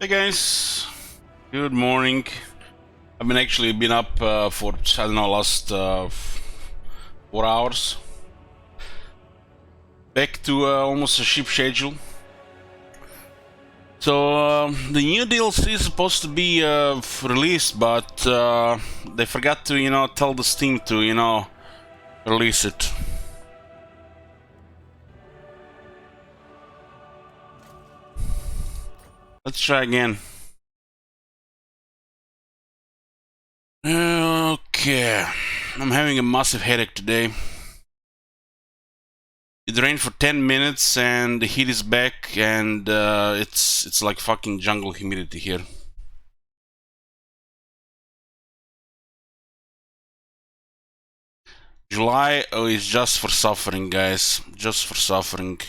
Hey guys, good morning. I've been up for I don't know last 4 hours. Back to almost a ship schedule. So the new DLC is supposed to be released, but they forgot to tell the Steam to release it. Let's try again. Okay, I'm having a massive headache today. It rained for 10 minutes and the heat is back, and it's like fucking jungle humidity here. July is just for suffering, guys. Just for suffering.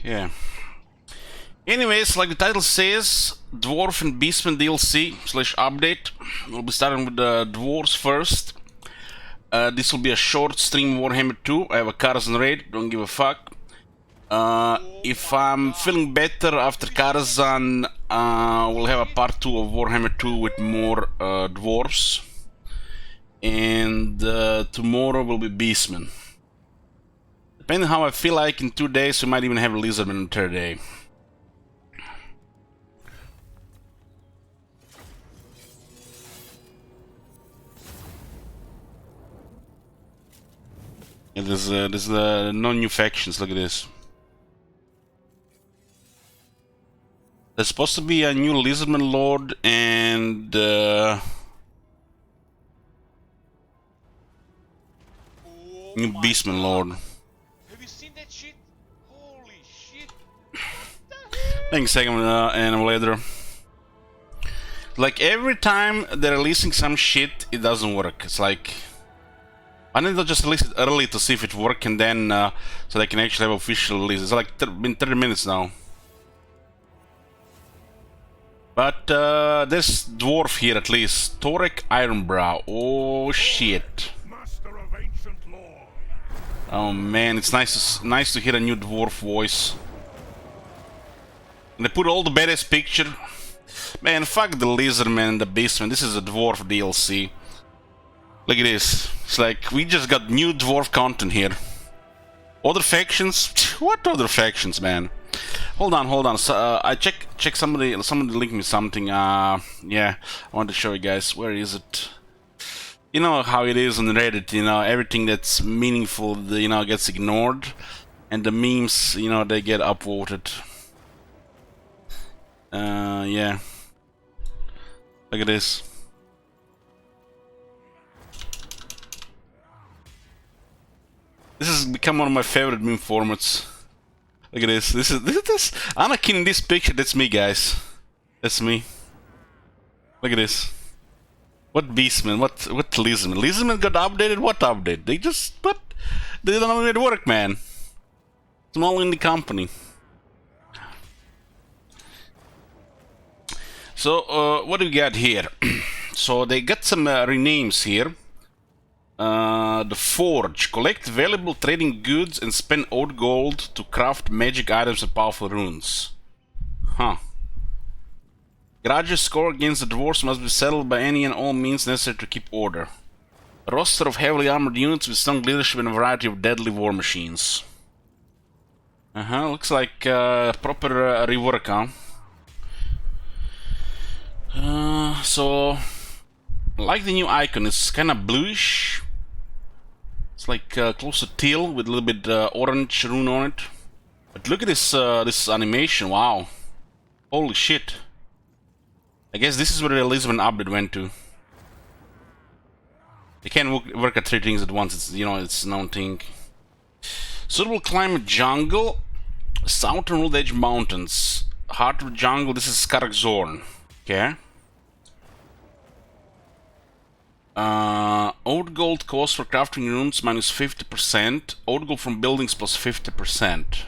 Okay. Anyways, like the title says, Dwarf and Beastman DLC / update. We'll be starting with the Dwarves first. This will be a short stream Warhammer 2. I have a Karazhan raid, don't give a fuck. If I'm feeling better after Karazhan, we'll have a part 2 of Warhammer 2 with more Dwarves. And tomorrow will be Beastman. Depending on how I feel like in 2 days, we might even have a Lizardman on the third day. Yeah, there's no new factions. Look at this. There's supposed to be a new Lizardman Lord and new Beastman Lord. Have you seen that shit? Holy shit! Thanks, second and later. Like every time they're releasing some shit, it doesn't work. It's like, why don't they just release it early to see if it works, and then so they can actually have official release. It's like been 30 minutes now. But there's dwarf here at least. Thorek Ironbrow. Oh shit. Oh man, it's nice to hear a new dwarf voice. And they put all the badass picture. Man, fuck the Lizardman and the Beastman. This is a dwarf DLC. Look at this. It's like we just got new dwarf content here. Other factions? What other factions, man? Hold on. So, I check somebody linked me something. Yeah, I want to show you guys. Where is it? You know how it is on Reddit. Everything that's meaningful, gets ignored, and the memes, they get upvoted. Yeah. Look at this. This has become one of my favorite meme formats. Look at this. This is Anakin in this picture. That's me, guys. That's me. Look at this. What Beastman? What Lizardman? Lizardman got updated? What update? They just what? They don't know it work, man. Small indie company. So what do we got here? So they got some renames here. The Forge. Collect valuable trading goods and spend old gold to craft magic items and powerful runes. Huh. Grudge's score against the dwarves must be settled by any and all means necessary to keep order. A roster of heavily armored units with strong leadership and a variety of deadly war machines. Looks like proper rework, huh? So, like the new icon, it's kind of bluish. It's like close to teal with a little bit orange rune on it. But look at this animation! Wow, holy shit! I guess this is where the Elizabeth update went to. They can't work at 3 things at once. It's known thing. Suitable climate jungle, southern Wood Edge Mountains, heart of jungle. This is Skarxorn. Okay. Old gold cost for crafting runes minus 50%. Old gold from buildings plus 50%.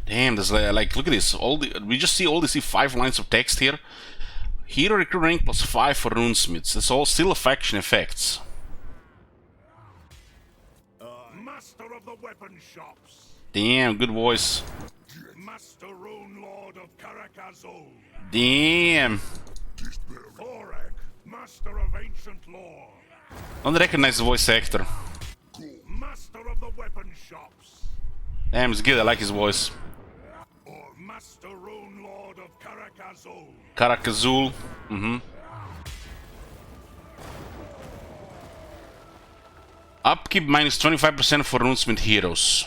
Damn, there's like look at this. We just see 5 lines of text here. Hero recruit rank +5 for runesmiths. That's all still faction effects. Master of the weapon shops. Damn, good voice. Master Rune Lord of Karakazul. Damn. Thorek, Master of ancient lore. Don't recognize the voice actor. Master of the weapon shops. Damn, it's good. I like his voice. Or Master Rune Lord of Karakazul. Karakazul. Upkeep -25% for runesmith heroes.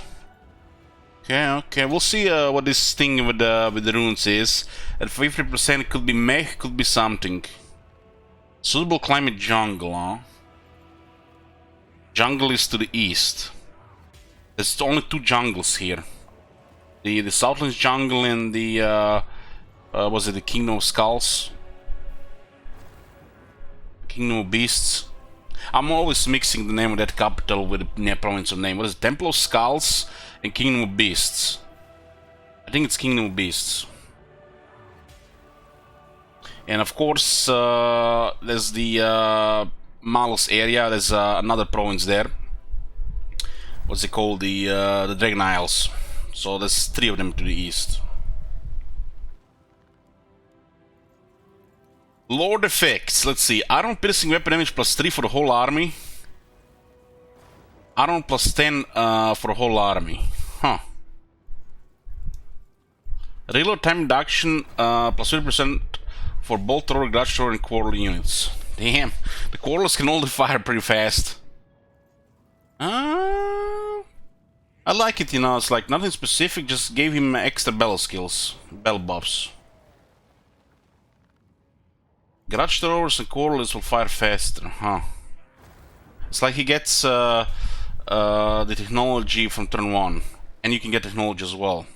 Okay. We'll see what this thing with the runes is. At 50%, it could be mech, could be something. Suitable climate jungle, huh? Jungle is to the east. There's only 2 jungles here. The Southlands jungle and the was it the Kingdom of Skulls? Kingdom of Beasts. I'm always mixing the name of that capital with the province of name. What is it? Temple of Skulls and Kingdom of Beasts. I think it's Kingdom of Beasts. And of course, there's the Malus area. There's another province there. What's it called? The Dragon Isles. So there's 3 of them to the east. Lord effects. Let's see. Armor piercing weapon damage +3 for the whole army. Armor +10 for the whole army. Huh. Reload time reduction +50% for both Thorek, Grudge, and Quarrel units. Damn. The Quarrels can only fire pretty fast. I like it, you know. It's like nothing specific. Just gave him extra bell skills. Bell buffs. Grudge throwers and Quarrelers will fire faster, huh? It's like he gets the technology from turn 1. And you can get technology as well.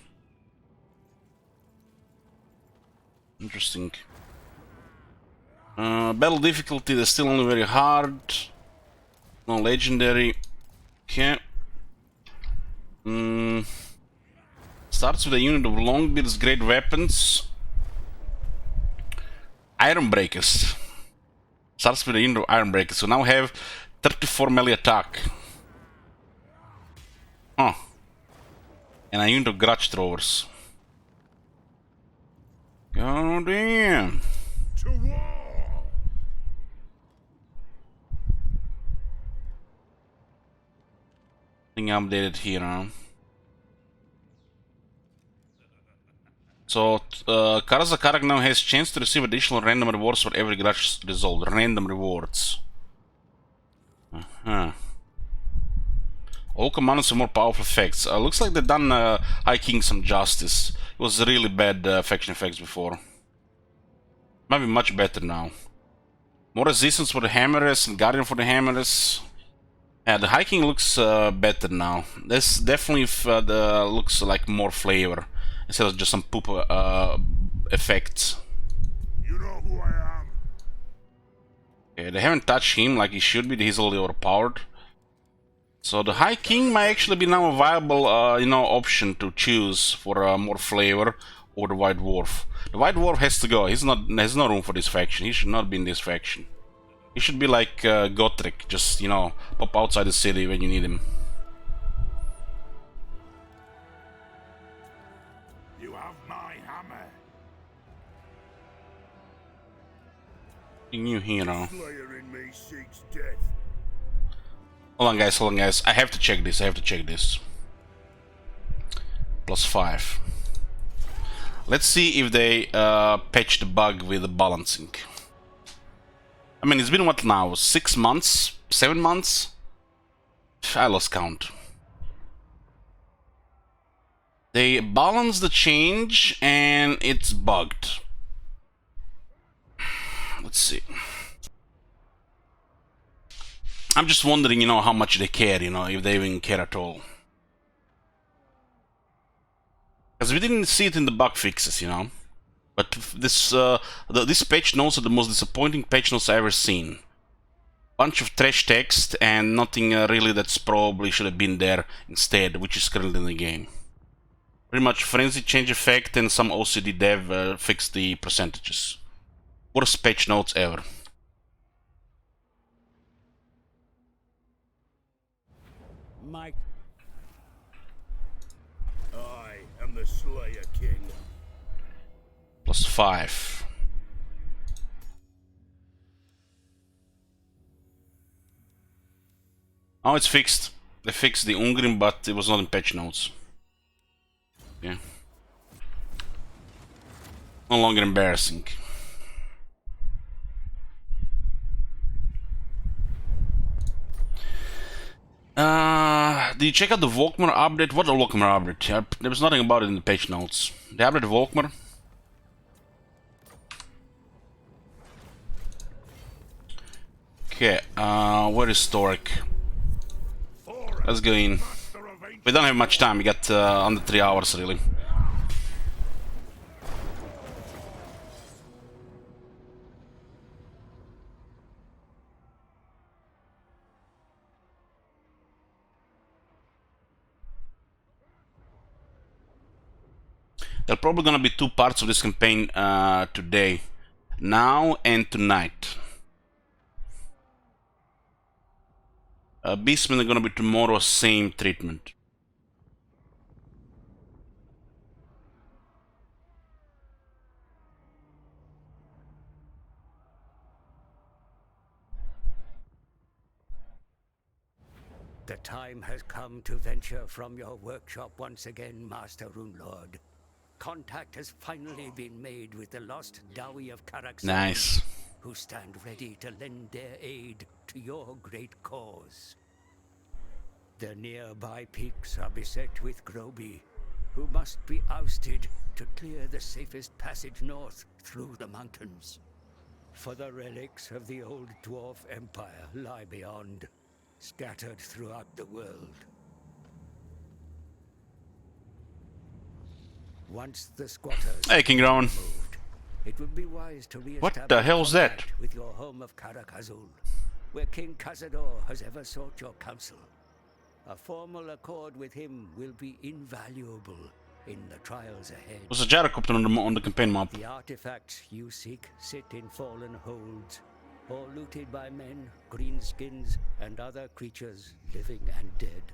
Interesting. Battle difficulty, they're still only very hard. No legendary. Okay. Starts with a unit of Longbeard's great weapons. Ironbreakers. Starts with a unit of Ironbreakers. So now have 34 melee attack. Huh. And a unit of Grudge throwers. God damn. To war. Thing updated here, huh? So, Karazakarak now has chance to receive additional random rewards for every Grudge resolved. Random rewards. All commanders have more powerful effects. Looks like they've done High King some justice. It was really bad faction effects before. Might be much better now. More resistance for the Hammerers and Guardian for the Hammerers. Yeah, the High King looks better now. This definitely looks like more flavor instead of just some poop effects. You know who I am. Okay, they haven't touched him like he should be. He's already overpowered. So the High King might actually be now a viable, option to choose for more flavor over the White Dwarf. The White Dwarf has to go. There's no room for this faction. He should not be in this faction. He should be like Gotrek, just, pop outside the city when you need him. You have my hammer. New hero. Slayer in me seeks death. Hold on, guys. I have to check this. +5. Let's see if they patch the bug with the balancing. I mean, it's been what now? 6 months? 7 months? I lost count. They balanced the change and it's bugged. Let's see. I'm just wondering, how much they care, if they even care at all. Because we didn't see it in the bug fixes, But this this patch notes are the most disappointing patch notes I've ever seen. Bunch of trash text and nothing really that's probably should have been there instead, which is currently in the game. Pretty much frenzy change effect and some OCD dev fixed the percentages. Worst patch notes ever. Mike. I am the Slayer King. +5. Oh, it's fixed. They fixed the Ungrim, but it was not in patch notes. Yeah. No longer embarrassing. Did you check out the Volkmar update? What the Volkmar update? Yeah, there was nothing about it in the patch notes. They updated Volkmar. Okay, where is Thorek? Let's go in. We don't have much time, we got under 3 hours really. There are probably gonna be 2 parts of this campaign today. Now and tonight. Beastmen are gonna be tomorrow, same treatment. The time has come to venture from your workshop once again, Master Rune Lord. Contact has finally been made with the lost Dawi of Karak, Nice. who stand ready to lend their aid to your great cause. The nearby peaks are beset with Groby, who must be ousted to clear the safest passage north through the mountains. For the relics of the old dwarf empire lie beyond, scattered throughout the world. Once the squatters Hey, King Rowan. moved, it would be wise to reestablish What the hell's that? contact with your home of Karak Azul, where King Cazador has ever sought your counsel. A formal accord with him will be invaluable in the trials ahead. There's a gyrocopter on the campaign map. The artifacts you seek sit in fallen holds, or looted by men, greenskins, and other creatures living and dead.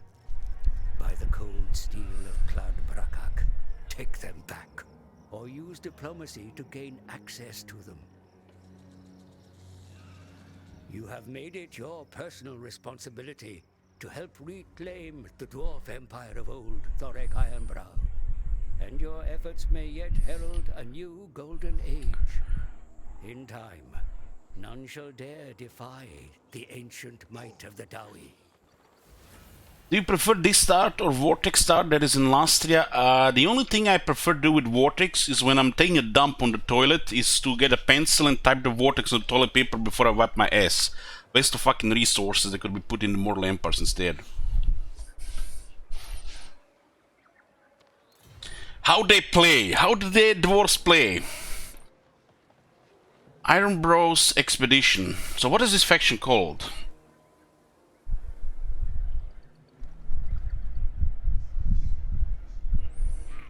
By the cold steel of Clad Brakak, take them back, or use diplomacy to gain access to them. You have made it your personal responsibility to help reclaim the dwarf empire of old, Thorek Ironbrow, and your efforts may yet herald a new golden age. In time, none shall dare defy the ancient might of the Dawi. Do you prefer this start or Vortex start that is in Lastria? The only thing I prefer to do with Vortex is when I'm taking a dump on the toilet is to get a pencil and type the Vortex on the toilet paper before I wipe my ass. Waste of fucking resources that could be put in the Mortal Empires instead. How they play? How do the dwarves play? Ironbrow's Expedition. So what is this faction called?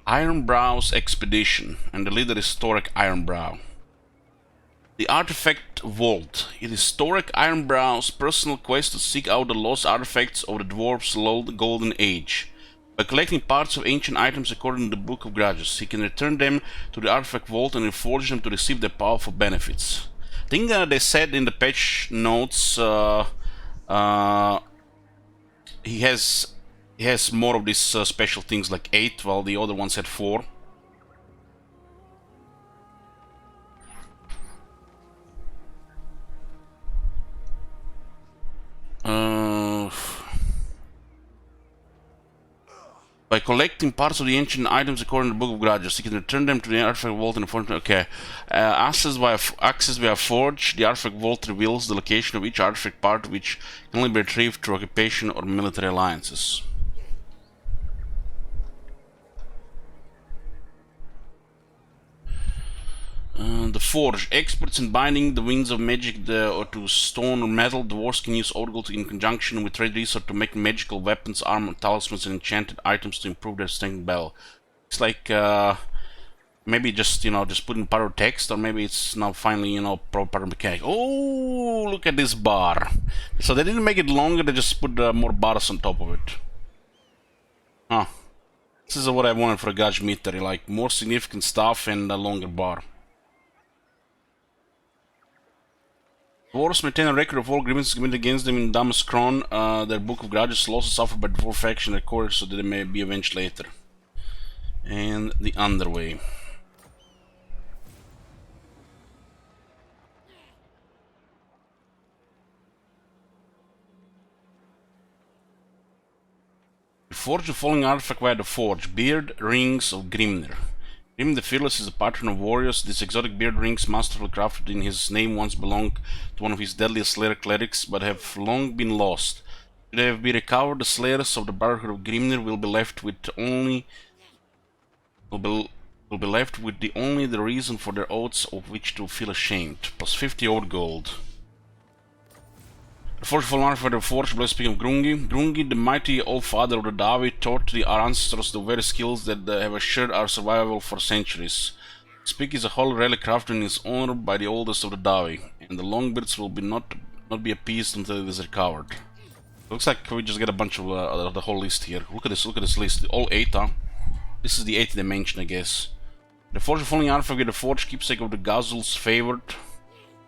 Ironbrow's Expedition, and the leader is Thorek Ironbrow. The Artifact Vault. It is Thorek Ironbrow's personal quest to seek out the lost artifacts of the dwarves' golden age. By collecting parts of ancient items according to the Book of Grudges, he can return them to the Artifact Vault and reforge them to receive their powerful benefits. I think they said in the patch notes he has more of these special things, like 8, while the other ones had 4. By collecting parts of the ancient items according to the Book of Grudges, you can return them to the Artifact Vault in the form. Okay. Access via Forge, the Artifact Vault reveals the location of each artifact part, which can only be retrieved through occupation or military alliances. The Forge. Experts in binding the winds of magic or to stone or metal, dwarves can use Orgult in conjunction with trade resource to make magical weapons, armor, talismans, and enchanted items to improve their strength and battle. It's like Maybe just, you know, just put in part of text, or maybe it's now finally, you know, proper mechanic. Oh, look at this bar. So they didn't make it longer, they just put more bars on top of it. Huh. This is what I wanted for a Grudge meter, like more significant stuff and a longer bar. Dwarves maintain a record of all grievances committed against them in Damaskron. Their Book of Grudges losses suffered by the dwarf faction recorded so that they may be avenged later. And the underway. Forge the following artifact via the forge. Beard Rings of Grimnir. Grim the Fearless is a patron of warriors. These exotic beard rings, masterfully crafted in his name, once belonged to one of his deadliest slayer clerics, but have long been lost. Should they have been recovered, the slayers of the Brotherhood of Grimnir will be left with only the reason for their oaths of which to feel ashamed. Plus 50 old gold. The forgeful armor for the forge, blessed speaking of Grungi. Grungi, the mighty old father of the Davi, taught our ancestors the very skills that have assured our survival for centuries. Speak is a holy relic crafted in his honor by the oldest of the Davi, and the Longbeards will not be appeased until it is recovered. Looks like we just get a bunch of the whole list here. Look at this list. All 8, huh? This is the 8th dimension, I guess. The forge falling artifact with the forge keepsake of the Gazul's favored.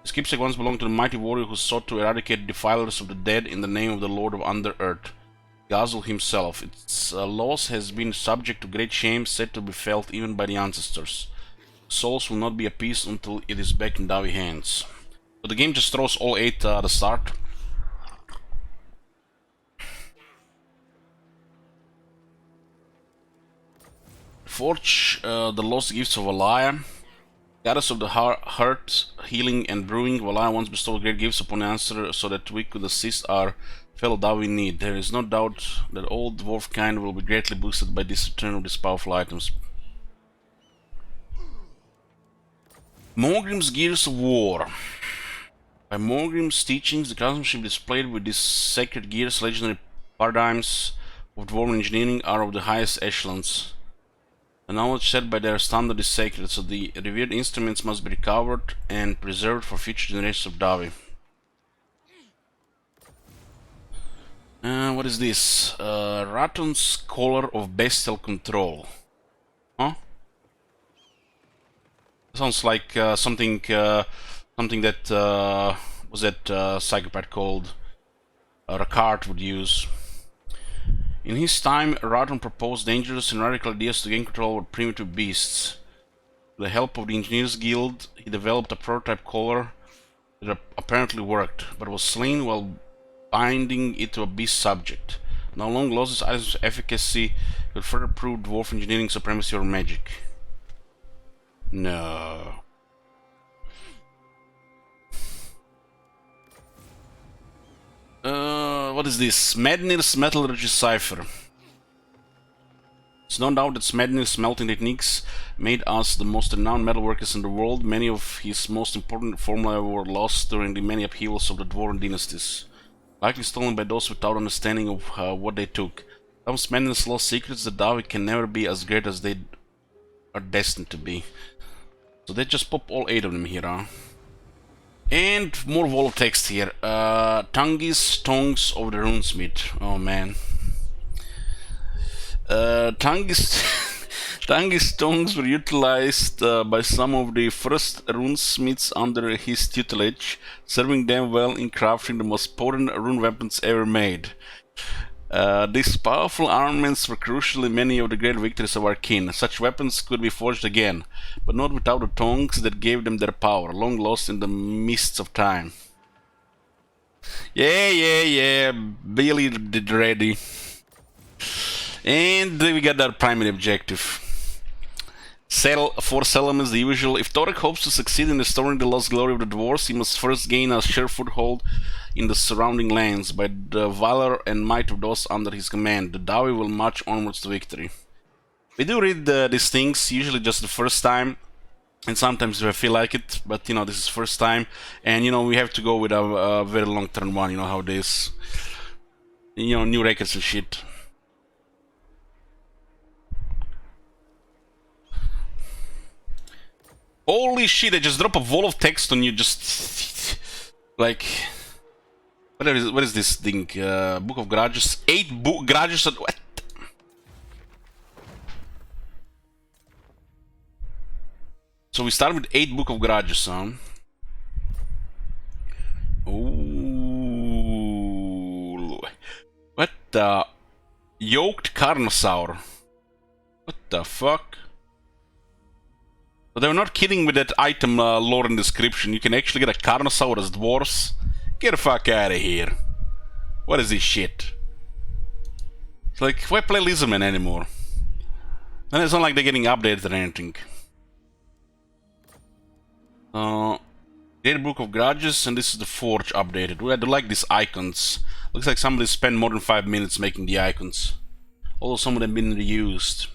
This keepsake once belonged to the mighty warrior who sought to eradicate defilers of the dead in the name of the Lord of Under-Earth, Gazul himself. Its loss has been subject to great shame, said to be felt even by the ancestors. Souls will not be appeased until it is back in Davi hands. So the game just throws all 8 at the start. Forge the lost gifts of Alaya. Goddess of the heart, healing and brewing, Valaya once bestowed great gifts upon the ancestor so that we could assist our fellow Davi in need. There is no doubt that all dwarf kind will be greatly boosted by this return of these powerful items. Morgrim's Gears of War. By Morgrim's teachings, the craftsmanship displayed with these sacred gears, legendary paradigms of dwarven engineering, are of the highest echelons. The knowledge set by their standard is sacred, so the revered instruments must be recovered and preserved for future generations of Davi. What is this? Raton's Collar of Bestial Control. Huh? Sounds like something that was that psychopath called Ricard would use. In his time, Raton proposed dangerous and radical ideas to gain control over primitive beasts. With the help of the Engineers Guild, he developed a prototype collar that apparently worked, but was slain while binding it to a beast subject. Now long lost its item's efficacy could further prove dwarf engineering supremacy over magic. No. What is this? Smednir's Metallurgy Cipher. It's no doubt that Smednir's smelting techniques made us the most renowned metalworkers in the world. Many of his most important formulae were lost during the many upheavals of the Dwarven dynasties, likely stolen by those without understanding of what they took. Some of Smednir's lost secrets, the Davi can never be as great as they are destined to be. So they just pop all 8 of them here, huh? And more wall of text here. Tungis Tongues of the Runesmith. Oh man. Tungis tongues were utilized by some of the first runesmiths under his tutelage, serving them well in crafting the most potent rune weapons ever made. These powerful armaments were crucial in many of the great victories of our kin. Such weapons could be forged again, but not without the tongues that gave them their power, long lost in the mists of time. Yeah, Billy did ready. And we got our primary objective. Sell 4 elements, the usual. If Thorek hopes to succeed in restoring the lost glory of the dwarves, he must first gain a sure foothold in the surrounding lands. By the valor and might of those under his command, the Davi will march onwards to victory. We do read these things, usually just the first time, and sometimes if I feel like it, but you know, this is first time, and you know, we have to go with a very long-term one, you know how it is. You know, new records and shit. Holy shit, I just drop a wall of text on you, just... like... What is this thing? Book of Grudges? 8 Grudges... What? So we start with 8 Book of Grudges, huh? Ooh... What the... Yoked Carnosaur. What the fuck? But they were not kidding with that item lore and description. You can actually get a Carnosaur as dwarves. Get the fuck out of here. What is this shit? It's like, why play Lizardman anymore? And it's not like they're getting updated or anything. Data Book of Grudges, and this is the Forge updated. I do like these icons. Looks like somebody spent more than 5 minutes making the icons. Although some of them been reused.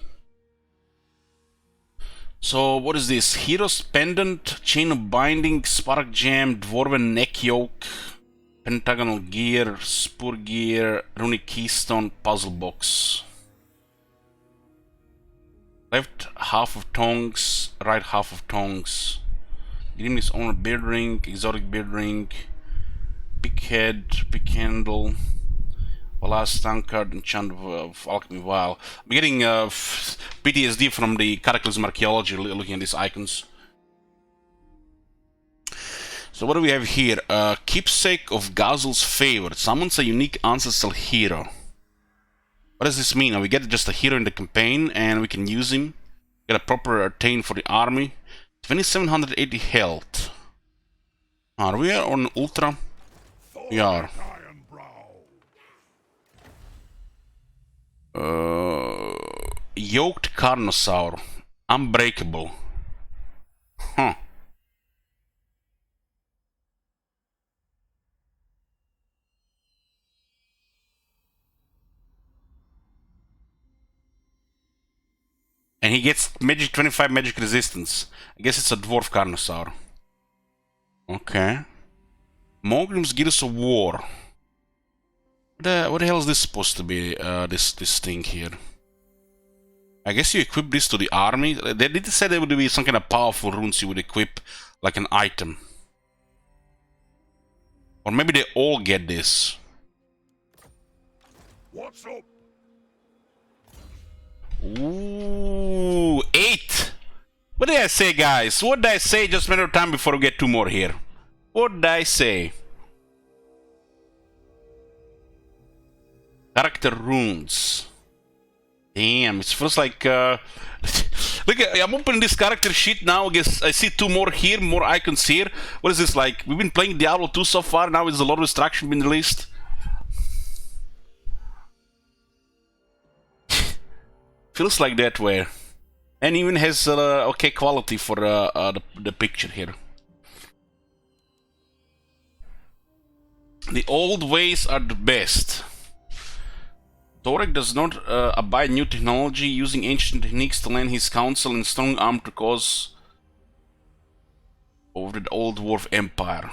So, what is this? Hero's Pendant, Chain of Binding, Spark Gem, Dwarven Neck Yoke, Pentagonal Gear, Spur Gear, Runic Keystone, Puzzle Box. Left half of tongs, right half of tongs. Grimness Honor Beard Ring, Exotic Beard Ring, Big Head, Big Handle, Last Tankard, Enchant of Alchemy Vial. I'm getting PTSD from the Cataclysm Archaeology looking at these icons. So what do we have here? Keepsake of Gazel's Favor. Summons a unique ancestral hero. What does this mean? We get just a hero in the campaign and we can use him. Get a proper attain for the army. 2780 health. Are we on Ultra? We are. Yoked Carnosaur. Unbreakable. Huh. And he gets magic 25 magic resistance. I guess it's a dwarf Carnosaur. Okay. Mogrim's Gears of War. What the hell is this supposed to be? This thing here. I guess you equip this to the army. They did say there would be some kind of powerful runes you would equip, like an item. Or maybe they all get this. What's up? Ooh, 8! What did I say, guys? What did I say? Just a matter of time before we get 2 more here. What did I say? Character runes. Damn, it feels like... Look, I'm opening this character sheet now. I guess I see 2 more here, more icons here. What is this like? We've been playing Diablo 2 so far. Now is a lot of Destruction been released. Feels like that way. And even has okay quality for the picture here. The old ways are the best. Thorek does not abide new technology, using ancient techniques to lend his counsel and strong arm to cause over the old dwarf empire.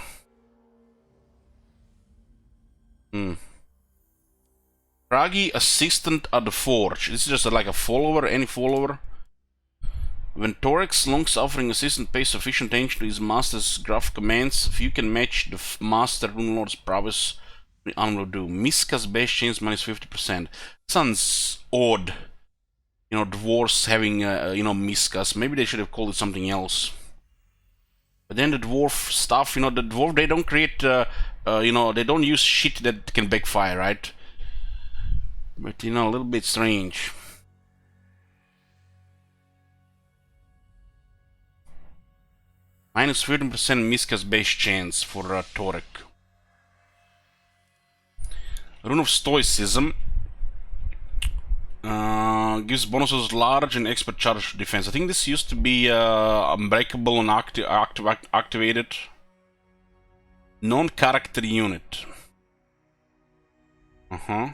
Ragi, assistant at the forge. This is just like a follower, any follower. When Thorek's long-suffering assistant pays sufficient attention to his master's gruff commands, few can match the master Rune Lord's prowess. The animal will do. Miska's base chance minus 50%. Sounds odd. You know, dwarves having, you know, Miskas. Maybe they should have called it something else. But then the dwarf stuff, you know, the dwarf, they don't create, you know, they don't use shit that can backfire, right? But, you know, a little bit strange. Minus 15% Miska's base chance for Thorek. Rune of Stoicism. Gives bonuses large and expert charge defense. I think this used to be unbreakable and activated. Non-character unit. So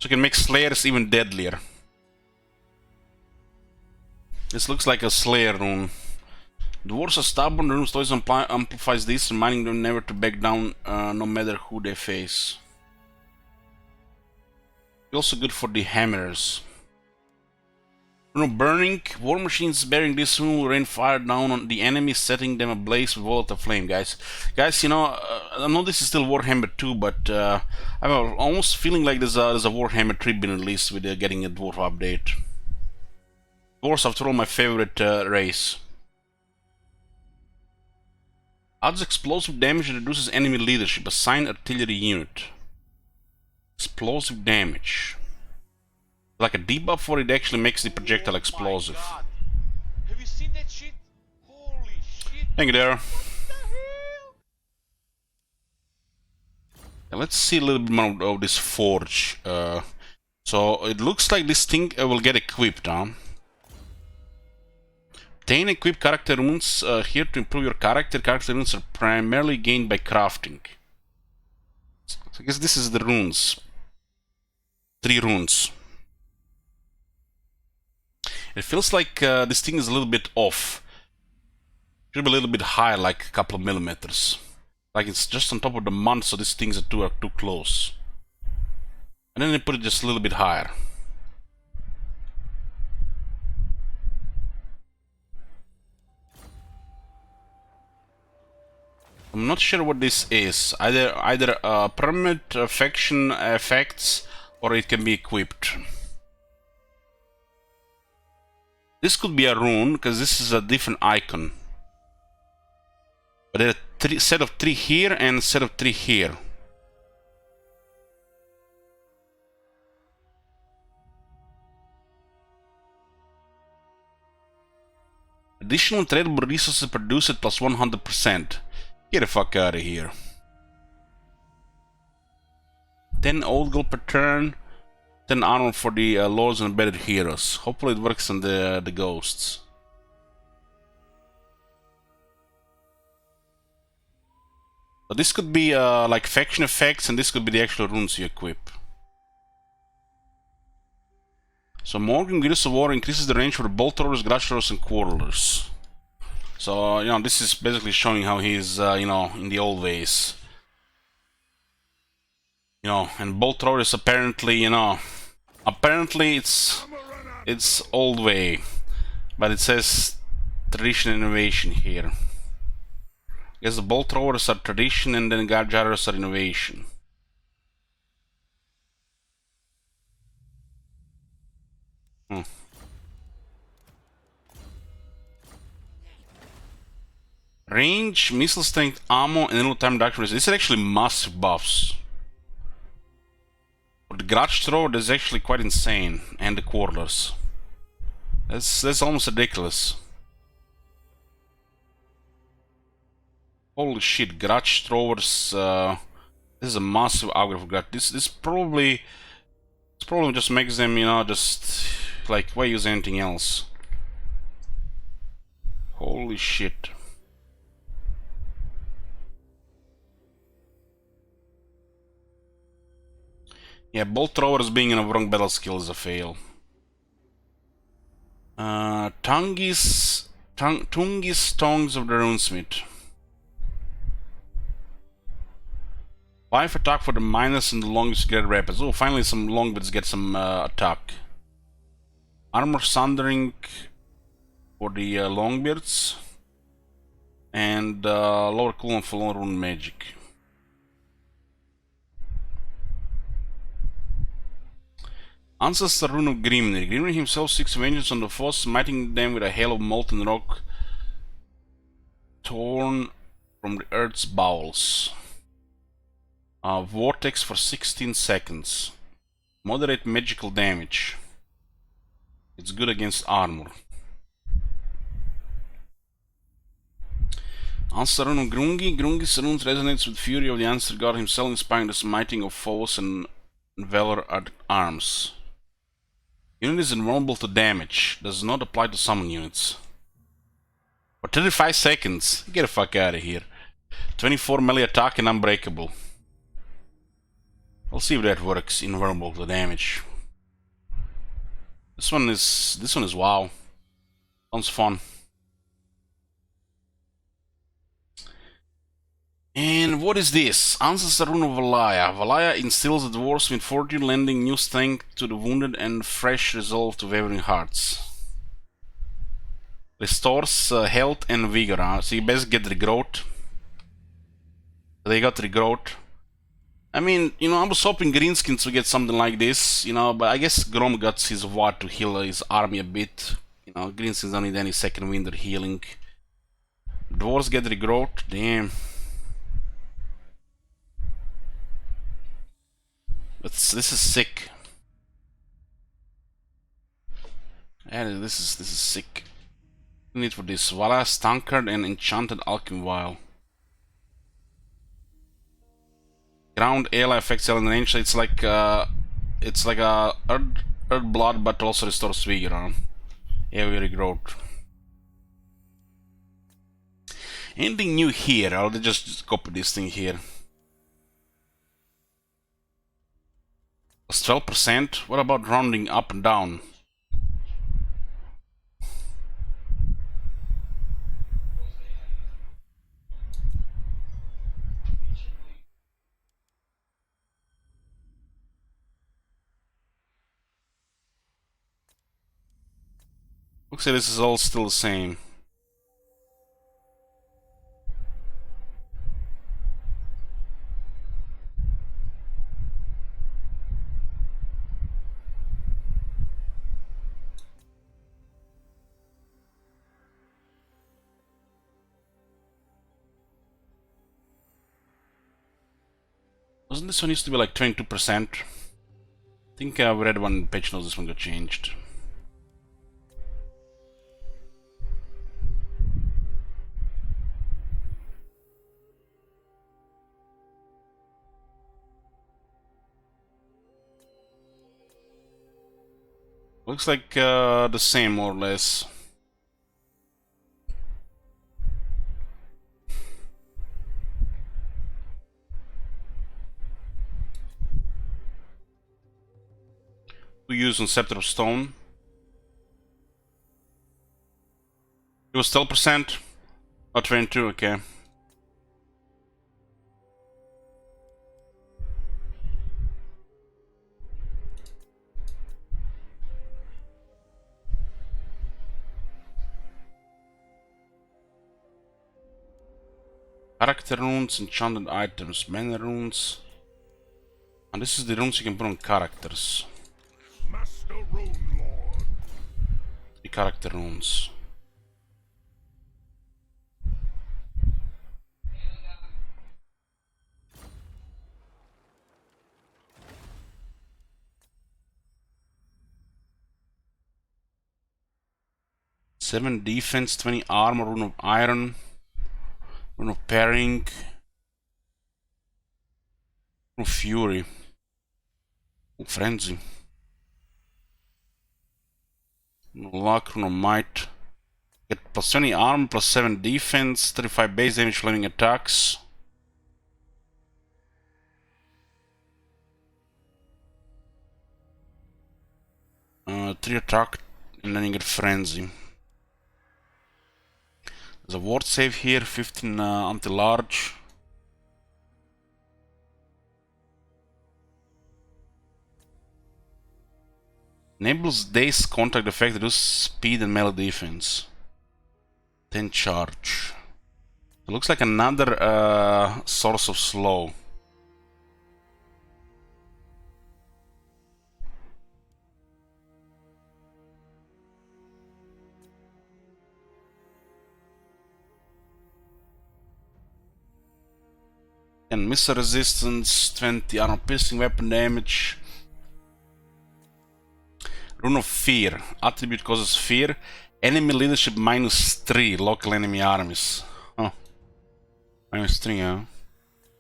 you can make Slayers even deadlier. This looks like a Slayer rune. Dwarves are stubborn. Rune of Stoicism amplifies this, reminding them never to back down no matter who they face. Also good for the hammers. Burning. War machines bearing this rune will rain fire down on the enemy, setting them ablaze with volatile flame, guys. Guys, I know this is still Warhammer 2, but I'm almost feeling like there's a Warhammer 3 being released with getting a dwarf update. Dwarves, after all, my favorite race. Adds explosive damage and reduces enemy leadership. Assign artillery unit. Explosive damage. Like a debuff, or it actually makes the projectile explosive. Oh my God. Have you seen that shit? Holy shit. Thank you there. What the hell? Let's see a little bit more of this forge. So it looks like this thing will get equipped, huh? Obtain equip character runes here to improve your character. Character runes are primarily gained by crafting. So I guess this is the runes. 3 runes. It feels like this thing is a little bit off. Should be a little bit higher, like a couple of millimeters. Like it's just on top of the month, so these things are too close. And then they put it just a little bit higher. I'm not sure what this is. Either permanent affection effects, or it can be equipped. This could be a rune, because this is a different icon. But there are set of 3 here and a set of 3 here. Additional tradable resources produced at plus 100%. Get the fuck out of here. 10 old gold per turn. 10 armor for the lords and embedded heroes. Hopefully it works on the ghosts. But this could be like faction effects, and this could be the actual runes you equip. So Morgan Gears of War increases the range for bolt throwers, grudge throwers, and quarterers. So this is basically showing how he's in the old ways. And bolt throwers apparently apparently it's old way, but it says tradition and innovation here. I guess the bolt throwers are tradition, and then guard jarrers are innovation. Range, missile strength, ammo, and little time reduction. These are actually massive buffs. For the grudge thrower, that's actually quite insane, and the quarterers. That's almost ridiculous. Holy shit, grudge throwers. This is a massive upgrade for grudge. This probably just makes them, just like, why use anything else? Holy shit. Yeah, bolt throwers being in a wrong battle skill is a fail. Tungis Tongues of the Runesmith. 5 attack for the minus and the longest get rapids. Oh, finally some longbits get some attack. Armor Sundering for the longbeards. And lower cooldown for long rune magic. Ancestor Rune of Grimnir. Grimnir himself seeks vengeance on the foes, smiting them with a hail of molten rock torn from the earth's bowels. Vortex for 16 seconds. Moderate magical damage. It's good against armor. Ancestor Rune of Grungi. Grungi's rune resonates with fury of the Ancestor God himself, inspiring the smiting of foes and valor at arms. Unit is invulnerable to damage. Does not apply to summon units. For 35 seconds. Get the fuck out of here. 24 melee attack and unbreakable. I'll see if that works. Invulnerable to damage. This one is wow. Sounds fun. And what is this? Ancestor Rune of Valaya. Valaya instills the dwarves with fortune, lending new strength to the wounded and fresh resolve to wavering hearts. Restores health and vigor, huh? So you basically get regrowth. They got regrowth. I mean, you know, I was hoping Greenskins would get something like this, you know, but I guess Grom got his what to heal his army a bit. You know, Greenskins don't need any second wind or healing. Dwarves get regrowth, damn. This is sick. Yeah, this is sick. Need for this Wallace Tankard and Enchanted Alchemy Vial. Ground ally affects alien range. It's like a Earth Blood, but also restores vigor. Area growth. Anything new here? I'll just copy this thing here. Plus 12%. What about rounding up and down? Looks like this is all still the same. Wasn't this one used to be like 22%? I think I've read one patch notes this one got changed. Looks like the same, more or less. We use on Scepter of Stone. It was 12%? Oh, 22, okay. Character runes, enchanted items, mana runes. And this is the runes you can put on characters. Master Rune Lord. The character runes. Seven defense, 20 armor, rune of iron, rune of pairing, rune of fury, rune of frenzy, rune of luck, rune of might. Get plus 20 armor, plus 7 defense, 35 base damage, living attacks. Three attack, and then you get frenzy. There's a ward save here, 15 anti-large. Enables Daze contact effect, reduce speed and melee defense. 10 charge. It looks like another source of slow. And missile resistance, 20 armor piercing weapon damage. Rune of Fear. Attribute causes fear. Enemy leadership -3. Local enemy armies. Oh. -3, huh?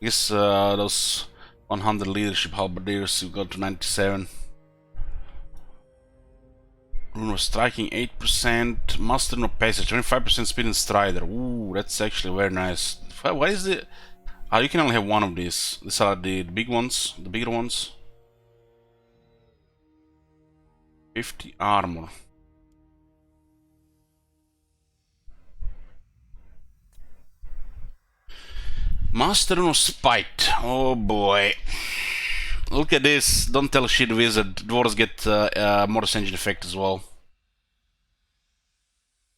I guess those 100 leadership halberdiers you got to 97. Rune of Striking 8%. Master Rune of Passage. 25% speed in Strider. Ooh, that's actually very nice. Why is it? Ah, you can only have one of these. These are the big ones, the bigger ones. 50 armor. Master Rune of Spite. Oh boy. Look at this. Don't tell shit, wizard. Dwarves get more Ascension effect as well.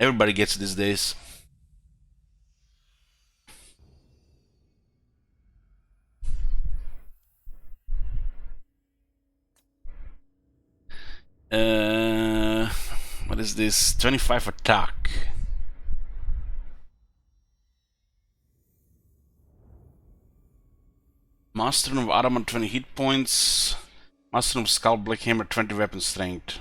Everybody gets it these days. What is this? 25 attack. Master of Armor 20 hit points. Master of Skull Black Hammer 20 weapon strength.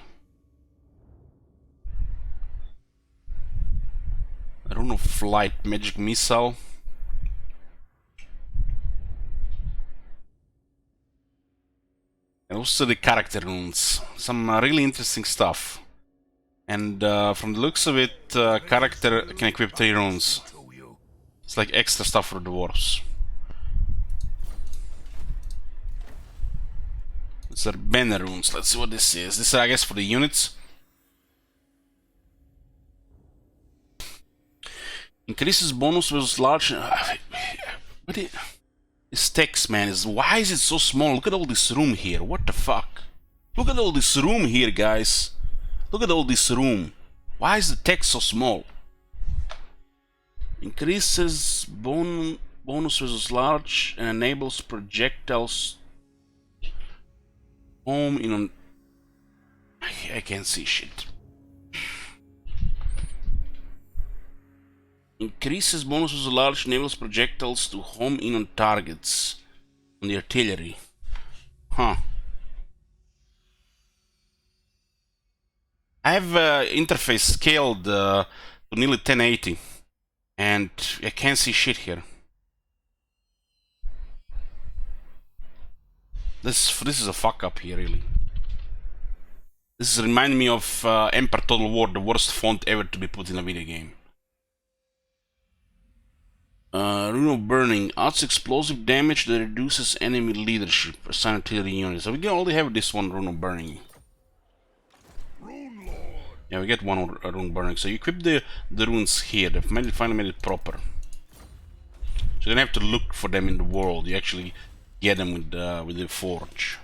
Rune of Flight Magic Missile. And also the character runes. Some really interesting stuff. And from the looks of it, character can equip 3 runes. It's like extra stuff for dwarves. These are banner runes. Let's see what this is. This is, I guess, for the units. Increases bonus versus large. What is this text, man? Why is it so small? Look at all this room here. What the fuck? Look at all this room here, guys. Look at all this room. Why is the text so small? Increases bonus versus large and enables projectiles home in on. I can't see shit. Increases bonus versus large, enables projectiles to home in on targets on the artillery. Huh. I have interface scaled to nearly 1080 and I can't see shit here. This is a fuck up here, really. This reminds me of Empire Total War, the worst font ever to be put in a video game. Rune of Burning adds explosive damage that reduces enemy leadership for assigned artillery units. So we can only have this one Rune of Burning. Yeah, we get one Rune Burning. So you equip the runes here. They've finally made it proper. So you don't have to look for them in the world. You actually get them with the forge.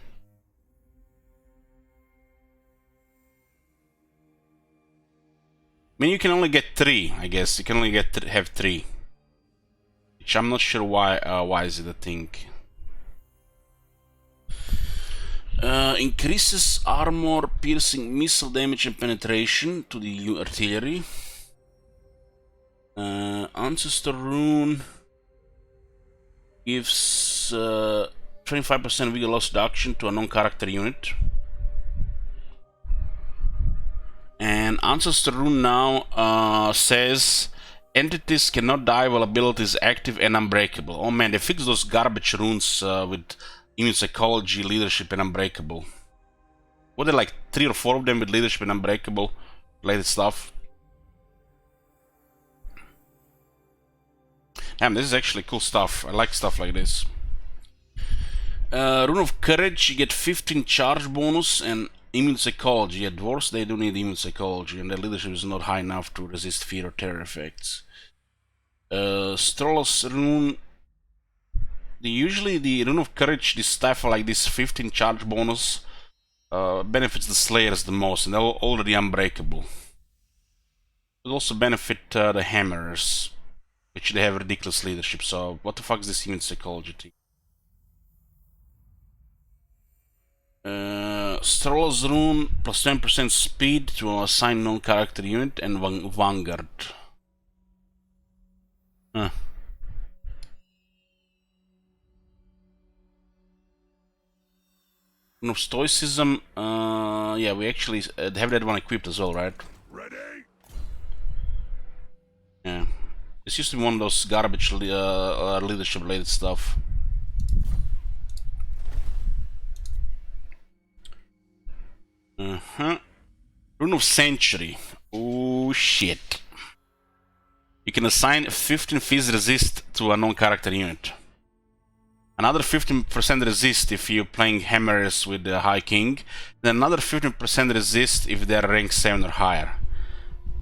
I mean, you can only get 3, I guess. You can only have 3. Which I'm not sure why is it a thing. Increases armor, piercing, missile damage and penetration to the artillery. Ancestor Rune gives 25% vigor loss reduction to a non-character unit. And Ancestor Rune now says entities cannot die while ability is active and unbreakable. Oh man, they fixed those garbage runes with immune psychology, leadership, and unbreakable. Were there like 3 or 4 of them with leadership and unbreakable related stuff? Damn, this is actually cool stuff. I like stuff like this. Rune of Courage, you get 15 charge bonus and immune psychology. Yeah, dwarves, they do need immune psychology, and their leadership is not high enough to resist fear or terror effects. Strollos Rune. Usually the Rune of Courage, this stuff like this 15 charge bonus benefits the Slayers the most, and they're already unbreakable. It also benefit the Hammerers, which they have ridiculous leadership. So what the fuck is this immune psychology thing? Strollos Rune plus 10% speed to assign non-character unit and Vanguard. Huh. Rune of Stoicism, yeah, we actually have that one equipped as well, right? Ready? Yeah. This used to be one of those garbage leadership related stuff. Rune of Century. Oh shit. You can assign 15 phys resist to a non-character unit. Another 15% resist if you're playing Hammers with the High King. Then another 15% resist if they're rank 7 or higher.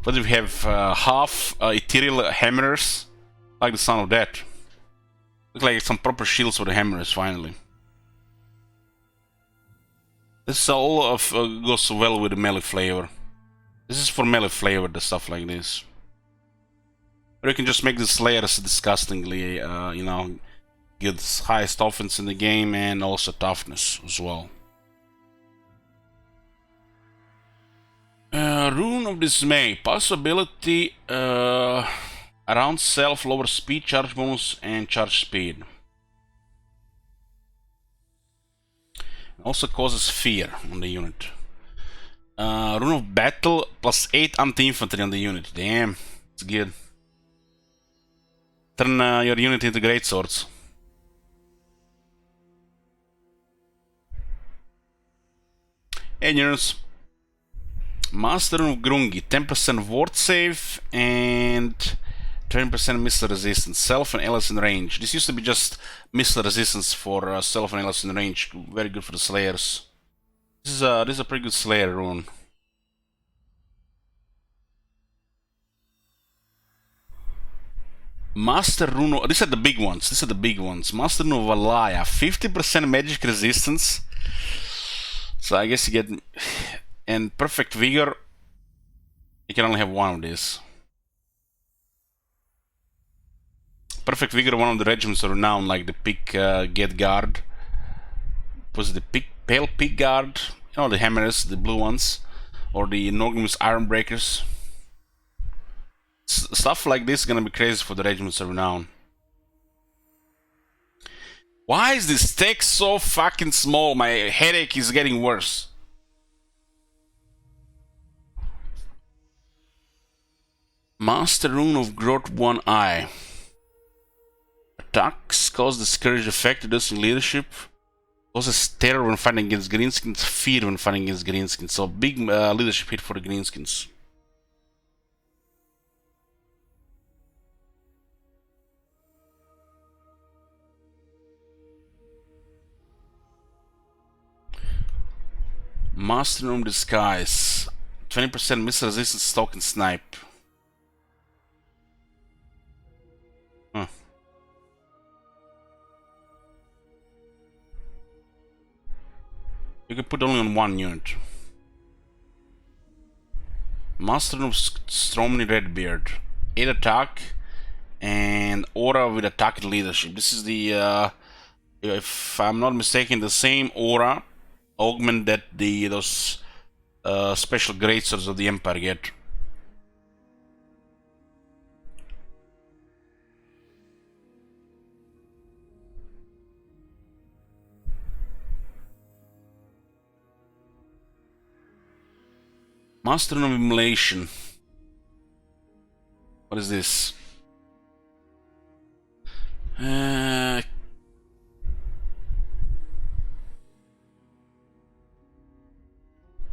But if we have half ethereal Hammers, I like the sound of that. Look like some proper shields for the Hammers finally. This all goes well with the melee flavor. This is for melee flavor, the stuff like this. Or you can just make the slayers disgustingly, you know, get highest offense in the game and also toughness as well. Rune of Dismay. Possibility around self, lower speed, charge bonus, and charge speed. Also causes fear on the unit. Rune of Battle plus 8 anti-infantry on the unit. Damn, it's good. Turn your unit into greatswords. And units. Master of Grungi, 10% ward save and 20% missile resistance. Self and allies in range. This used to be just missile resistance for self and allies in range. Very good for the slayers. This is a pretty good slayer rune. Master Rune. These are the big ones. These are the big ones. Master Rune of Valaya, 50% magic resistance. So I guess you get. And Perfect Vigor, you can only have one of these. Perfect Vigor, one of the regiments are renowned, like the Pig Get Guard. Was it the Pale Pig Guard? You know, the Hammers, the blue ones. Or the Norgrimm's Ironbreakers. Stuff like this is gonna be crazy for the regiments of renown. Why is this text so fucking small? My headache is getting worse. Master Rune of Growth 1 Eye. Attacks cause the Scourge effect, reducing leadership. Causes terror when fighting against greenskins, fear when fighting against greenskins. So big leadership hit for the greenskins. Master Rune Disguise. 20% missile resistance, stalk and snipe. Huh. You can put only on one unit. Master of Stromny Redbeard. 8 attack and aura with attack and leadership. This is the if I'm not mistaken, the same aura augment that those special greatswords of the Empire get. Master of Immolation. What is this?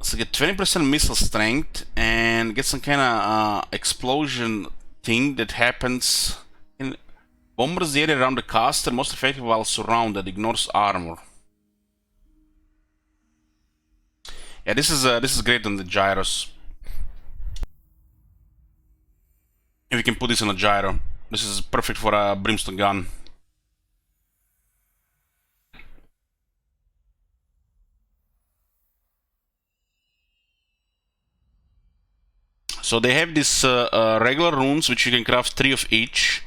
So get 20% missile strength and get some kind of explosion thing that happens in bombers the area around the caster, most effective while surrounded, ignores armor. Yeah, this is great on the gyros. If you can put this on a gyro, this is perfect for a brimstone gun. So they have these regular runes, which you can craft 3 of each,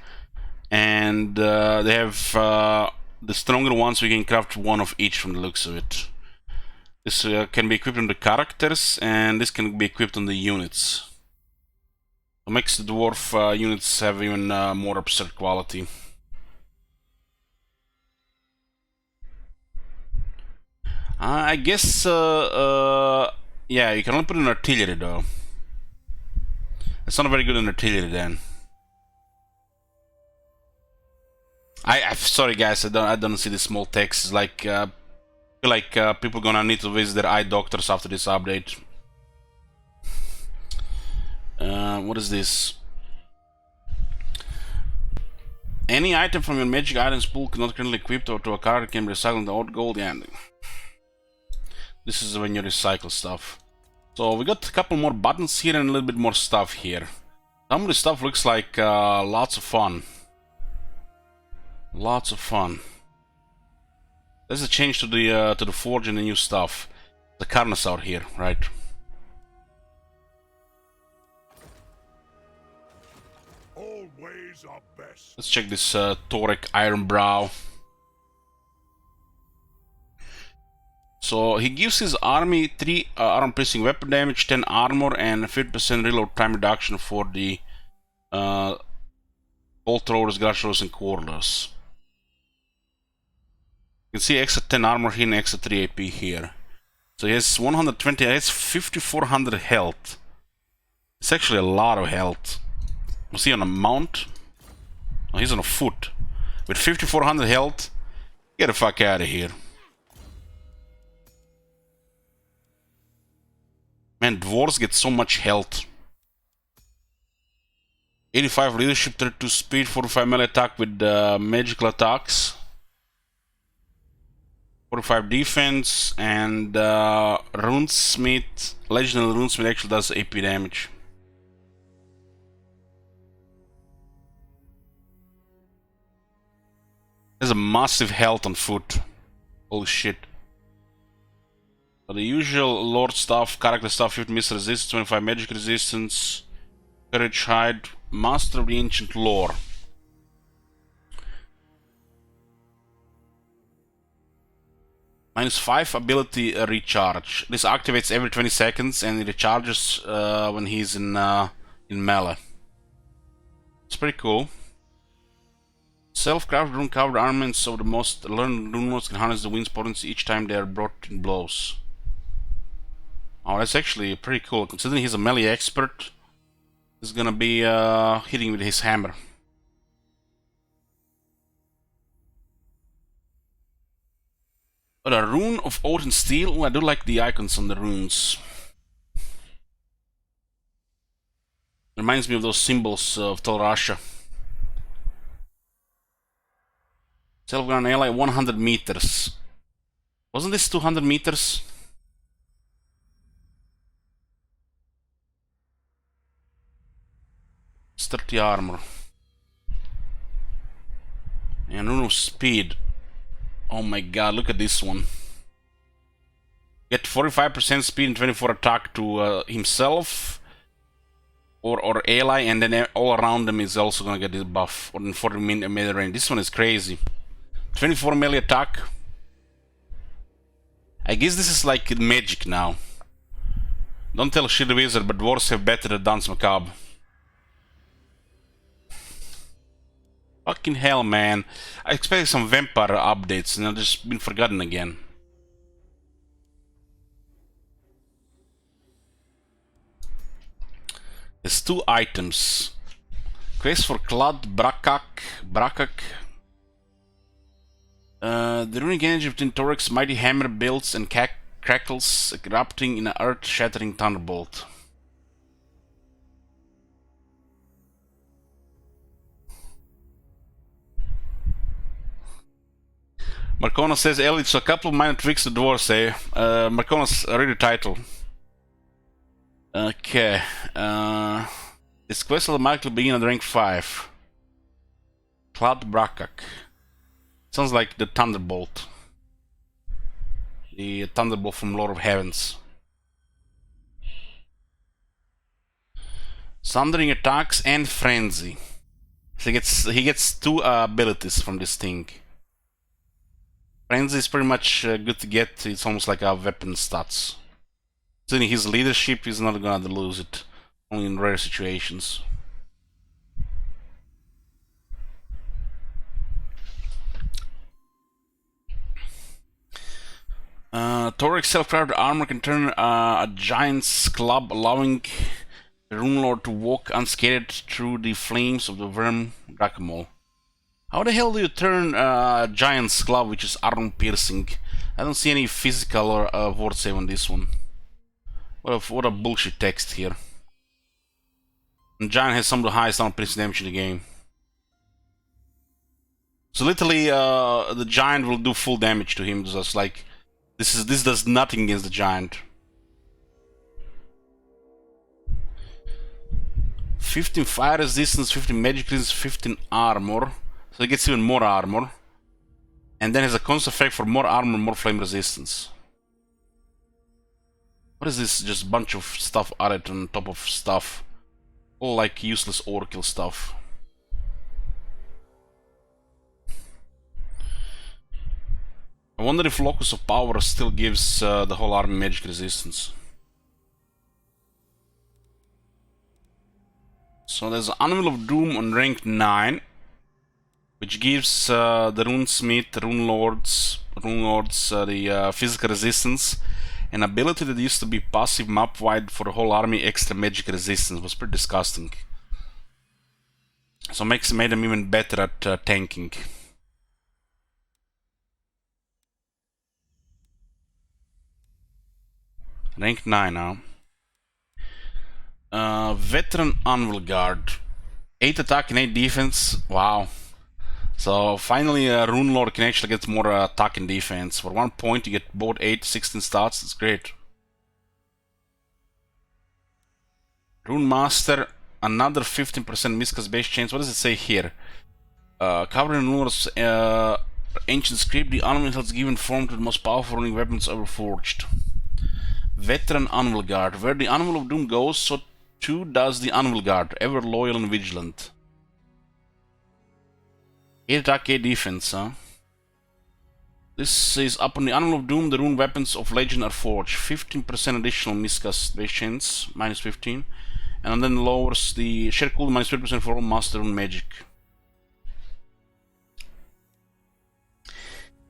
and they have the stronger ones, we can craft 1 of each from the looks of it. This can be equipped on the characters, and this can be equipped on the units. It makes the dwarf units have even more absurd quality. I guess, yeah, you can only put in artillery though. It's not very good in artillery then. I'm sorry guys, I don't see the small text. It's like feel like people gonna need to visit their eye doctors after this update. What is this? Any item from your magic items pool not currently equipped or to a character can be recycled into old gold. Yeah. This is when you recycle stuff. So we got a couple more buttons here and a little bit more stuff here. Some of the stuff looks like lots of fun. Lots of fun. There's a change to the forge and the new stuff. The Carnosaur here, right? is our best. Let's check this Thorek Ironbrow. So he gives his army 3 armor-piercing weapon damage, 10 armor, and 50% reload time reduction for the bolt throwers, grudge throwers, and quarters. You can see extra 10 armor here and extra 3 AP here. So he has 120, he has 5400 health. It's actually a lot of health. Was he on a mount? Oh, he's on a foot. With 5400 health, get the fuck out of here. Man, dwarves get so much health. 85 leadership, 32 speed, 45 melee attack with magical attacks. 45 defense, and Runesmith, Legendary Runesmith actually does AP damage. There's a massive health on foot. Holy shit. So the usual Lord stuff, character stuff, 50 missile resistance, 25 magic resistance, courage, hide, master of the ancient lore. -5 ability recharge. This activates every 20 seconds and it recharges when he's in melee. It's pretty cool. Self-crafted rune-covered armaments, so the most learned rune lords can harness the wind's potency each time they are brought in blows. Oh, that's actually pretty cool. Considering he's a melee expert, he's gonna be hitting with his hammer. But a rune of oath and steel. I do like the icons on the runes. Reminds me of those symbols of Tel Rasha. Self-ground ally 100 meters. Wasn't this 200 meters? It's 30 armor. And rune of speed. Oh my god, look at this one. Get 45% speed and 24 attack to himself or ally, and then all around them is also gonna get this buff. Or in 40 melee range. This one is crazy. 24 melee attack. I guess this is like magic now. Don't tell shit the wizard, but dwarves have better than Dance Macabre. Fucking hell, man. I expected some vampire updates and they've just been forgotten again. There's 2 items. Quest for Clad Brakak. The runic energy between Thorek's mighty hammer builds and crackles, erupting in an earth-shattering thunderbolt. Marcona says, Elliot, so a couple of minor tricks the dwarves say. Marcona's read the title. Okay. This quest will automatically begin at rank 5. Clad Brakak. Sounds like the Thunderbolt. The Thunderbolt from Lord of Heavens. Sundering attacks and frenzy. So he gets 2 abilities from this thing. Frenzy is pretty much good to get. It's almost like a weapon stats. So in his leadership, he's not gonna lose it. Only in rare situations. Thorek's self-crafted armor can turn a giant's club, allowing the Rune Lord to walk unscathed through the flames of the worm Drachamol. How the hell do you turn a giant's club, which is armor-piercing? I don't see any physical or word save on this one. What a bullshit text here. And giant has some of the highest armor-piercing damage in the game. So literally, the giant will do full damage to him, just like... This does nothing against the giant. 15 fire resistance, 15 magic resistance, 15 armor. So it gets even more armor. And then has a constant effect for more armor, more flame resistance. What is this? Just a bunch of stuff added on top of stuff. All like useless Oracle stuff. I wonder if Locus of Power still gives the whole army magic resistance. So there's Anvil of Doom on rank 9, which gives the Runesmith, Rune Lords the physical resistance. An ability that used to be passive map-wide for the whole army, extra magic resistance. Was pretty disgusting. So made them even better at tanking. Rank 9 now. Veteran Anvil Guard. 8 attack and 8 defense. Wow. So finally Rune Lord can actually get more attack and defense. For 1 point you get both 8, 16 stats. That's great. Rune Master. Another 15% miscast base chance. What does it say here? Covering Rune's ancient script, the Anvil has given form to the most powerful running weapons ever forged. Veteran Anvil Guard. Where the Anvil of Doom goes, so too does the Anvil Guard, ever loyal and vigilant. 8 attack, 8 defense, huh? This is upon the Anvil of Doom, the rune weapons of legend are forged. 15% additional miscast base chance, minus 15. And then lowers the share cooldown minus 20% for all master rune magic.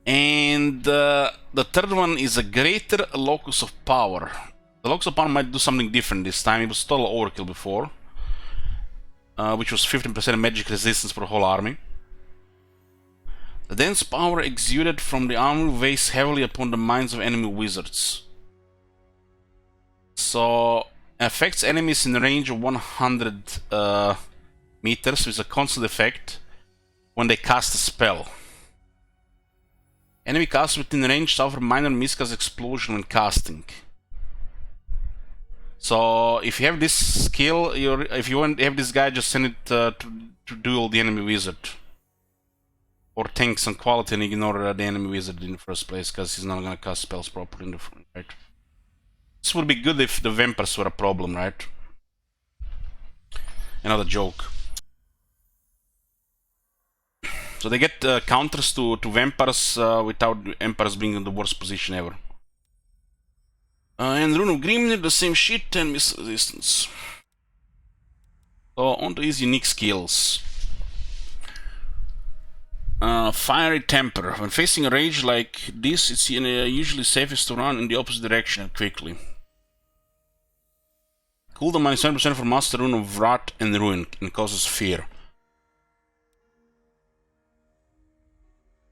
And the third one is a greater Locus of Power. The Locus of Power might do something different this time. It was total overkill before, which was 15% magic resistance for the whole army. The dense power exuded from the armor weighs heavily upon the minds of enemy wizards. So affects enemies in the range of 100 meters with a constant effect when they cast a spell. Enemy casts within range suffer minor miscast explosion when casting. So if you have this skill, if you want to have this guy, just send it to duel the enemy wizard. Or tank some quality and ignore the enemy wizard in the first place, because he's not gonna cast spells properly in the front, right? This would be good if the vampires were a problem, right? Another joke. So they get counters to vampires without vampires being in the worst position ever. And Rune of Grimnir, the same shit, 10 miss resistance. So on to his unique skills. Fiery Temper. When facing a rage like this, it's usually safest to run in the opposite direction and quickly. Cooldown minus 7% for Master Rune of Wrath and Ruin and causes fear.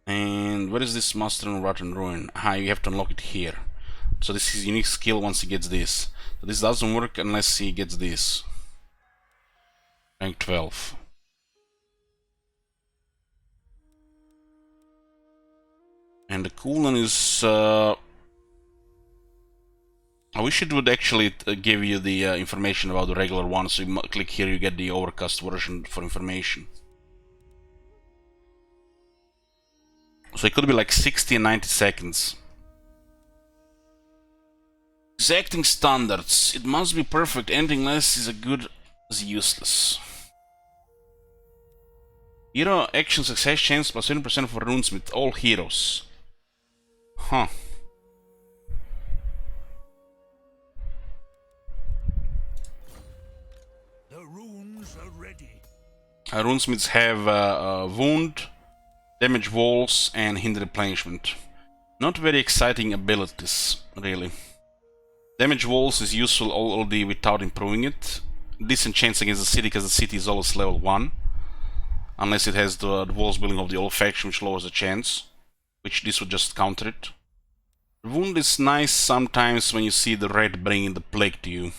And where is this Master Rune of Wrath and Ruin? You have to unlock it here. So this is unique skill once he gets this. So this doesn't work unless he gets this. Rank 12. And the cooldown is... I wish it would actually give you the information about the regular one, so you click here, you get the overcast version for information. So it could be like 60 and 90 seconds. Exacting standards. It must be perfect, anything less is as good as useless. Hero action success chance plus 20% for Runesmith, all heroes. Huh. The runes are ready. Runesmiths have wound, damage walls, and hinder replenishment. Not very exciting abilities, really. Damage walls is useful already without improving it. Decent chance against the city because the city is always level 1. Unless it has the walls building of the old faction, which lowers the chance. Which this would just counter it. Wound is nice sometimes when you see the red bringing the plague to you.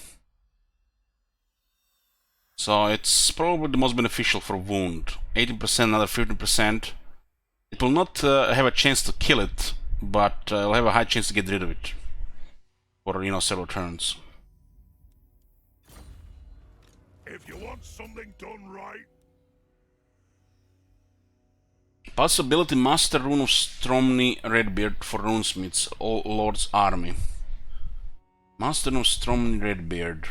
So it's probably the most beneficial for wound. 18%, another 15%. It will not have a chance to kill it, but it'll have a high chance to get rid of it. For, several turns. If you want something done right, Possibility Master Rune of Stromny Redbeard for Runesmiths, all Lord's Army. Master Rune of Stromny Redbeard.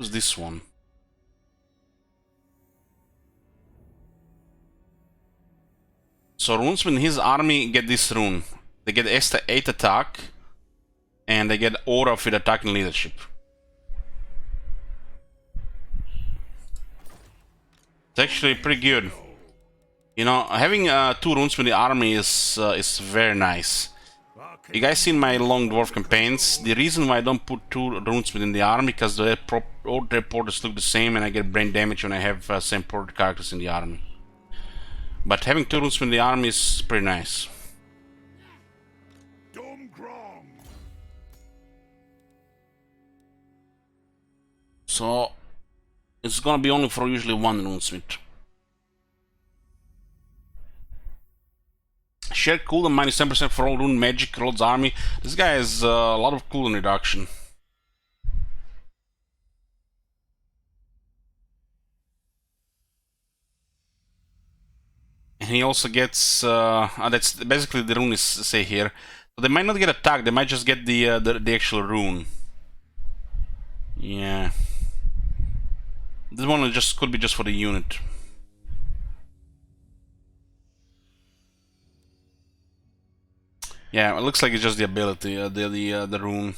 What's this one? So runesmen in his army get this rune. They get extra 8 attack, and they get aura with attack and leadership. It's actually pretty good. You know, having 2 runesmen in the army is very nice. You guys seen my long dwarf campaigns? The reason why I don't put 2 runesmen in the army because all their porters look the same, and I get brain damage when I have same porter characters in the army. But having 2 runesmen in the army is pretty nice. So it's gonna be only for usually 1 runesmith. Share cooldown minus 10% for all rune magic Lord's army. This guy has a lot of cooldown reduction. And he also gets that's basically the rune is say here. So they might not get attacked, they might just get the actual rune. Yeah. This one just could be just for the unit. Yeah, it looks like it's just the ability, the rune.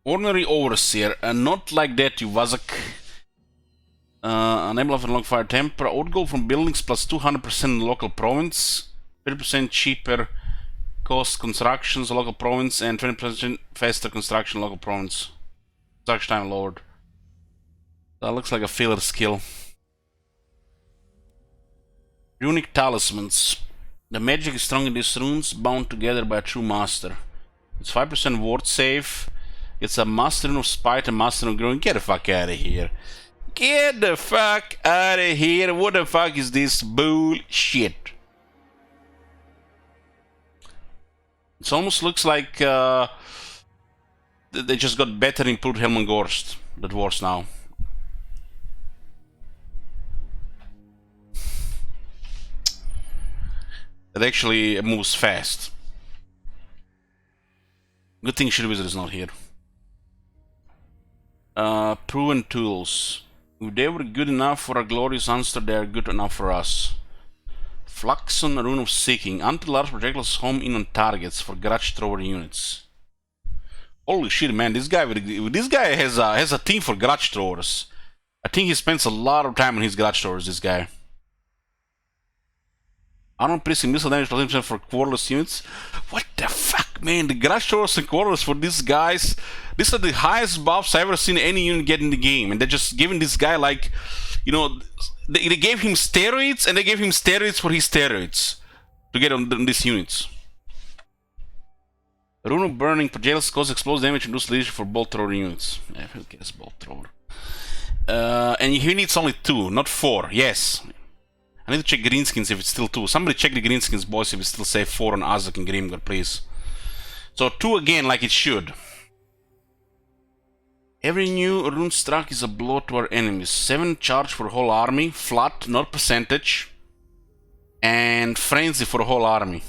Ordinary Overseer, not like that, you Wazak. Enable of unlock fire temper. Outgo from buildings plus 200% in local province. 30% cheaper cost constructions local province, and 20% faster construction local province. Construction time lowered. That looks like a filler skill. Runic talismans. The magic is strong in these runes, bound together by a true master. It's 5% ward save. It's a master of spite and master of growing. Get the fuck out of here. Get the fuck out of here. What the fuck is this bullshit? It almost looks like they just got better improved Helmengorst, the dwarves now. It actually moves fast. Good thing Shield Wizard is not here. Proven tools. If they were good enough for a glorious answer, they are good enough for us. Fluxon Rune of Seeking. Anti-large projectiles home in on targets for Grudge thrower units. Holy shit, man! This guy has a thing for Grudge throwers. I think he spends a lot of time on his Grudge throwers. This guy. Armor piercing missile damage plus 10% for quarterless units. What the fuck, man? The Grudge throwers and quarterless for these guys. These are the highest buffs I've ever seen any unit get in the game, and they're just giving this guy like, you know, they gave him steroids, and they gave him steroids for his steroids to get on these units. Rune of Burning projectiles cause explosive damage and reduce leadership for bolt thrower units. Yeah, who cares bolt thrower? And he needs only 2, not 4. Yes. I need to check greenskins if it's still 2. Somebody check the greenskins, boys, if it's still say 4 on Azak and Grimgar, please. So 2 again, like it should. Every new rune struck is a blow to our enemies. 7 charge for whole army, flat, not percentage, and frenzy for the whole army.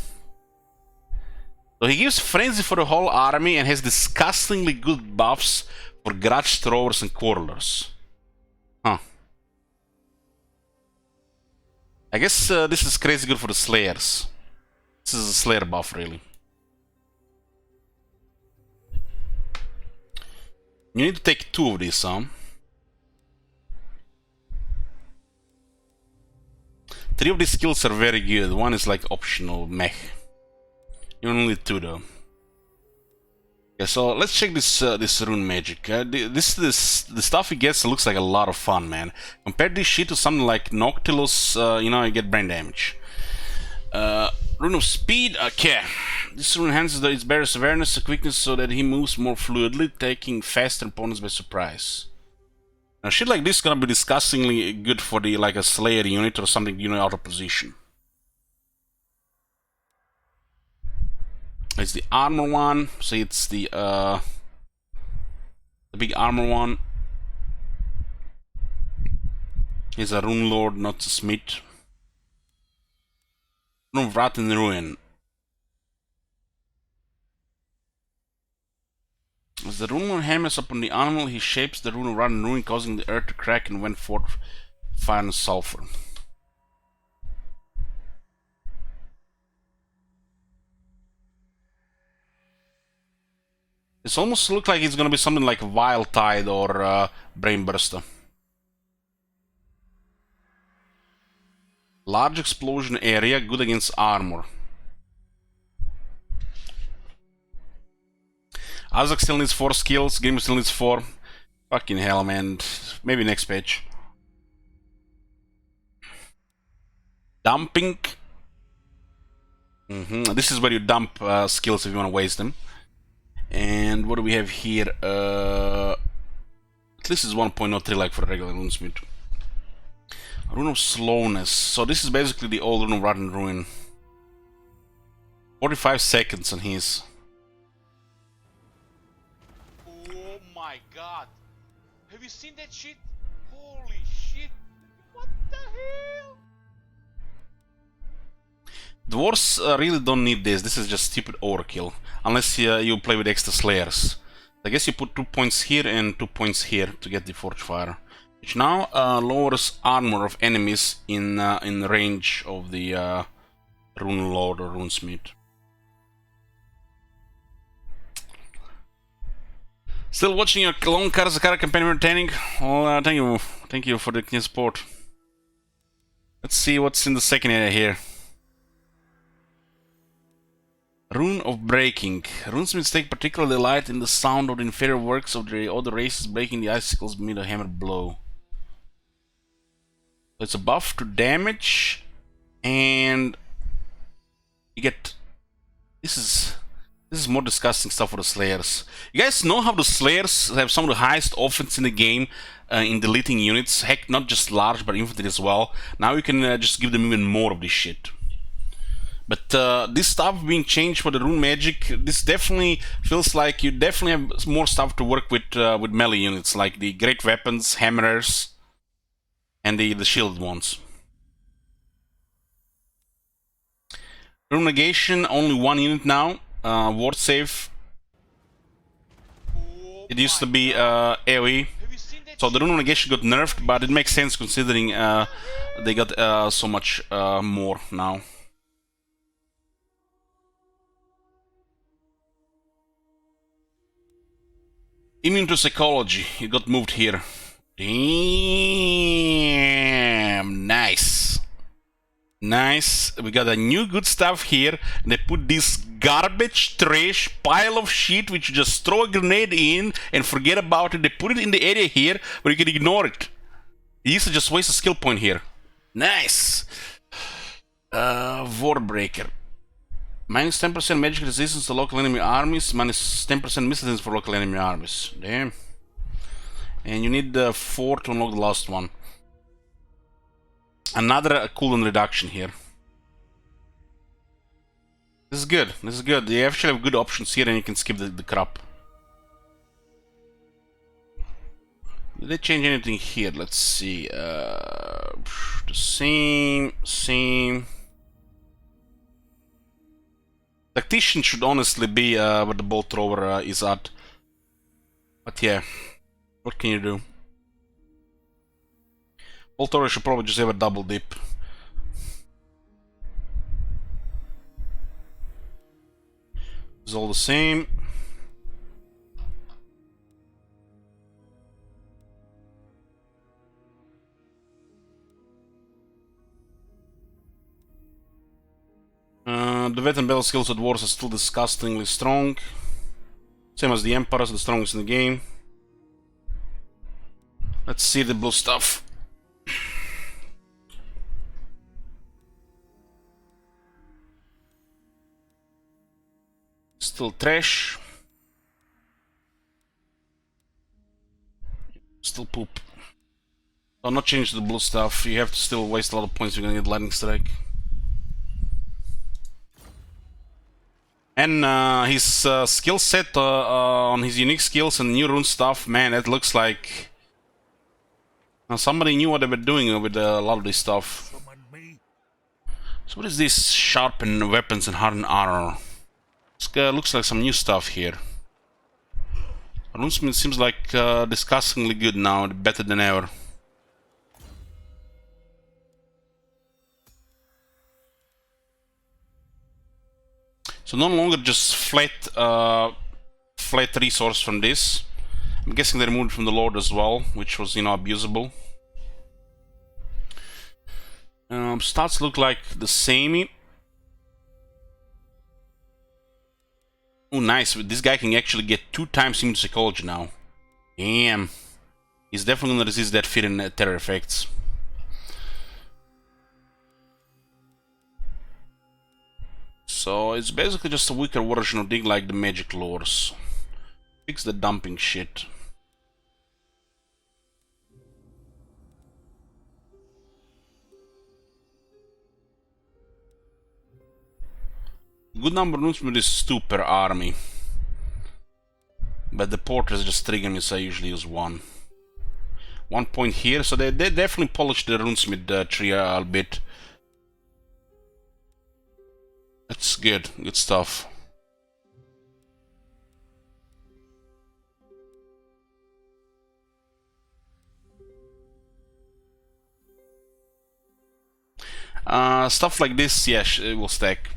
So he gives frenzy for the whole army and has disgustingly good buffs for Grudge throwers and quarterlers. Huh. I guess this is crazy good for the Slayers. This is a Slayer buff, really. You need to take 2 of these, huh? 3 of these skills are very good. 1 is like optional mech. You only need 2 though. Yeah, so let's check this this rune magic. The stuff he gets looks like a lot of fun, man. Compare this shit to something like Noctilus, you know, you get brain damage. Rune of Speed, okay. This rune enhances its bearer's awareness and quickness so that he moves more fluidly, taking faster opponents by surprise. Now shit like this is gonna be disgustingly good for the like a Slayer unit or something, you know, out of position. It's the armor one, so it's the big armor one. He's a rune lord, not a smith. Rune of Wrath and Ruin. As the rune hammers upon the animal, he shapes the rune around the rune, causing the earth to crack and went forth fire and sulfur. This almost looks like it's gonna be something like Wild Tide or Brainburster. Large explosion area, good against armor. Azak still needs 4 skills, Grim still needs 4. Fucking hell, man. Maybe next page. Dumping. This is where you dump skills if you want to waste them. And what do we have here? At least it's 1.03 like for a regular runesmith. Rune of Slowness. So this is basically the old Rune of Rotten Ruin. 45 seconds on his. Oh my god. Have you seen that shit? Holy shit. What the hell? Dwarves really don't need this. This is just stupid overkill. Unless you play with extra slayers. I guess you put 2 points here and 2 points here to get the Forge Fire. Which now lowers armor of enemies in range of the Rune Lord or Runesmith. Still watching your long Karazakara campaign entertaining? Well, thank you for the support. Let's see what's in the second area here. Rune of Breaking. Runesmiths take particular delight in the sound of the inferior works of the other races breaking the icicles beneath a hammer blow. So it's a buff to damage, and you get... This is more disgusting stuff for the Slayers. You guys know how the Slayers have some of the highest offense in the game in deleting units? Heck, not just large, but infantry as well. Now you can just give them even more of this shit. But this stuff being changed for the rune magic, this definitely feels like you definitely have more stuff to work with melee units, like the great weapons, hammerers, and the shielded ones. Rune negation, only 1 unit now. Ward save. It used to be AoE. So the rune negation got nerfed, but it makes sense considering they got so much more now. Immune to psychology, it got moved here. Damn, nice. Nice, we got a new good stuff here. They put this garbage, trash, pile of shit which you just throw a grenade in and forget about it. They put it in the area here where you can ignore it. You used to just waste a skill point here. Nice. Warbreaker. Minus 10% magic resistance to local enemy armies, minus 10% resistance for local enemy armies. Damn. And you need 4 to unlock the last one. Another cooldown reduction here. This is good. This is good. You actually have good options here and you can skip the crap. Did they change anything here? Let's see. The same. Tactician should honestly be where the bolt thrower is at. But yeah, what can you do? Bolt thrower should probably just have a double dip. It's all the same. The vet and battle skills of dwarves are still disgustingly strong. Same as the Emperors, the strongest in the game. Let's see the blue stuff. Still trash. Still poop. I'll not change the blue stuff. You have to still waste a lot of points if you're gonna get lightning strike. And his skill set on his unique skills and new rune stuff, man, it looks like somebody knew what they were doing with a lot of this stuff. So what is this? Sharpened weapons and hardened armor. This guy looks like some new stuff here. Runesmith seems like disgustingly good now, better than ever. So no longer just flat resource from this. I'm guessing they removed it from the Lord as well, which was, you know, abusable. Stats look like the samey. Oh, nice. This guy can actually get 2 times immune psychology now. Damn. He's definitely gonna resist that fear and terror effects. So it's basically just a weaker version of Dig like the magic lures. Fix the dumping shit. Good number of runesmith is 2 per army. But the porters just trigger me, so I usually use 1. 1 point here, so they definitely polished the runesmith tree a bit. That's good stuff. Stuff like this, yeah, it will stack.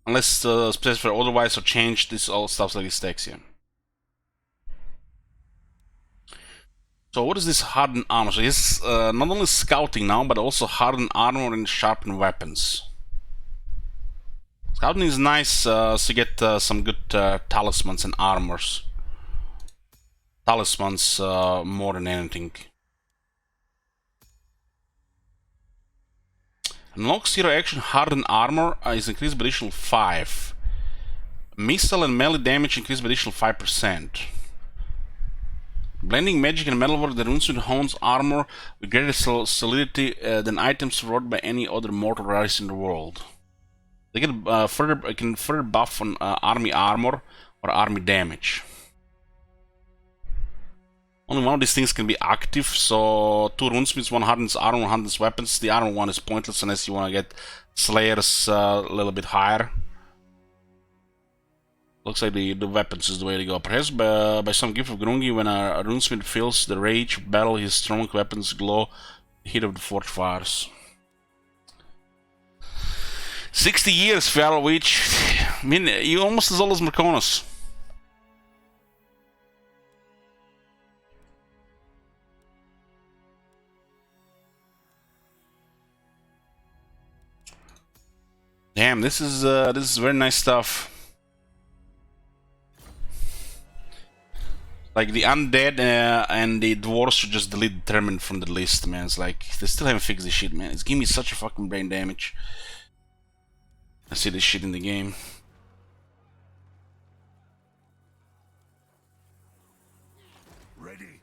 Unless specified otherwise or changed, this all stuff like this stacks, yeah. So what is this hardened armor? So it's not only scouting now, but also hardened armor and sharpened weapons. Scouting is nice, so you get some good talismans and armors. Talismans more than anything. Unlock 0 action hardened armor is increased by additional 5. Missile and melee damage increased by additional 5%. Blending magic and metalwork, the runesmith hones armor with greater solidity than items wrought by any other mortal race in the world. They can further buff on army armor or army damage. Only one of these things can be active, so 2 runesmiths, 1 hardens armor, 1 hardens weapons. The armor one is pointless unless you want to get slayers a little bit higher. Looks like the weapons is the way to go. Perhaps by some gift of Grungi, when a runesmith feels the rage of battle, his strong weapons glow the heat of the forge fires. 60 years, Pharaoh, which I mean, you almost as old as Merconos. Damn, this is very nice stuff. Like the undead and the dwarves should just delete determined from the list, man. It's like they still haven't fixed this shit, man. It's giving me such a fucking brain damage. I see this shit in the game. Ready.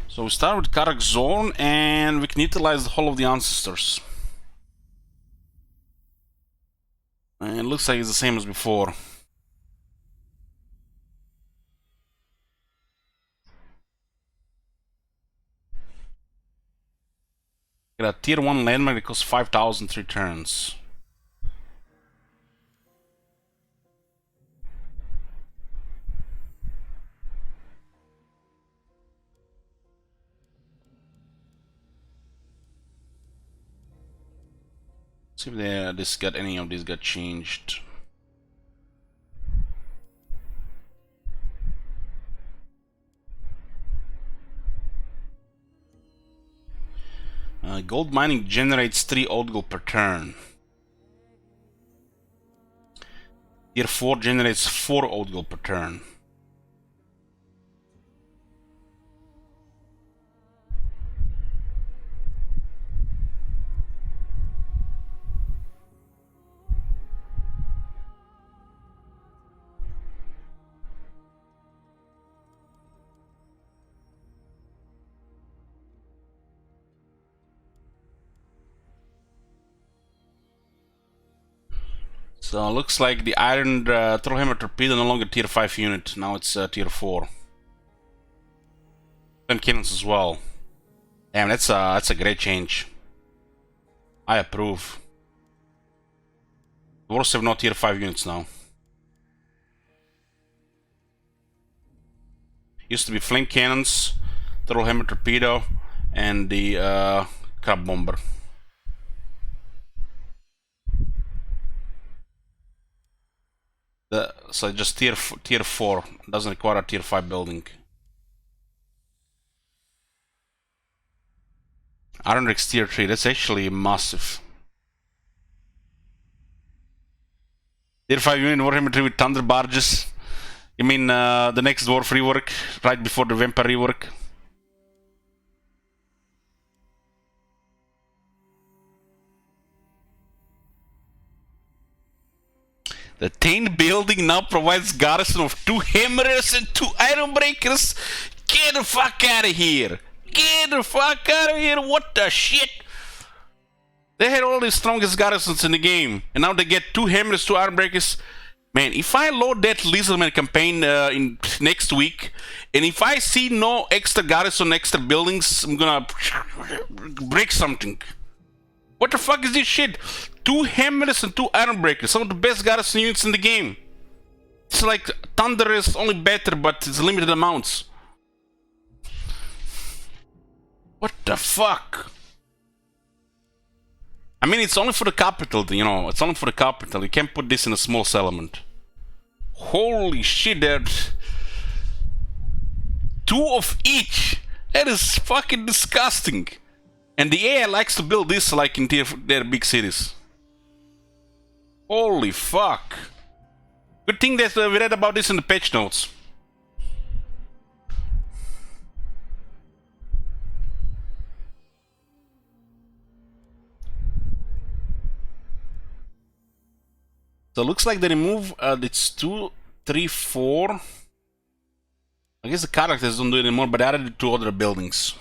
So we start with Karak Zorn, and we can utilize the Hall of the Ancestors. And it looks like it's the same as before. Get a tier 1 landmark that costs 5,000 3 turns. See if any of these got changed. Gold mining generates 3 old gold per turn. Tier 4 generates 4 old gold per turn. So looks like the Iron Trollhammer Torpedo no longer tier 5 unit, now it's tier 4. Same cannons as well. Damn, that's a great change. I approve. Dwarves have no tier 5 units now. Used to be flame cannons, turtle hammer torpedo, and the crab bomber. So just tier 4 doesn't require a tier 5 building. Iron Rex tier 3, that's actually massive. Tier 5 unit Warhammer 3 with thunder barges. You mean the next dwarf rework, right before the vampire rework? The Thane building now provides garrison of 2 hammerers and 2 iron breakers. Get the fuck out of here! Get the fuck out of here! What the shit? They had all the strongest garrisons in the game, and now they get 2 hammers, 2 iron breakers. Man, if I load that Lizardman campaign in next week, and if I see no extra garrison, extra buildings, I'm gonna break something. What the fuck is this shit? 2 hammers and 2 iron breakers, some of the best garrison units in the game. It's like Thunder is only better, but it's limited amounts. What the fuck? I mean, it's only for the capital, you know, it's only for the capital. You can't put this in a small settlement. Holy shit, that 2 of each. That is fucking disgusting. And the AI likes to build this like in their big cities. Holy fuck. Good thing that we read about this in the patch notes. So it looks like they remove it's 2, 3, 4. I guess the characters don't do it anymore, but they added 2 other buildings.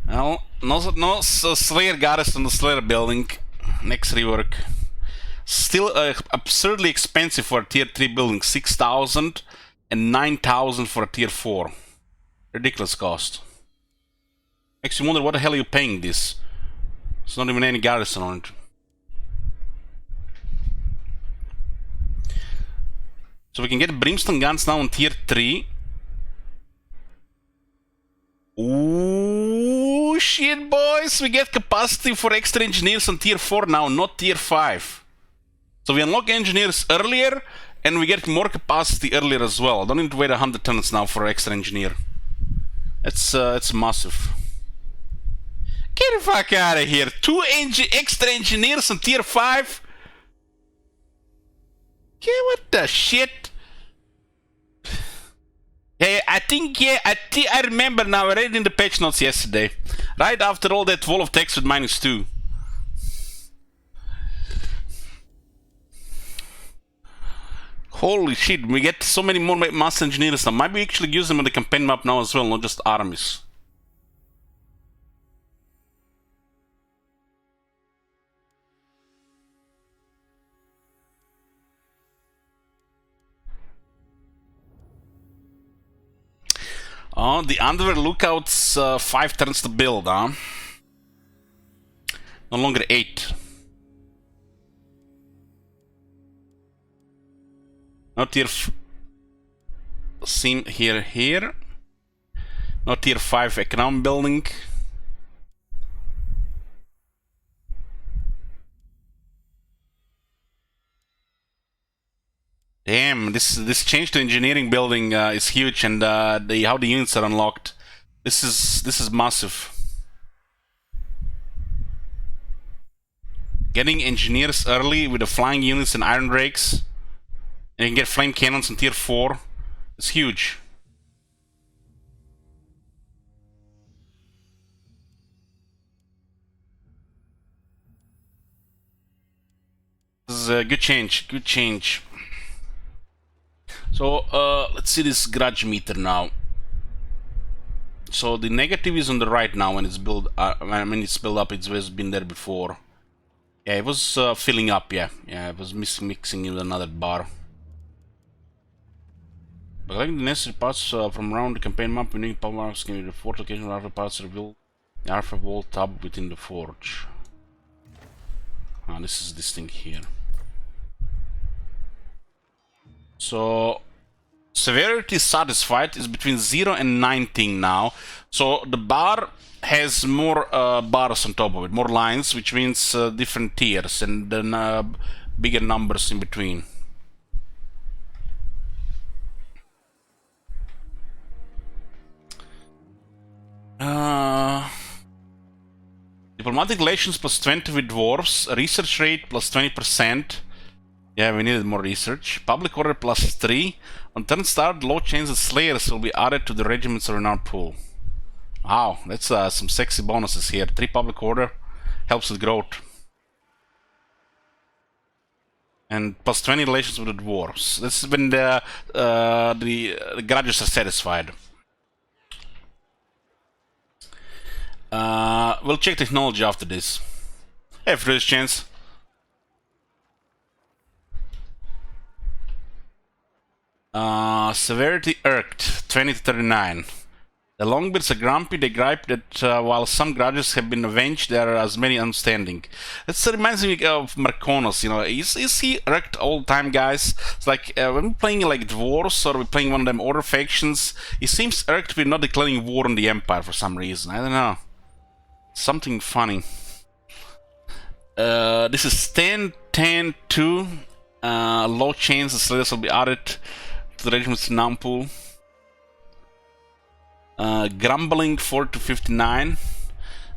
Well, no Slayer garrison, the Slayer building. Next rework. Still absurdly expensive for a tier 3 building. 6,000 and 9,000 for a tier 4. Ridiculous cost. Makes you wonder what the hell are you paying this? There's not even any garrison on it. So we can get brimstone guns now on tier 3. Ooh, shit, boys! We get capacity for extra engineers on tier 4 now, not tier 5. So we unlock engineers earlier, and we get more capacity earlier as well. I don't need to wait 100 turns now for extra engineer. It's massive. Get the fuck out of here! 2 extra engineers on tier 5? Yeah, what the shit? Hey, I remember now, I read in the patch notes yesterday. Right after all that wall of text with -2. Holy shit, we get so many more master engineers now. Maybe we actually use them on the campaign map now as well, not just armies. Oh, the Underwear Lookouts 5 turns to build, huh? No longer 8. Not tier seam here. Not tier 5 economic building. Damn, this change to engineering building is huge, and how the units are unlocked. This is massive. Getting engineers early with the flying units and iron rakes, and you can get flame cannons in tier 4. It's huge. This is a good change. Good change. So let's see this grudge meter now. So the negative is on the right now when it's built. I mean, it's built up. It's been there before. Yeah, it was filling up. Yeah, it was mixing in with another bar. But like the necessary parts from around the campaign map, we need power marks can be the 4th location where other parts are revealed. Alpha vault up within the forge. Ah, this is this thing here. So severity satisfied is between 0 and 19 now. So the bar has more bars on top of it, more lines, which means different tiers, and then bigger numbers in between. Diplomatic relations plus 20 with dwarves, research rate plus 20%. Yeah, we needed more research. Public order plus 3. On turn start, low chance that slayers will be added to the regiment's renown pool. Wow, that's some sexy bonuses here. 3 public order helps with growth. And plus 20 relations with the dwarves. This is when the grudges are satisfied. We'll check technology after this. Hey, first chance. Severity irked, 20 to 39. The Longbeards are grumpy. They gripe that while some grudges have been avenged, there are as many outstanding. That reminds me of Marconos, you know. Is he irked all the time, guys? It's like when we're playing like dwarves or we're playing one of them order factions, he seems irked with not declaring war on the Empire for some reason. I don't know. Something funny. This is 10, 10, 2. Low chance the slayers will be added to the regiment's noun pool. Grumbling 4 to 59.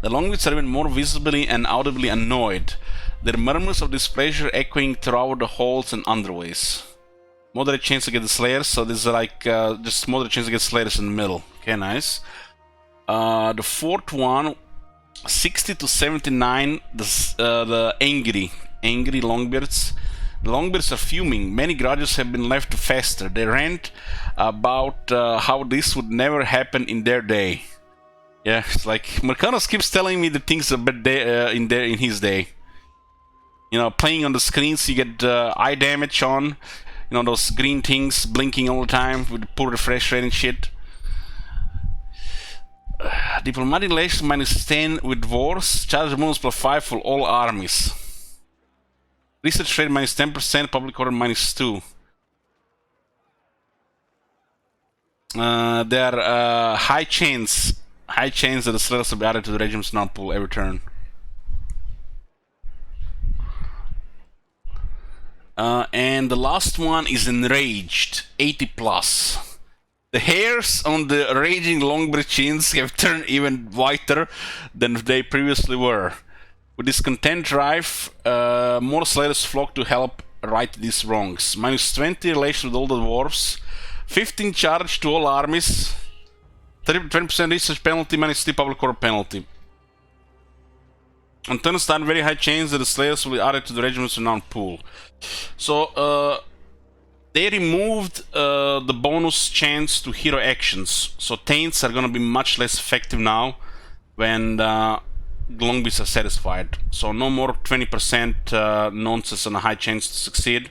The Longwits are even more visibly and audibly annoyed, their murmurs of displeasure echoing throughout the halls and underways. Moderate chance to get the slayers, so this is like just moderate chance to get slayers in the middle. Okay, nice. The fourth one, 60 to 79. The angry Longbeards. The Longbeards are fuming. Many grudges have been left to fester. They rant about how this would never happen in their day. Yeah, it's like Mercanos keeps telling me the things about in his day. You know, playing on the screens, you get eye damage on. You know, those green things blinking all the time with poor refresh rate and shit. Diplomatic relations minus 10 with dwarves. Charge bonus plus 5 for all armies. Research rate minus 10%, public order minus 2. There are high chance that the slayers will be added to the regiment's non pool every turn. And the last one is enraged, 80 plus. The hairs on the raging Longbeard chins have turned even whiter than they previously were. With this content drive, more slayers flock to help right these wrongs. Minus 20 relation with all the dwarves, 15 charge to all armies, 20% research penalty, minus 3 public order penalty. On turn start, very high chance that the slayers will be added to the regiment's renowned pool. So, they removed the bonus chance to hero actions. So taints are gonna be much less effective now when Longbeards are satisfied. So no more 20% nonsense and a high chance to succeed.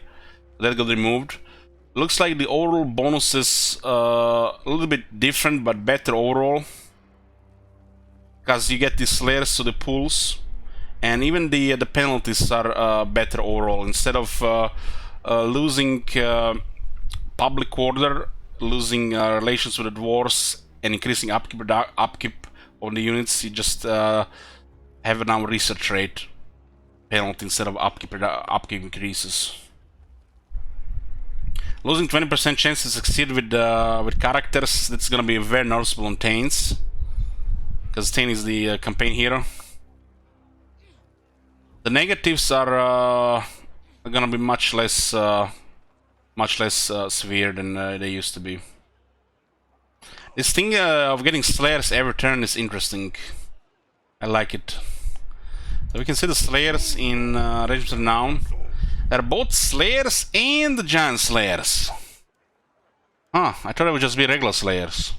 That got removed. Looks like the overall bonuses a little bit different but better overall, because you get these layers to the pools, and even the penalties are better overall. Instead of losing public order, losing relations with the dwarves, and increasing upkeep on the units, you just have now research rate penalty instead of upkeep increases. Losing 20% chance to succeed with characters, that's gonna be very noticeable on Taints, because Tain is the campaign hero. The negatives are gonna be much less severe than they used to be. This thing of getting slayers every turn is interesting. I like it. So we can see the slayers in Regiment Renown. They're both slayers and the giant slayers. Huh, I thought it would just be regular slayers.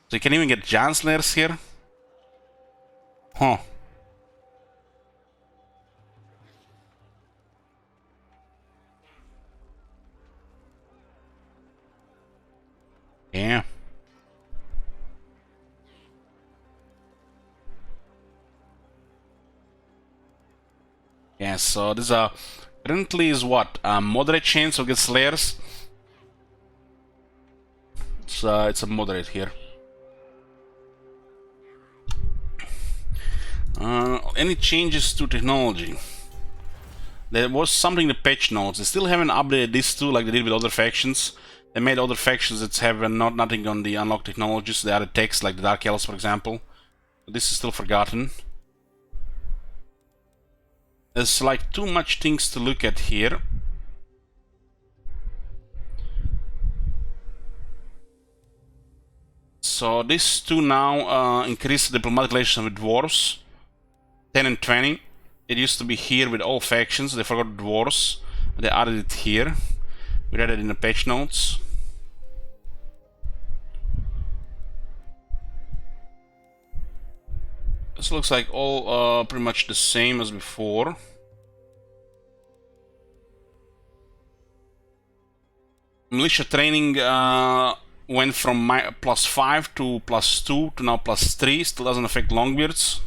So you can even get giant slayers here? Huh. Yeah. Yeah, so this currently is what? Moderate chain, so it gets layers. It's a moderate here. Any changes to technology? There was something in the patch notes. They still haven't updated this too, like they did with other factions. They made other factions that have nothing on the unlocked technologies. They added text, like the Dark Elves, for example. But this is still forgotten. There's like too much things to look at here. So these two now increase the diplomatic relations with dwarves. 10 and 20. It used to be here with all factions. They forgot dwarves. They added it here. We read it in the patch notes. This looks like all pretty much the same as before. Militia training went from +5 to +2 to now +3. Still doesn't affect Longbeards.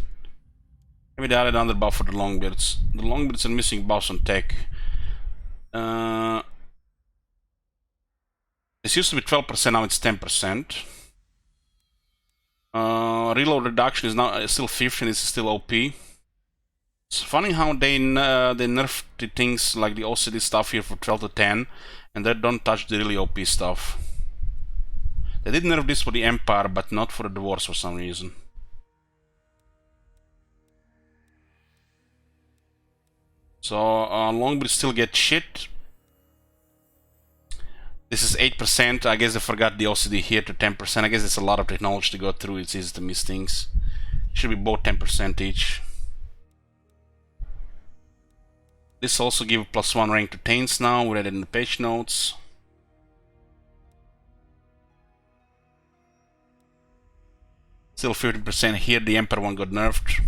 Maybe they added another buff for the Longbeards. The Longbeards are missing buffs on tech. This used to be 12%, now it's 10%. Reload reduction is now still 15, it's still OP. It's funny how they nerfed the things like the OCD stuff here for 12 to 10, and they don't touch the really OP stuff. They did nerf this for the Empire, but not for the Dwarves for some reason. So Longbeards still get shit. This is 8%. I guess they forgot the OCD here to 10%. I guess it's a lot of technology to go through. It's easy to miss things. Should be both 10% each. This also gives +1 rank to Taints now. We read it in the page notes. Still 15% here. The Emperor one got nerfed.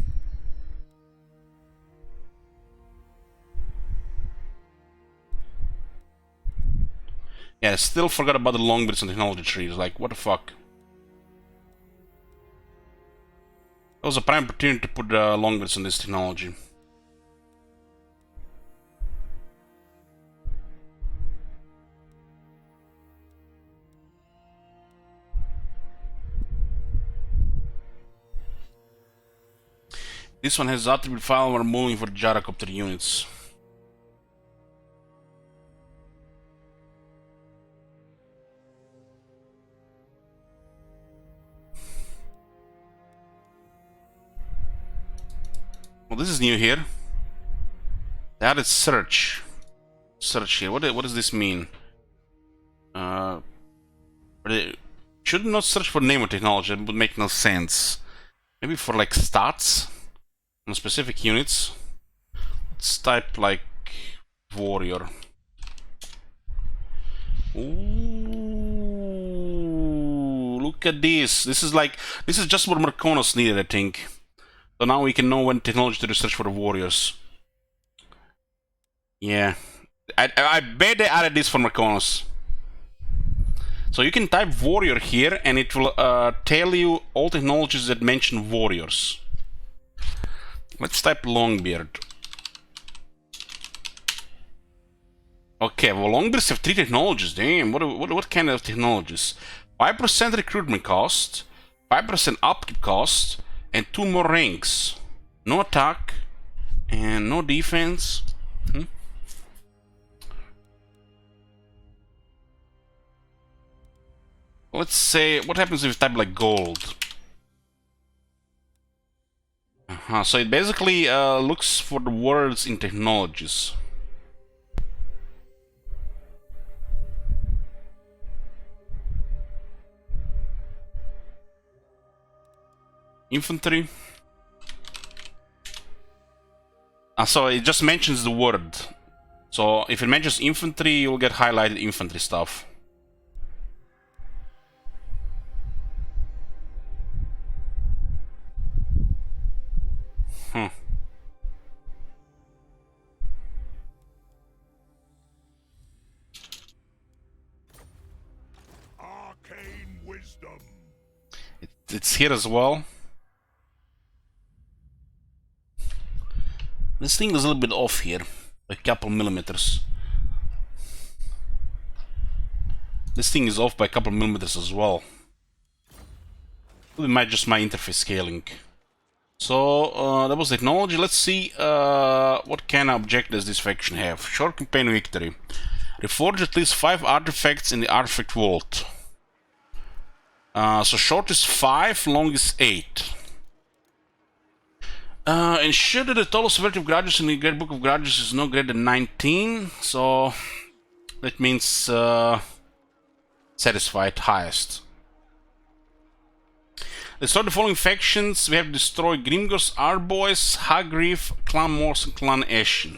Yeah, I still forgot about the Longbeards and technology trees. Like, what the fuck? That was a prime opportunity to put Longbeards on this technology. This one has attribute file we're moving for gyrocopter units. Well, this is new here. They added search. Search here. What does this mean? They should not search for name of technology. It would make no sense. Maybe for like stats on specific units. Let's type like warrior. Ooh, look at this. This is just what Marconos needed, I think. So now we can know when technology to research for the warriors. Yeah. I bet they added this for Marconos. So you can type warrior here and it will tell you all technologies that mention warriors. Let's type Longbeard. Okay, well, Longbeards have 3 technologies. Damn, what kind of technologies? 5% recruitment cost, 5% upkeep cost, and 2 more ranks. No attack and no defense. Let's say, what happens if you type like gold? So it basically looks for the words in technologies. Infantry. So it just mentions the word. So if it mentions infantry, you'll get highlighted infantry stuff. Arcane wisdom. It's here as well. This thing is a little bit off here, a couple millimeters. This thing is off by a couple millimeters as well. It might just my interface scaling. So that was technology. Let's see what kind of object does this faction have. Short campaign victory. Reforge at least 5 artifacts in the artifact vault. So short is 5, long is 8. Ensure that the total severity of grudges in the Great Book of Grudges is no greater than 19. So that means satisfied highest. Destroy the following factions. We have to destroy Grimgor's Arboys, Hagriff, Clan Morse, and Clan Ashen.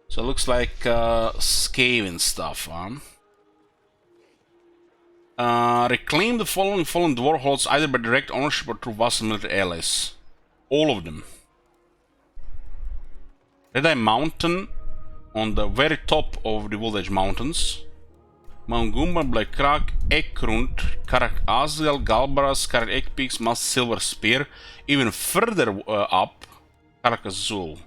So it looks like Skaven stuff, huh? Reclaim the following fallen dwarf holds either by direct ownership or through vassal military allies. All of them. Red Eye Mountain on the very top of the Wold Edge Mountains. Mount Gumbar, Black Crag, Ekrund, Karak Azgal, Galbaras, Karak Ekpeaks, Mast Silver Spear. Even further up, Karak Azul.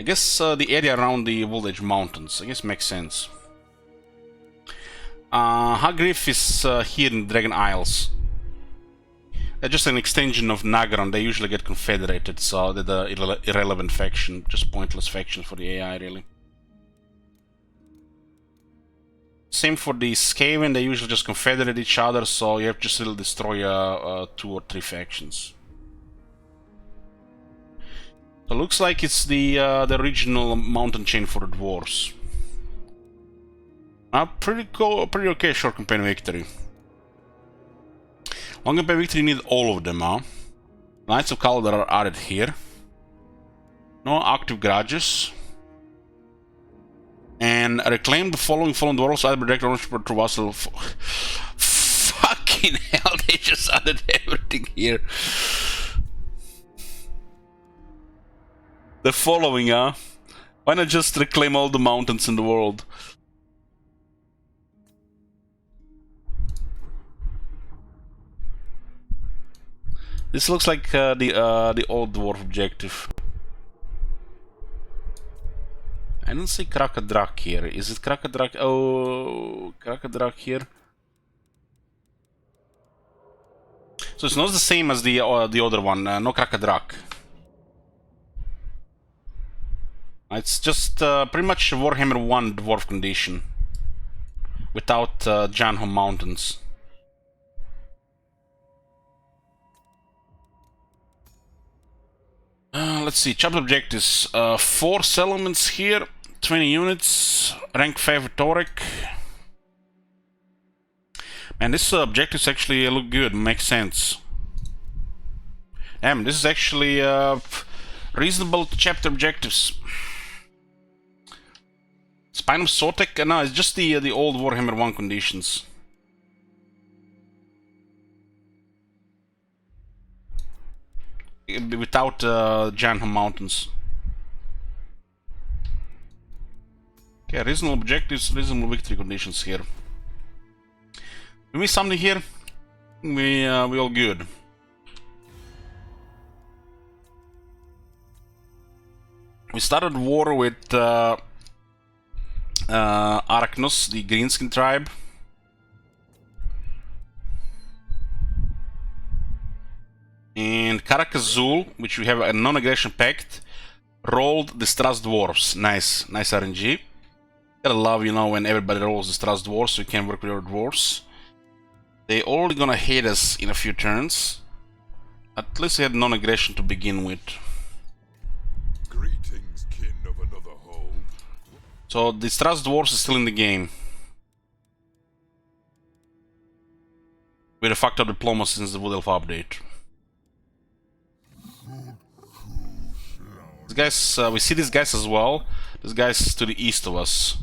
I guess the area around the Wold Edge Mountains. I guess makes sense. Hagriff is here in Dragon Isles. They're just an extension of Nagaron. They usually get confederated, so they're the irrelevant faction. Just pointless faction for the AI, really. Same for the Skaven, they usually just confederate each other, so you have to still destroy 2 or 3 factions. So looks like it's the original mountain chain for the dwarves. Pretty cool, pretty okay short campaign victory. Long campaign victory, you need all of them, huh? Knights of Kaladar are added here. No active grudges. And reclaim the following fallen dwarves either by direct ownership or through vassal. Fucking hell, they just added everything here. The following, huh? Why not just reclaim all the mountains in the world? This looks like the old dwarf objective. I don't see Krakadrak here. Is it Krakadrak? Oh, Krakadrak here. So it's not the same as the other one. No Krakadrak. It's just pretty much Warhammer 1 dwarf condition without Janho Mountains. Let's see, chapter objectives. 4 settlements here, 20 units, rank 5 Thorek. Man, this objectives actually look good, makes sense. Damn, this is actually reasonable chapter objectives. Spine of Sotek? No, it's just the old Warhammer 1 conditions. Without Janho Mountains. Okay, reasonable objectives, reasonable victory conditions here. We miss something here. We all good. We started war with Arachnos, the Greenskin tribe. And Karakazul, which we have a non-aggression pact, rolled Distrust Dwarves. Nice, nice RNG. Gotta love, you know, when everybody rolls Distrust Dwarves so you can work with your dwarves. They already gonna hate us in a few turns. At least they had non-aggression to begin with. Greetings, kin of another hold. So Distrust Dwarves is still in the game. With a factor diplomacy since the Wood Elf update. These guys, we see these guys as well. These guys to the east of us.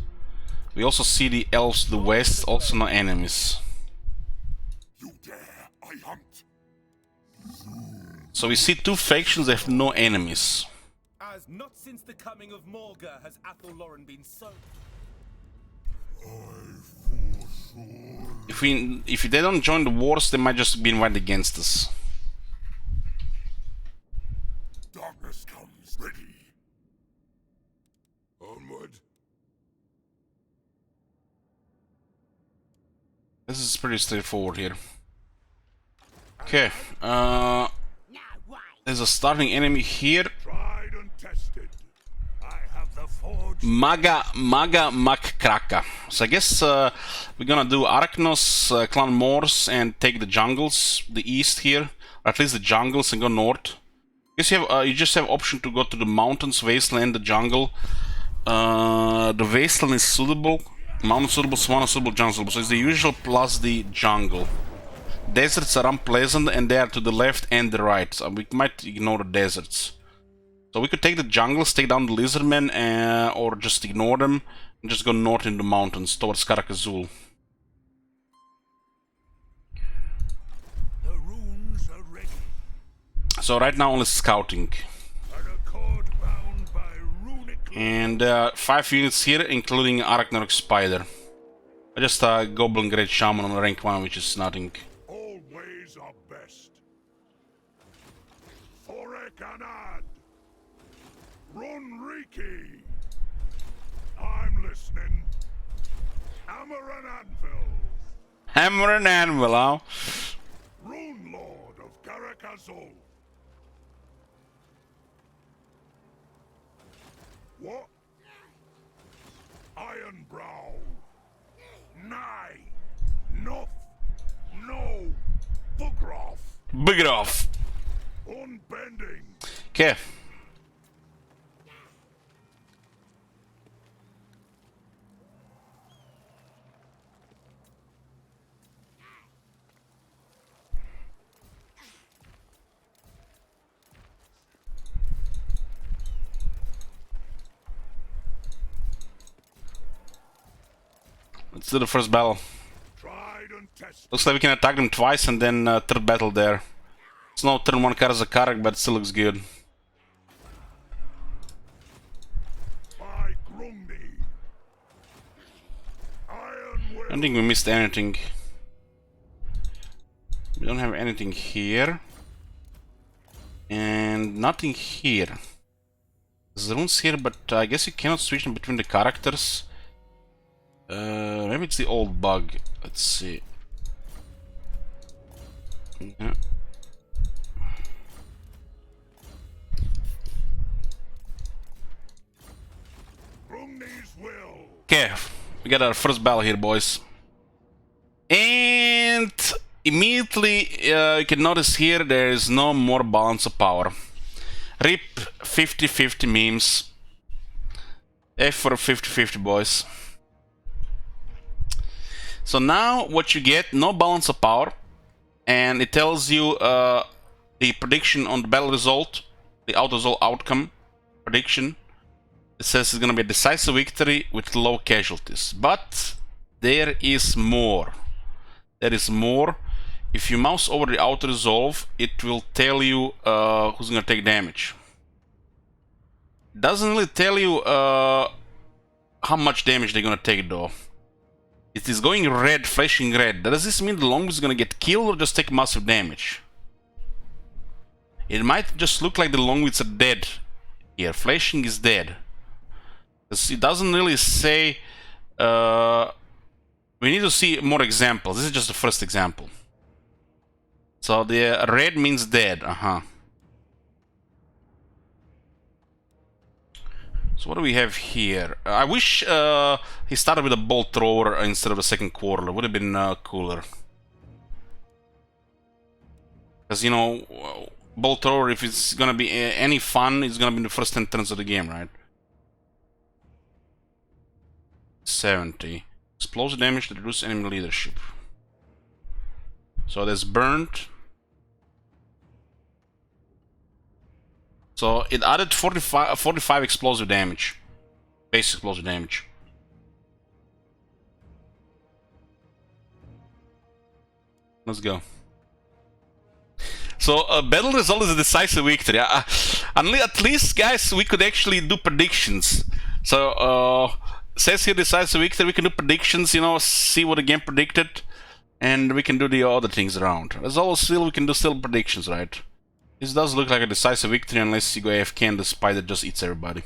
We also see the elves to the west, also no enemies. You dare, I hunt. So we see 2 factions that have no enemies. As not since the coming of Morga has Athel Lauren been so. If they don't join the wars, they might just be invited against us. Darkness comes ready. This is pretty straightforward here. Okay, there's a starting enemy here. Tried and tested. I have the forge. Maga Makkraka. So I guess we're gonna do Arachnos, Clan Morse, and take the jungles, the east here, or at least the jungles, and go north. I guess you just have option to go to the mountains, wasteland, the jungle. The wasteland is suitable, mountain suitable, savanna suitable, jungle suitable. So it's the usual plus the jungle. Deserts are unpleasant, and they are to the left and the right. So we might ignore the deserts. So we could take the jungles, take down the lizardmen, or just ignore them, and just go north in the mountains towards Karakazul. The runes are ready. So right now only scouting. An accord bound by runic. And 5 units here, including Arachnarok Spider. Just a Goblin Great Shaman on rank 1, which is nothing. All ways are best. Thorek Ironbrow. Rune. I'm listening. Hammer and anvil. Hammer and anvil, huh? Rune Lord of Karakazul. What? Ironbrow. Nay. Noth. No. Boogroff. Big it off. Unbending. Okay. Let's do the first battle. Tried and tested. Looks like we can attack them twice and then third battle there. It's no turn 1 card as a Karak, but it still looks good. By Grumney. Iron I will. don't think we missed anything. We don't have anything here. And nothing here. There's runes here, but I guess you cannot switch them between the characters. Maybe it's the old bug. Let's see. Yeah. Grumney's will. Okay, we got our first battle here, boys. And immediately you can notice here there is no more balance of power. RIP 50-50 memes. F for 50-50, boys. So now what you get, no balance of power, and it tells you the prediction on the battle result, the out-result outcome prediction. It says it's gonna be a decisive victory with low casualties. But there is more. There is more. If you mouse over the auto-resolve, it will tell you who's gonna take damage. Doesn't really tell you how much damage they're gonna take though. It is going red, flashing red. Does this mean the Longbeard is gonna get killed or just take massive damage? It might just look like the Longbeards are dead here. Flashing is dead. It doesn't really say. We need to see more examples. This is just the first example. So the red means dead. So what do we have here? I wish he started with a bolt thrower instead of the second quarter. Would have been cooler. Because, you know, bolt thrower, if it's gonna be any fun, it's gonna be in the first 10 turns of the game, right? 70. Explosive damage to reduce enemy leadership. So that's burned. So it added 45 explosive damage. Base explosive damage. Let's go. So battle result is a decisive victory. At least, guys, we could actually do predictions. So says here decisive victory. We can do predictions. You know, see what the game predicted, and we can do the other things around. As always, still we can do still predictions, right? This does look like a decisive victory unless you go AFK and the spider just eats everybody.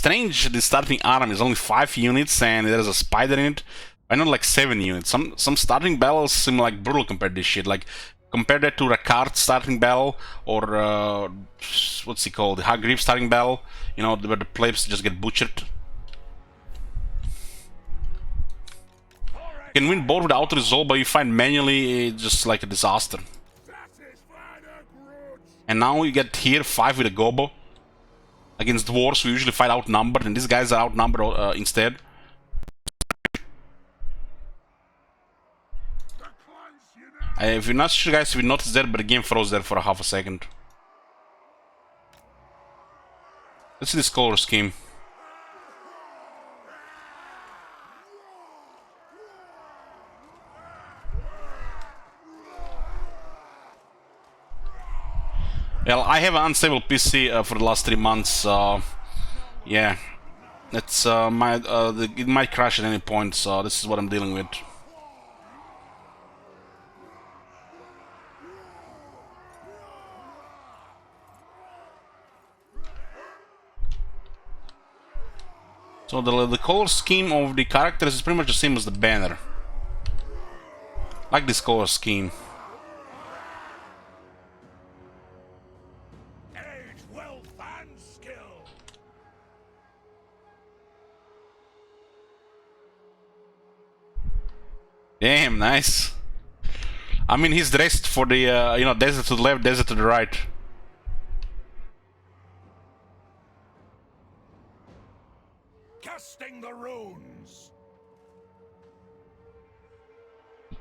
strange the starting arm is only 5 units and there's a spider in it. Why not like 7 units? Some starting battles seem like brutal compared to this shit. Like, compare that to Rakard's starting battle or what's he called? The Hagrid starting battle. You know, where the players just get butchered. You can win both with auto resolve, but you find manually it's just like a disaster. And now you get here 5 with a Gobo. Against dwarves, we usually fight outnumbered, and these guys are outnumbered instead. If you're not sure, guys, if you noticed that, but the game froze there for a half a second. Let's see this color scheme. Well, I have an unstable PC for the last 3 months. Yeah, it's it might crash at any point. So this is what I'm dealing with. So the color scheme of the characters is pretty much the same as the banner. Like this color scheme. Damn, nice. I mean, he's dressed for the, you know, desert to the left, desert to the right. Casting the runes.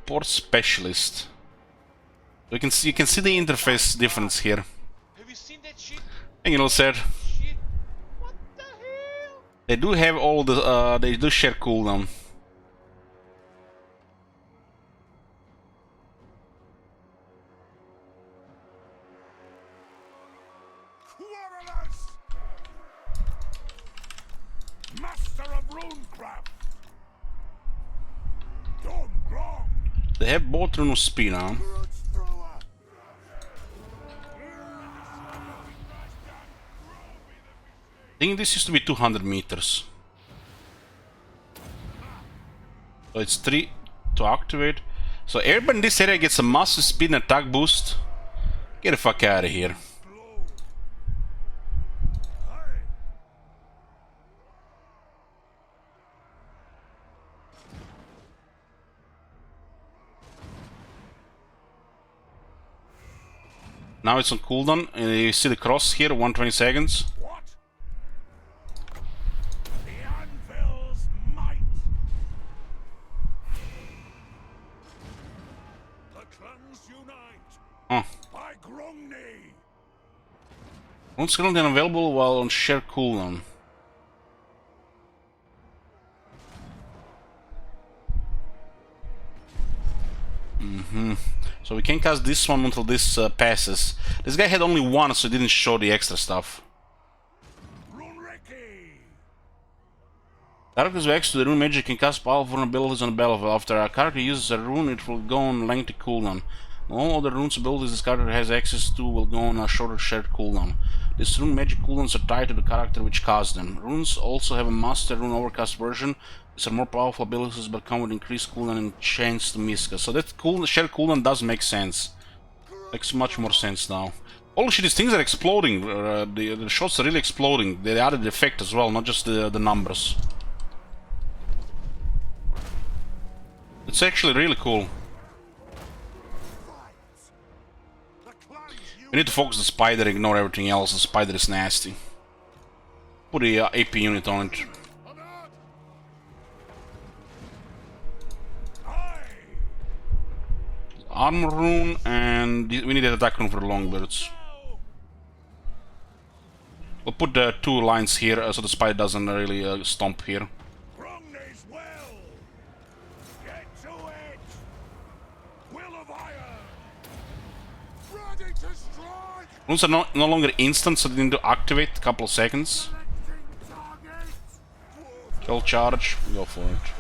Port specialist. You can see the interface difference here. Have you seen that shit? And you know, said Shit. What the hell? they do have all the, they do share cooldown. They have both Rune of Speed now. I think this used to be 200 meters. So it's 3 to activate. So everybody in this area gets a massive speed and attack boost. Get the fuck out of here. Now it's on cooldown. You see the cross here, 120 seconds. What? The anvil's might. The clans unite. Oh. By Grumney. Rune's currently unavailable while on share cooldown. So we can cast this one until this passes. This guy had only one, so he didn't show the extra stuff. Characters who access to the rune magic can cast powerful abilities on the battlefield. After a character uses a rune, it will go on lengthy cooldown. All other runes abilities this character has access to will go on a shorter shared cooldown. These rune magic cooldowns are tied to the character which casts them. Runes also have a master rune overcast version. These are more powerful abilities but come with increased cooldown and chance to miss. So that shared cooldown does make sense. Makes much more sense now. Holy shit, these things are exploding. The shots are really exploding. They added the effect as well, not just the numbers. It's actually really cool. We need to focus the spider, ignore everything else. The spider is nasty. Put the AP unit on it. Armor rune, and we need an attack rune for the longbirds. We'll put the 2 lines here so the spider doesn't really stomp here. Runes are no longer instant, so they need to activate a couple of seconds. Kill charge, go for it.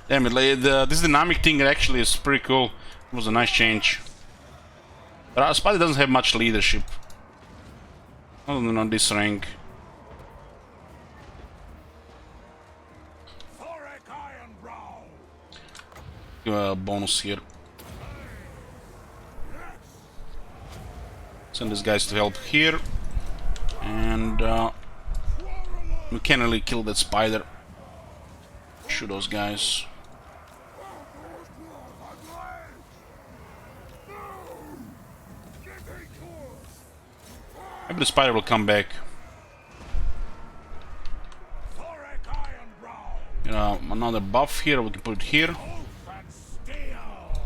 Damn it, like, this dynamic thing actually is pretty cool. It was a nice change. But Spider doesn't have much leadership. Other than on this rank. Thorek Ironbrow. Give a bonus here. Send these guys to help here. And we can't really kill that spider. Shoot those guys. Maybe the spider will come back. Thorek Ironbrow. Another buff here, we can put it here. Oath and steel.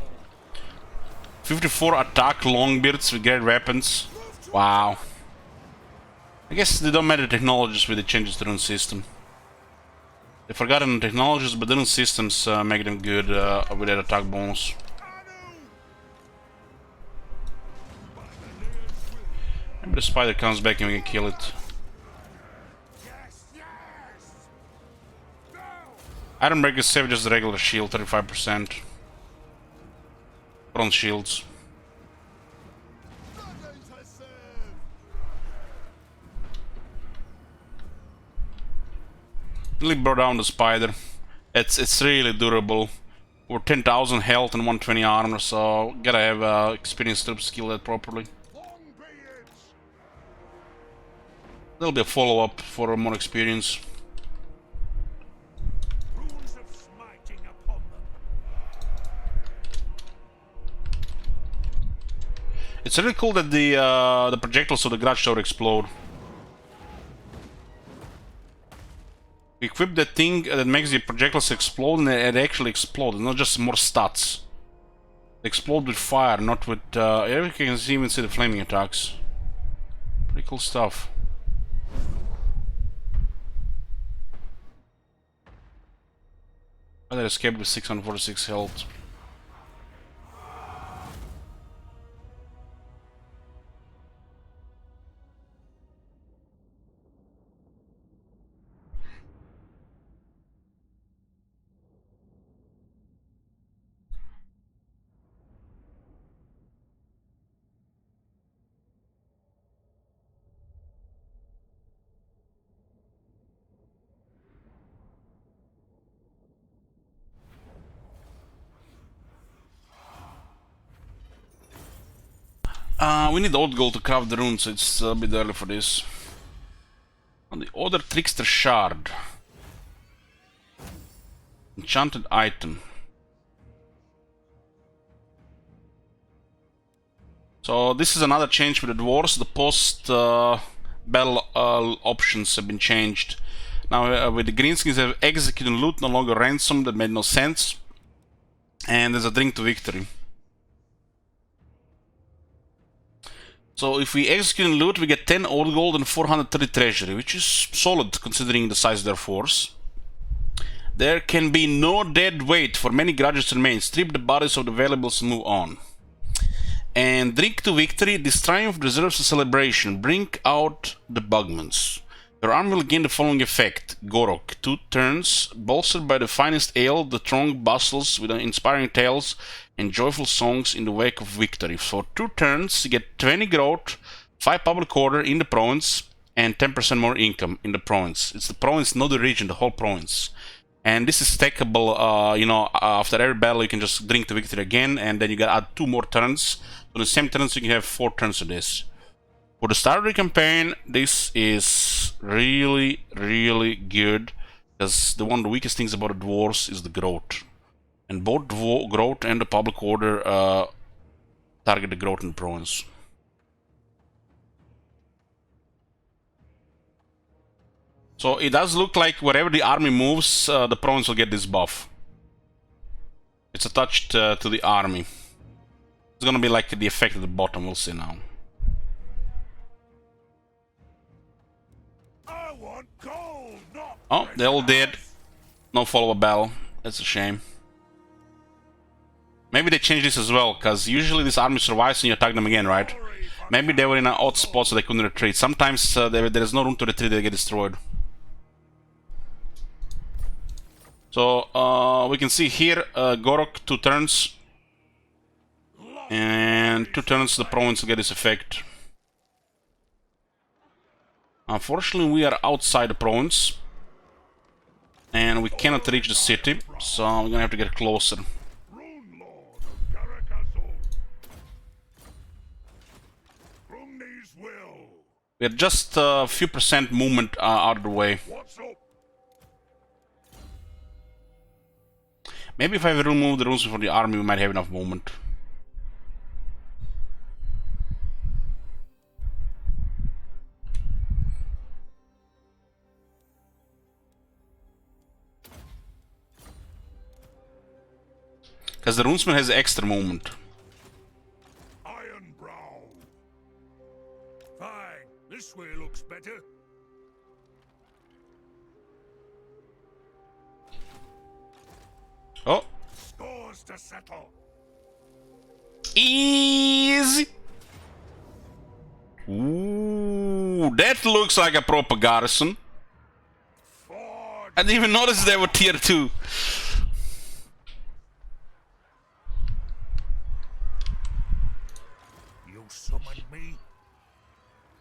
54 attack longbeards with great weapons. Wow. I guess they don't matter technologies with the changes to the rune system. They forgot on technologies, but the rune systems make them good with that attack bonus. Maybe the spider comes back and we can kill it. Yes, yes. No. Ironbreaker savages the regular shield, 35%. Bronze shields. Really brought down the spider. It's really durable. We're 10,000 health and 120 armor, so gotta have experienced troops skill that properly. Long be it. There'll be a follow-up for more experience. Runes of smiting upon them. It's really cool that the projectiles of the Grudge Tower explode. We equip that thing that makes the projectiles explode, and it actually explodes, not just more stats. They explode with fire, not with... you can even see the flaming attacks. Pretty cool stuff. That escaped with 646 health. We need old gold to craft the runes, so it's a bit early for this. On the other trickster shard. Enchanted item. So this is another change with the dwarves. The post battle options have been changed. Now with the greenskins have execute and loot, no longer ransom. That made no sense. And there's a drink to victory. So if we execute and loot, we get 10 old gold and 430 treasury, which is solid considering the size of their force. There can be no dead weight for many grudges remain. Strip the bodies of the valuables and move on. And drink to victory. This triumph deserves a celebration. Bring out the bugmans. Your arm will gain the following effect. Gorok, 2 turns, bolstered by the finest ale, the throng bustles with inspiring tales and joyful songs in the wake of victory. For 2 turns, you get 20 growth, 5 public order in the province, and 10% more income in the province. It's the province, not the region, the whole province. And this is stackable, you know, after every battle you can just drink the victory again, and then you gotta add 2 more turns. So in the same turns you can have 4 turns of this. For the start of the campaign, this is really, really good, because one of the weakest things about the dwarves is the growth. And both growth and the public order target the growth in the province. So it does look like wherever the army moves, the province will get this buff. It's attached to the army. It's gonna be like the effect at the bottom, we'll see now. I want gold, not Oh, they're all dead. No follow-up battle. That's a shame. Maybe they changed this as well, because usually this army survives and you attack them again, right? Maybe they were in an odd spot so they couldn't retreat. Sometimes there is no room to retreat, they get destroyed. So we can see here Gorok 2 turns, and 2 turns the province to get this effect. Unfortunately, we are outside the province, and we cannot reach the city, so we're gonna have to get closer. Rune Lord of Garakazo. Rune's will. We're just a few percent movement out of the way. What's up? Maybe if I remove the runes from the army, we might have enough movement. Because the runesman has extra movement. Ironbrow. Fine, this way looks better. Oh, Scores to settle. easy. Ooh, that looks like a proper garrison. Forge. I didn't even notice they were tier 2. You summoned me?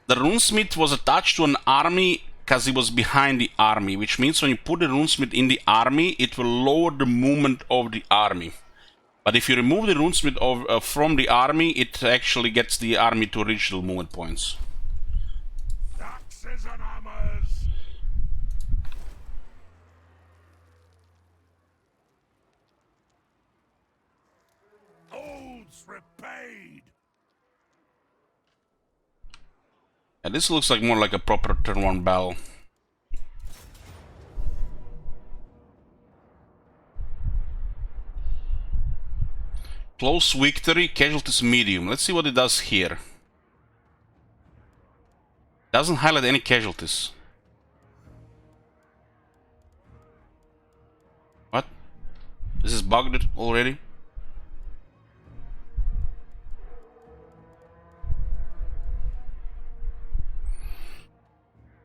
The runesmith was attached to an army because he was behind the army, which means when you put the runesmith in the army, it will lower the movement of the army. But if you remove the runesmith from the army, it actually gets the army to original movement points. Axes and hammers. Oaths repaid. And this looks like more like a proper turn 1 battle. Close victory, casualties medium. Let's see what it does here. Doesn't highlight any casualties. What? This is bugged already?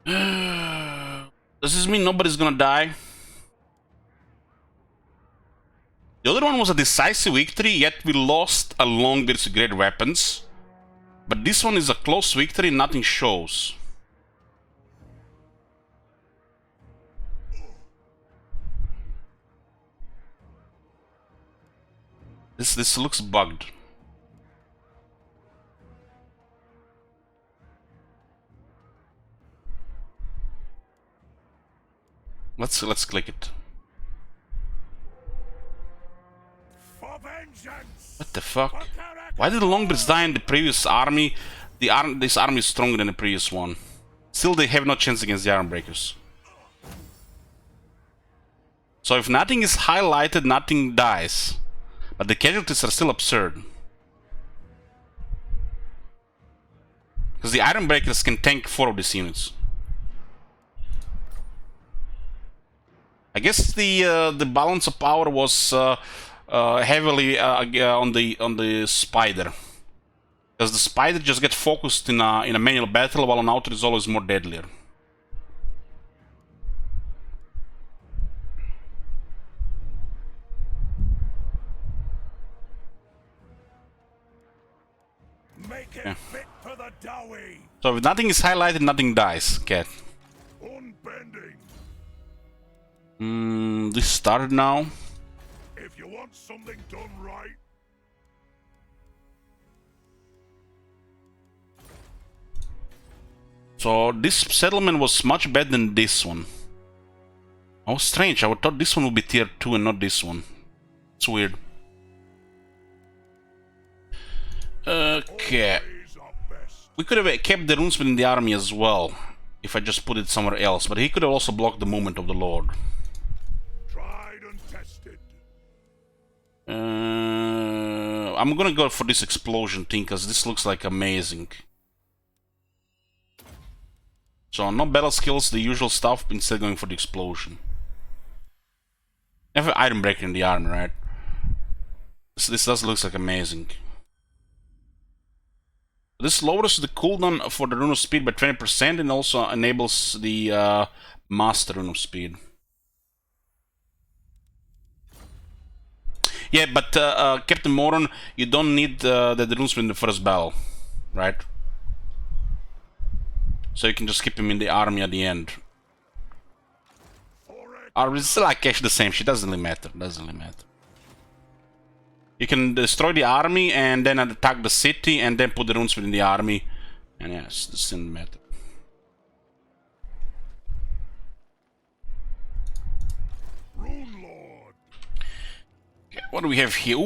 Does this mean nobody's gonna die? The other one was a decisive victory, yet we lost along with great weapons. But this one is a close victory, nothing shows. This looks bugged. Let's click it. For vengeance. What the fuck? Why did the Longbeards die in the previous army? This army is stronger than the previous one. Still, they have no chance against the Ironbreakers. So if nothing is highlighted, nothing dies. But the casualties are still absurd. Because the Ironbreakers can tank 4 of these units. I guess the balance of power was heavily on the spider, because the spider just gets focused in a manual battle, while an outer is always more deadlier. Make it fit for the dowie. So if nothing is highlighted, nothing dies, cat. Unbending. This started now. If you want something done right. So this settlement was much better than this one. Oh, strange. I thought this one would be tier 2 and not this one. It's weird. Okay. Always our best. We could have kept the runesman in the army as well, if I just put it somewhere else, but he could have also blocked the movement of the Lord. Tried and tested. I'm gonna go for this explosion thing, because this looks like amazing. So, no battle skills, the usual stuff, instead going for the explosion. I have an item breaker in the army, right? This does look like amazing. This lowers the cooldown for the Rune of Speed by 20% and also enables the Master Rune of Speed. Yeah, but Captain Moron, you don't need the runes in the first battle, right? So you can just keep him in the army at the end. Or it's like actually the same shit, doesn't really matter, doesn't really matter. You can destroy the army and then attack the city and then put the runes within the army. And yes, it doesn't matter. Rune Lord. Okay, what do we have here? Ooh,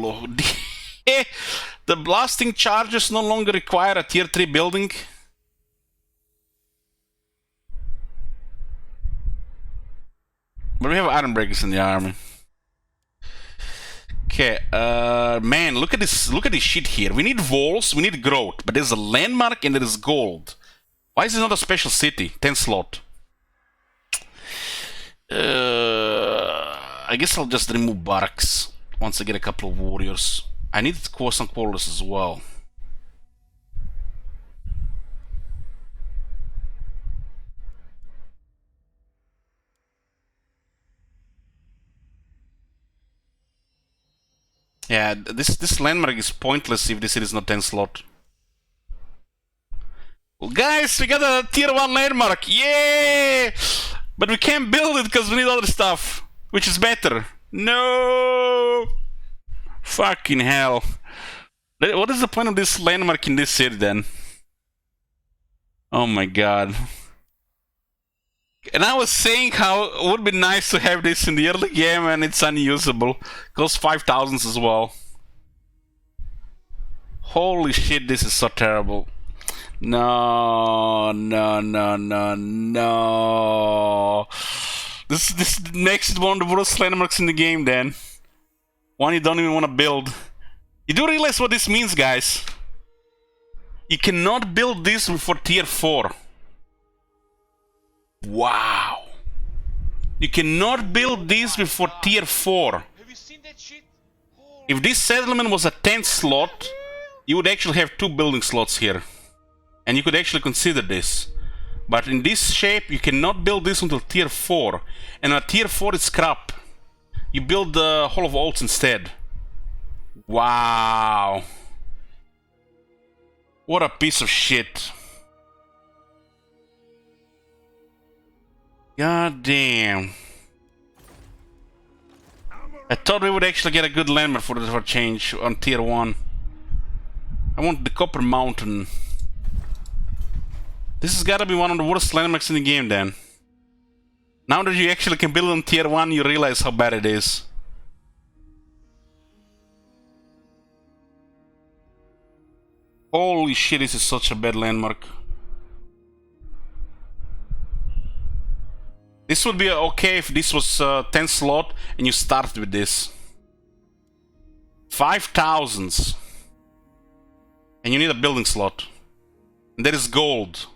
Lord. The blasting charges no longer require a tier 3 building. But we have iron breakers in the army. Okay, man, look at this shit here. We need walls, we need growth, but there's a landmark and there is gold. Why is it not a special city? 10 slot. I guess I'll just remove barracks once I get a couple of warriors. I need some quarters as well. Yeah, this landmark is pointless if this city is not 10 slot. Well, guys, we got a tier 1 landmark, yeah! But we can't build it because we need other stuff, which is better. No! Fucking hell. What is the point of this landmark in this city then? Oh my god. And I was saying how it would be nice to have this in the early game and it's unusable. Costs 5,000 as well. Holy shit, this is so terrible. No, no, no, no, no. This makes it one of the worst landmarks in the game then. One you don't even want to build. You do realize what this means, guys? You cannot build this before tier 4. Wow. You cannot build this before tier 4. Have you seen that shit? Holy If this settlement was a 10th slot, you would actually have 2 building slots here. And you could actually consider this. But in this shape, you cannot build this until tier 4. And at tier 4 it's crap. You build the Hall of Oaths instead. Wow. What a piece of shit. God damn. I thought we would actually get a good landmark for change on tier 1. I want the Copper Mountain. This has gotta be one of the worst landmarks in the game then. Now that you actually can build on tier 1, you realize how bad it is. Holy shit, this is such a bad landmark. This would be okay if this was 10 slot and you started with this. 5,000s. And you need a building slot. And there is gold.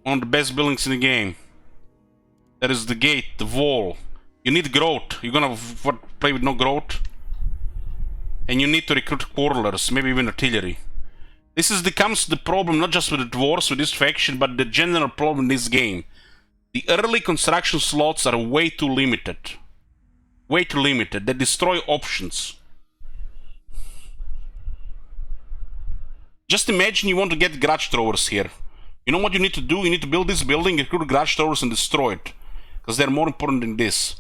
One of the best buildings in the game. There is the gate, the wall. You need growth. You're gonna play with no growth. And you need to recruit quarterers, maybe even artillery. This becomes the problem not just with the dwarves, with this faction, but the general problem in this game. The early construction slots are way too limited. Way too limited. They destroy options. Just imagine you want to get grudge throwers here. You know what you need to do? You need to build this building, recruit grudge throwers and destroy it. Because they're more important than this.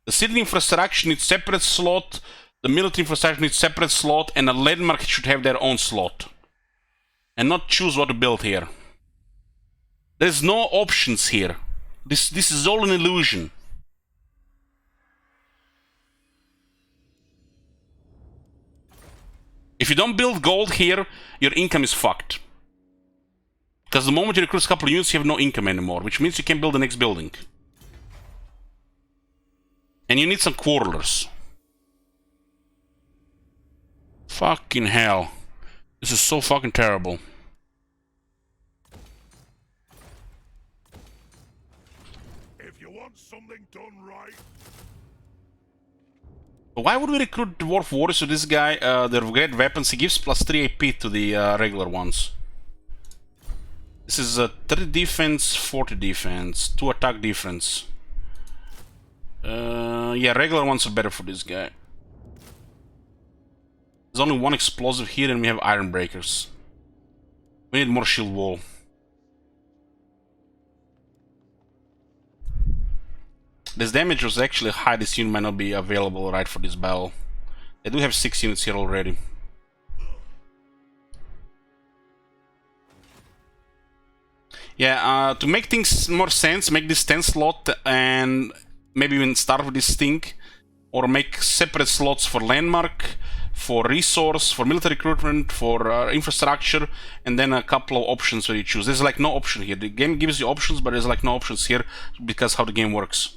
The city infrastructure needs separate slot, the military infrastructure needs separate slot, and a landmark should have their own slot. And not choose what to build here. There's no options here. This is all an illusion. If you don't build gold here, your income is fucked. Because the moment you recruit a couple of units, you have no income anymore, which means you can't build the next building. And you need some quarterers. Fucking hell. This is so fucking terrible. If you want something done right, Why would we recruit dwarf warriors to this guy? They're great weapons. He gives plus 3 AP to the regular ones. This is 30 defense, 40 defense, 2 attack defense. Yeah, regular ones are better for this guy. There's only one explosive here and we have iron breakers. We need more shield wall. This damage was actually high. This unit might not be available right for this battle. They do have 6 units here already. Yeah, to make things more sense, make this 10 slot and maybe even start with this thing. Or make separate slots for landmark, for resource, for military recruitment, for infrastructure, and then a couple of options where you choose. There's like no option here. The game gives you options, but there's like no options here because how the game works.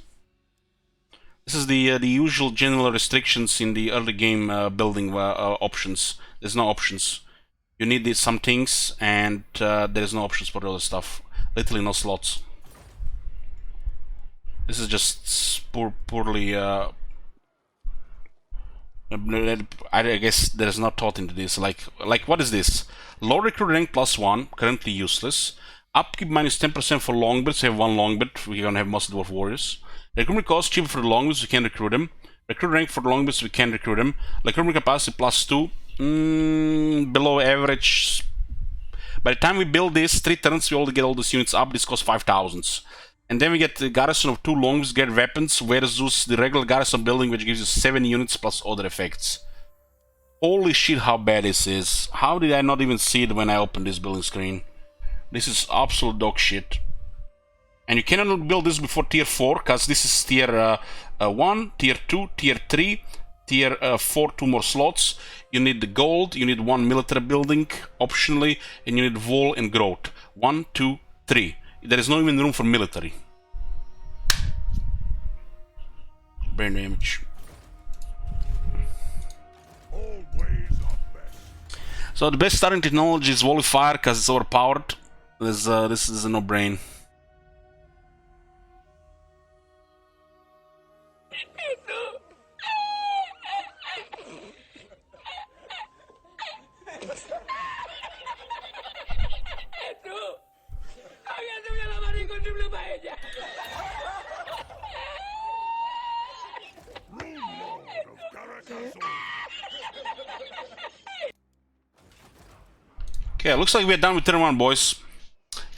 This is the usual general restrictions in the early game building options. There's no options. You need some things, and there's no options for the other stuff. Literally no slots. This is just poorly. I guess there's not thought into this. Like what is this? Low recruit rank +1, currently useless. Upkeep -10% for longbirds. We have 1 longbird. We're gonna have most dwarf warriors. Recruitment cost cheaper for the longbirds. We can recruit them. Recruit rank for the longbirds. We can recruit them. Recruitment capacity +2. Below average. By the time we build this, 3 turns, we already get all these units up. This costs 5,000. And then we get the garrison of 2 longbirds, get weapons, versus the regular garrison building, which gives you 7 units plus other effects. Holy shit, how bad this is. How did I not even see it when I opened this building screen? This is absolute dog shit. And you cannot build this before tier 4, because this is tier 1, tier 2, tier 3, tier 4, 2 more slots. You need the gold, you need 1 military building, optionally, and you need wall and growth. 1, 2, 3. There is no even room for military. Brain damage. So the best starting technology is Volley Fire because it's overpowered. This is a no-brain. Okay, looks like we're done with turn 1, boys.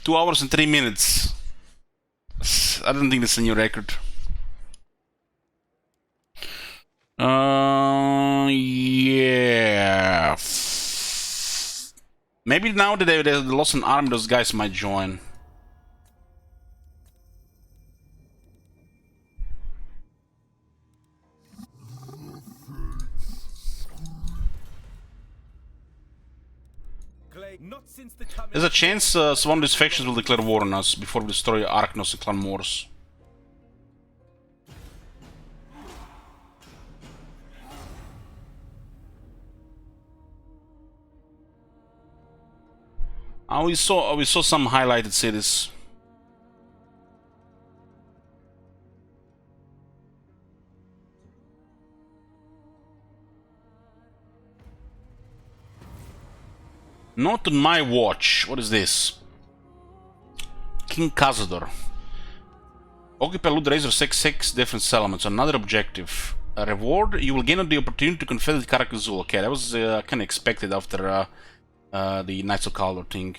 2 hours and 3 minutes. I don't think that's a new record. Yeah. Maybe now that they lost an army, those guys might join. There's a chance one of these factions will declare war on us before we destroy Arachnos and Clan Morse. We saw some highlighted cities. Not on my watch. What is this? King Cazador. Occupy loot razor 6 different settlements. Another objective. A reward. You will gain the opportunity to confederate Karakazul. Okay, that was kind of expected after the Knights of Kaldor thing.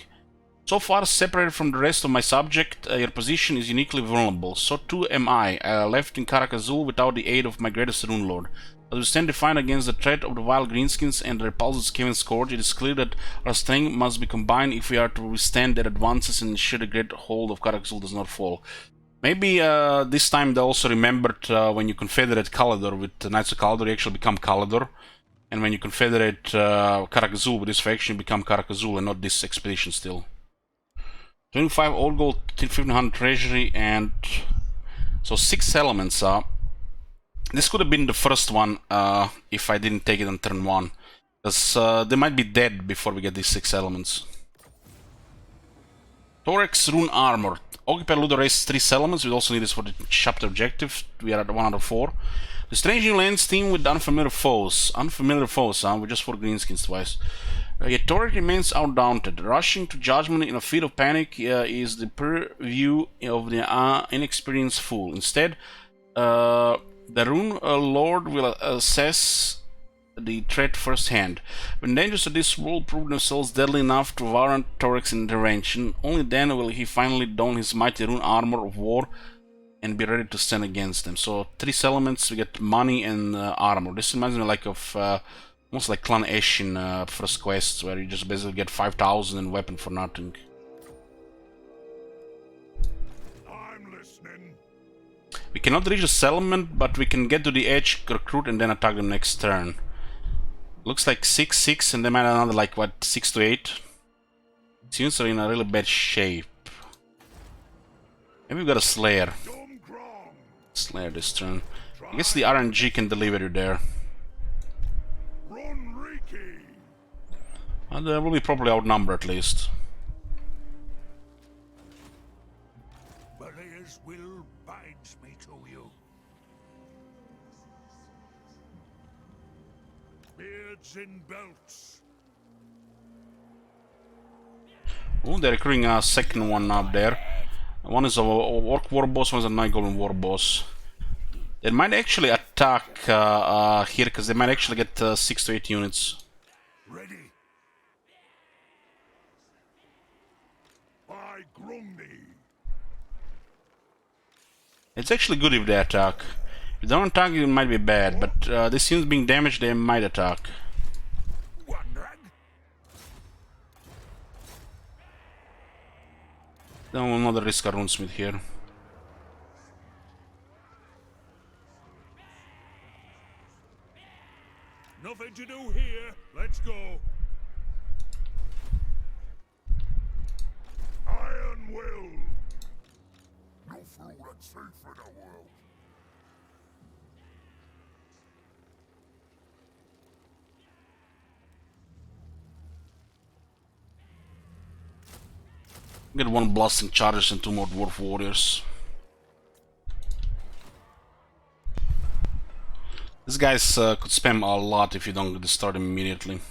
So far separated from the rest of my subject, your position is uniquely vulnerable. So too am I. Left in Karakazul without the aid of my greatest Rune Lord. As we stand defiant against the threat of the wild greenskins and the repulsive Skaven Scourge, it is clear that our strength must be combined if we are to withstand their advances and ensure the great hold of Karakazul does not fall. Maybe this time they also remembered when you confederate Kalador with the Knights of Kaldor, you actually become Kalador. And when you confederate Karakazul with this faction, you become Karakazul and not this expedition still. 25 old gold, 1500 treasury, and so 6 elements. This could have been the first one if I didn't take it on turn 1. Because they might be dead before we get these 6 elements. Thorek's Rune Armor. Occupy Ludo race 3 elements. We also need this for the chapter objective. We are at 1 out of 4. The strange new lands team with unfamiliar foes. Unfamiliar foes, huh? With just 4 greenskins twice. Yet Thorek remains undaunted. Rushing to judgment in a fit of panic is the purview of the inexperienced fool. Instead, The Rune Lord will assess the threat firsthand. When dangers of this world prove themselves deadly enough to warrant Thorek's intervention, only then will he finally don his mighty Rune armor of war and be ready to stand against them. So 3 elements, we get money and armor. This reminds me like of almost like Clan Ash in first quest, where you just basically get 5,000 and weapon for nothing. I'm listening. We cannot reach the settlement, but we can get to the edge, recruit, and then attack them next turn. Looks like 6-6, and they might have another like what 6 to 8. Units are in a really bad shape. Maybe we got a Slayer. Slayer this turn. I guess the RNG can deliver you there. And they will be probably outnumbered at least. Belia's will binds me to you. Beards in belts. Oh, they're recruiting a second one up there. One is a Orc War Boss, one is a Night Goblin War Boss. They might actually attack here, because they might actually get 6 to 8 units. Ready. By Grundy. It's actually good if they attack. If they don't attack, it might be bad, but this unit being damaged, they might attack. Then we'll not risk a Runesmith here. Nothing to do here. Let's go. Iron will. No fool that's safe for the world. Get 1 blasting charges and 2 more dwarf warriors. These guys could spam a lot if you don't destroy them immediately. It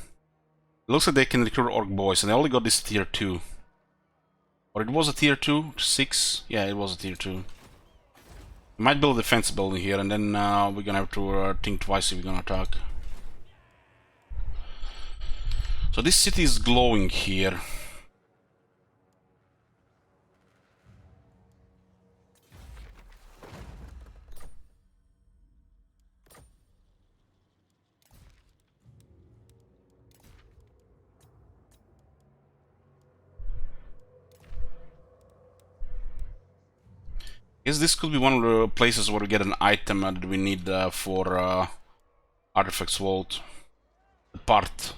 looks like they can recruit Orc Boys, and they only got this tier 2. Or it was a tier 2? 6? Yeah, it was a tier 2. We might build a defense building here, and then we're gonna have to think twice if we're gonna attack. So this city is glowing here. Guess this could be one of the places where we get an item that we need for Artifacts Vault. The part.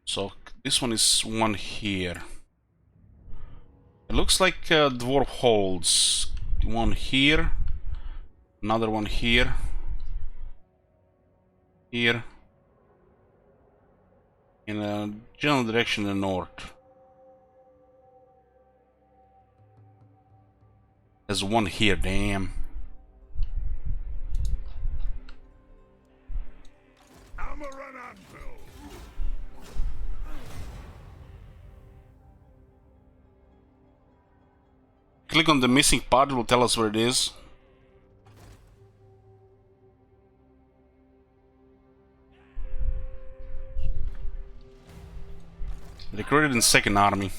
So this one is one here. It looks like dwarf holds. One here. Another one here. Here. In a general direction in the north. There's one here, damn. Click on the missing part, it will tell us where it is. Recruited in second army.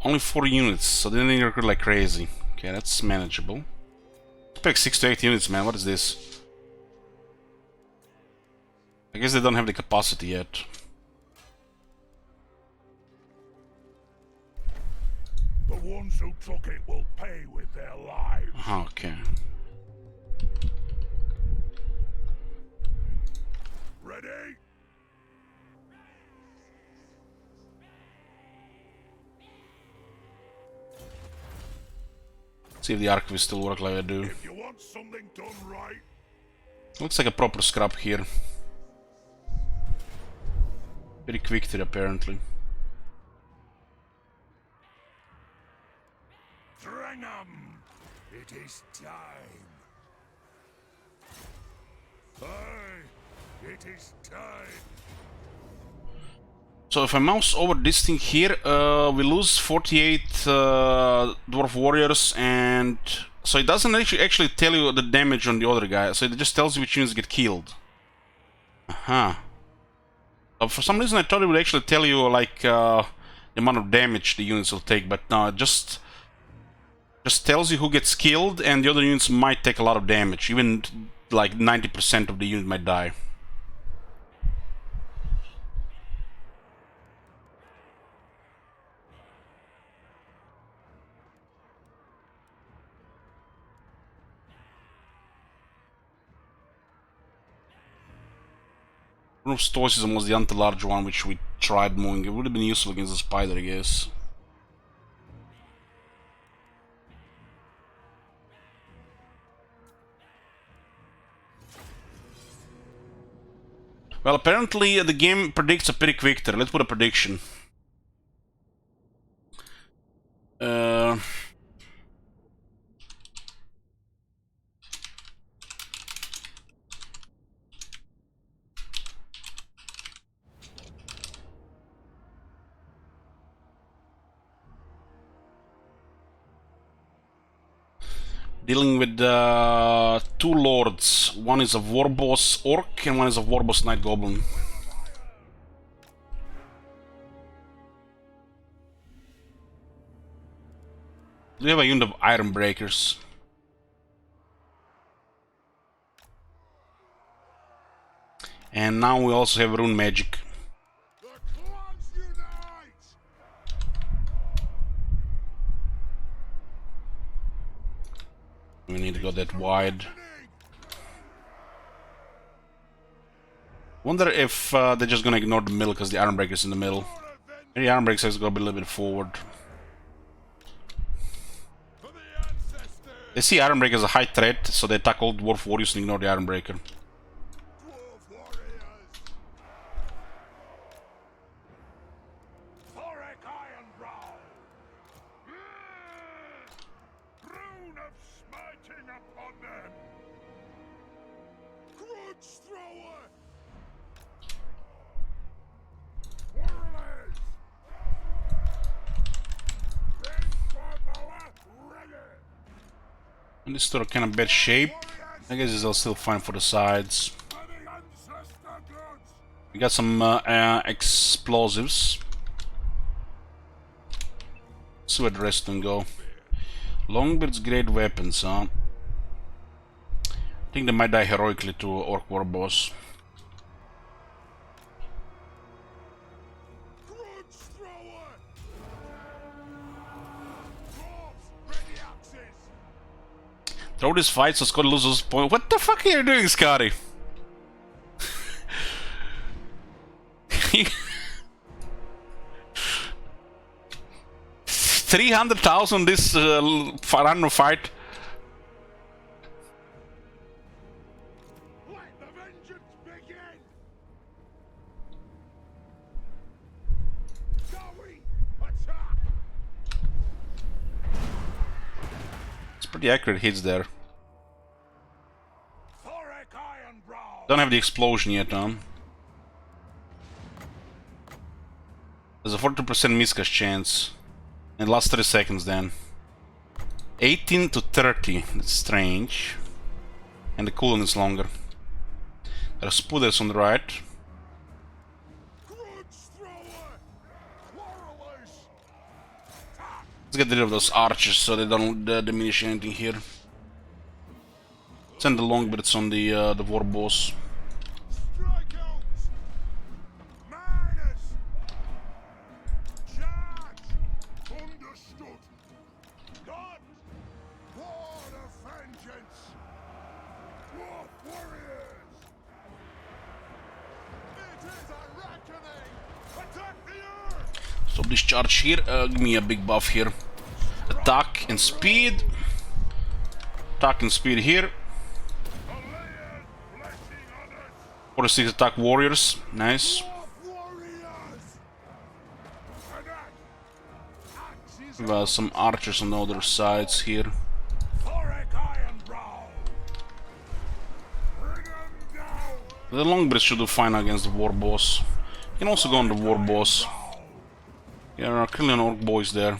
Only 4 units, so they need to recruit like crazy. Okay, that's manageable. Expect 6 to 8 units, man. What is this? I guess they don't have the capacity yet. The ones who took it will pay with their lives. Okay. Ready? See if the archivists still work like I do. If you want something done right. Looks like a proper scrap here. Very quick to it, apparently. Drengham! It is time. Aye, it is time. So if I mouse over this thing here, we lose 48 dwarf warriors, and so it doesn't actually tell you the damage on the other guy, so it just tells you which units get killed. For some reason I thought it would actually tell you like the amount of damage the units will take, but no, it just tells you who gets killed, and the other units might take a lot of damage. Even like 90% of the unit might die. Rune of Stoicism was the anti-large one which we tried moving. It would have been useful against the spider, I guess. Well, apparently the game predicts a pretty victory. Let's put a prediction. Dealing with two lords. One is a warboss orc and one is a warboss knight goblin. We have a unit of iron breakers. And now we also have rune magic. We need to go that wide. Wonder if they're just gonna ignore the middle because the iron breaker's in the middle. Maybe the iron breaker has to go a little bit forward. They see iron breaker as a high threat, so they attack all dwarf warriors and ignore the iron breaker. Thorek Ironbrow! Rune of smiting upon them! Grudge thrower! Whirlers! And this store kind of bad shape. I guess they'll still fine for the sides. We got some explosives. See where the rest of them go. Longbeard's great weapons, huh? I think they might die heroically to Orc War Boss. Throw this fight so Scotty loses point. What the fuck are you doing, Scotty? 300,000 this random fight. Let the vengeance begin! Shall we attack? It's pretty accurate hits there. Thorek Ironbrow! Don't have the explosion yet, huh? There's a 42% miscast chance. In the last 30 seconds then. 18 to 30. That's strange. And the cooldown is longer. There are spooders on the right. Let's get rid of those archers so they don't diminish anything here. Send the longbeards on the war boss. Stop this charge here, give me a big buff here. Attack and speed. Attack and speed here. 46 attack warriors, nice. We have some archers on the other sides here. The longbeards should do fine against the war boss. You can also go on the war boss. Yeah, there are killing orc boys there.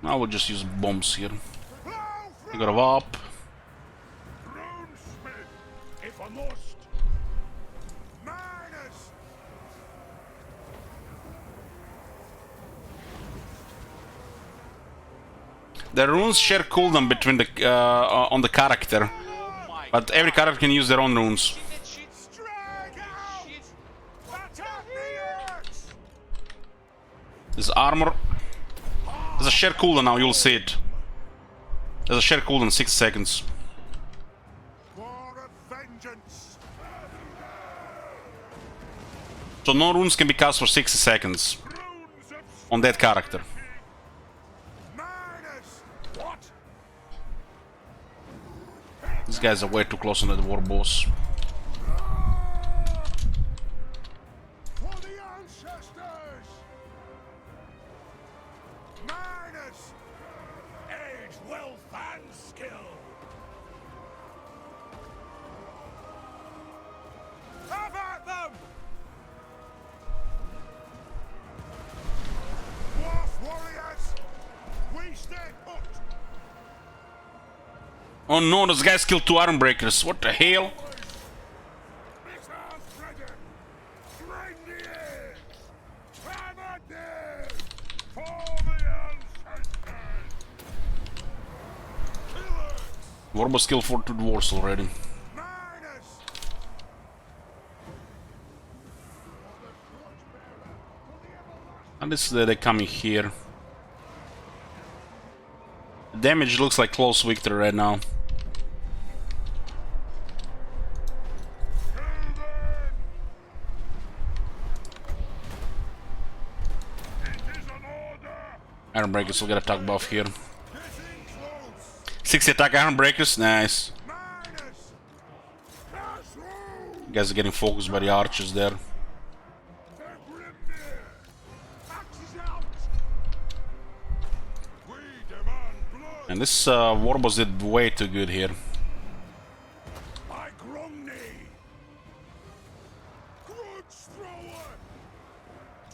I will just use bombs here. You got a warp. If I must. The runes share cooldown between the on the character, Oh my but every character can use their own runes. that shit? Shit. This armor. There's a share cooldown now. You'll see it. There's a share cooldown 6 seconds. War of vengeance. So no runes can be cast for 60 seconds Runes of on that character. What? These guys are way too close on the war boss. For the ancestors. Age, wealth, and skill. Have at them. Dwarf warriors, we stay put. Oh no, those guys killed 2 Ironbreakers. What the hell? Missiles ready. Drain the air. Hammer down. For the ancestors. Killers. War boss killed 4 dwarves already. Miners. And this they're coming here. The damage looks like close victory right now. Ironbreakers will get attack buff here. 60 attack Ironbreakers, nice. You guys are getting focused by the archers there. And this war boss did way too good here. Grudge thrower!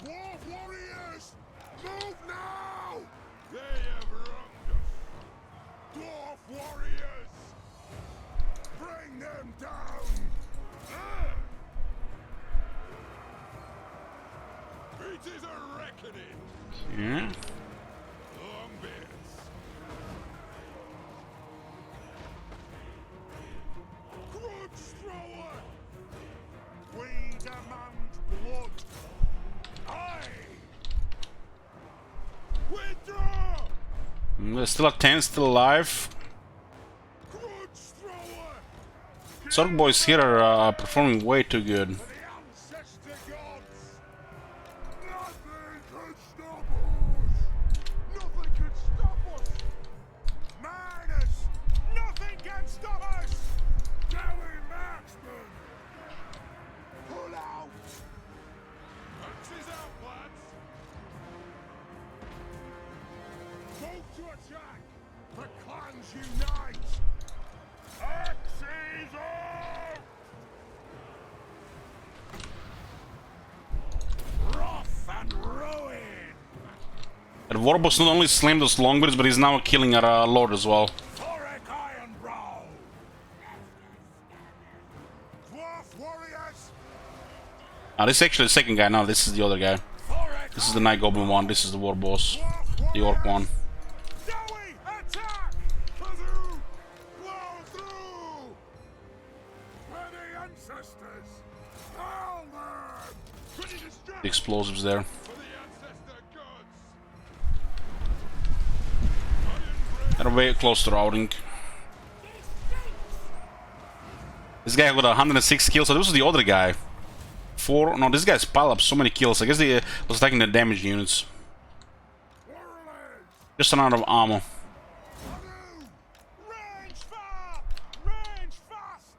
Dwarf warriors! Move now! They have wronged us! Dwarf warriors! Bring them down! It is a reckoning! Yeah. Longbeards! Grudge thrower! We demand blood! Aye! Withdraw! There's still a 10 still alive. Grudge thrower! Thorek boys here are performing way too good. For the ancestor gods! Nothing could stop us! Nothing could stop us! Miners! Nothing can stop us! Dowie marksman! Pull out! Punches out, lads! Move to attack! The clans unite! Axes out! Wrath and ruin! And war boss not only slammed those longbeards, but he's now killing our lord as well. Thorek Ironbrow! Dwarf warriors! This is actually the second guy now, this is the other guy. Thorek This is the Night Goblin one, this is the war boss. The orc one. Dowie, attack! Kazoo! Blow through! For the ancestors! Haul them! Could you distract The explosives there. for the ancestor gods? They're way close to routing. This guy got 106 kills, so this was the other guy. No, this guy's piled up so many kills. I guess they was attacking the damage units. Warriors! Just an out of ammo. Kazoo! Range far! Range fast!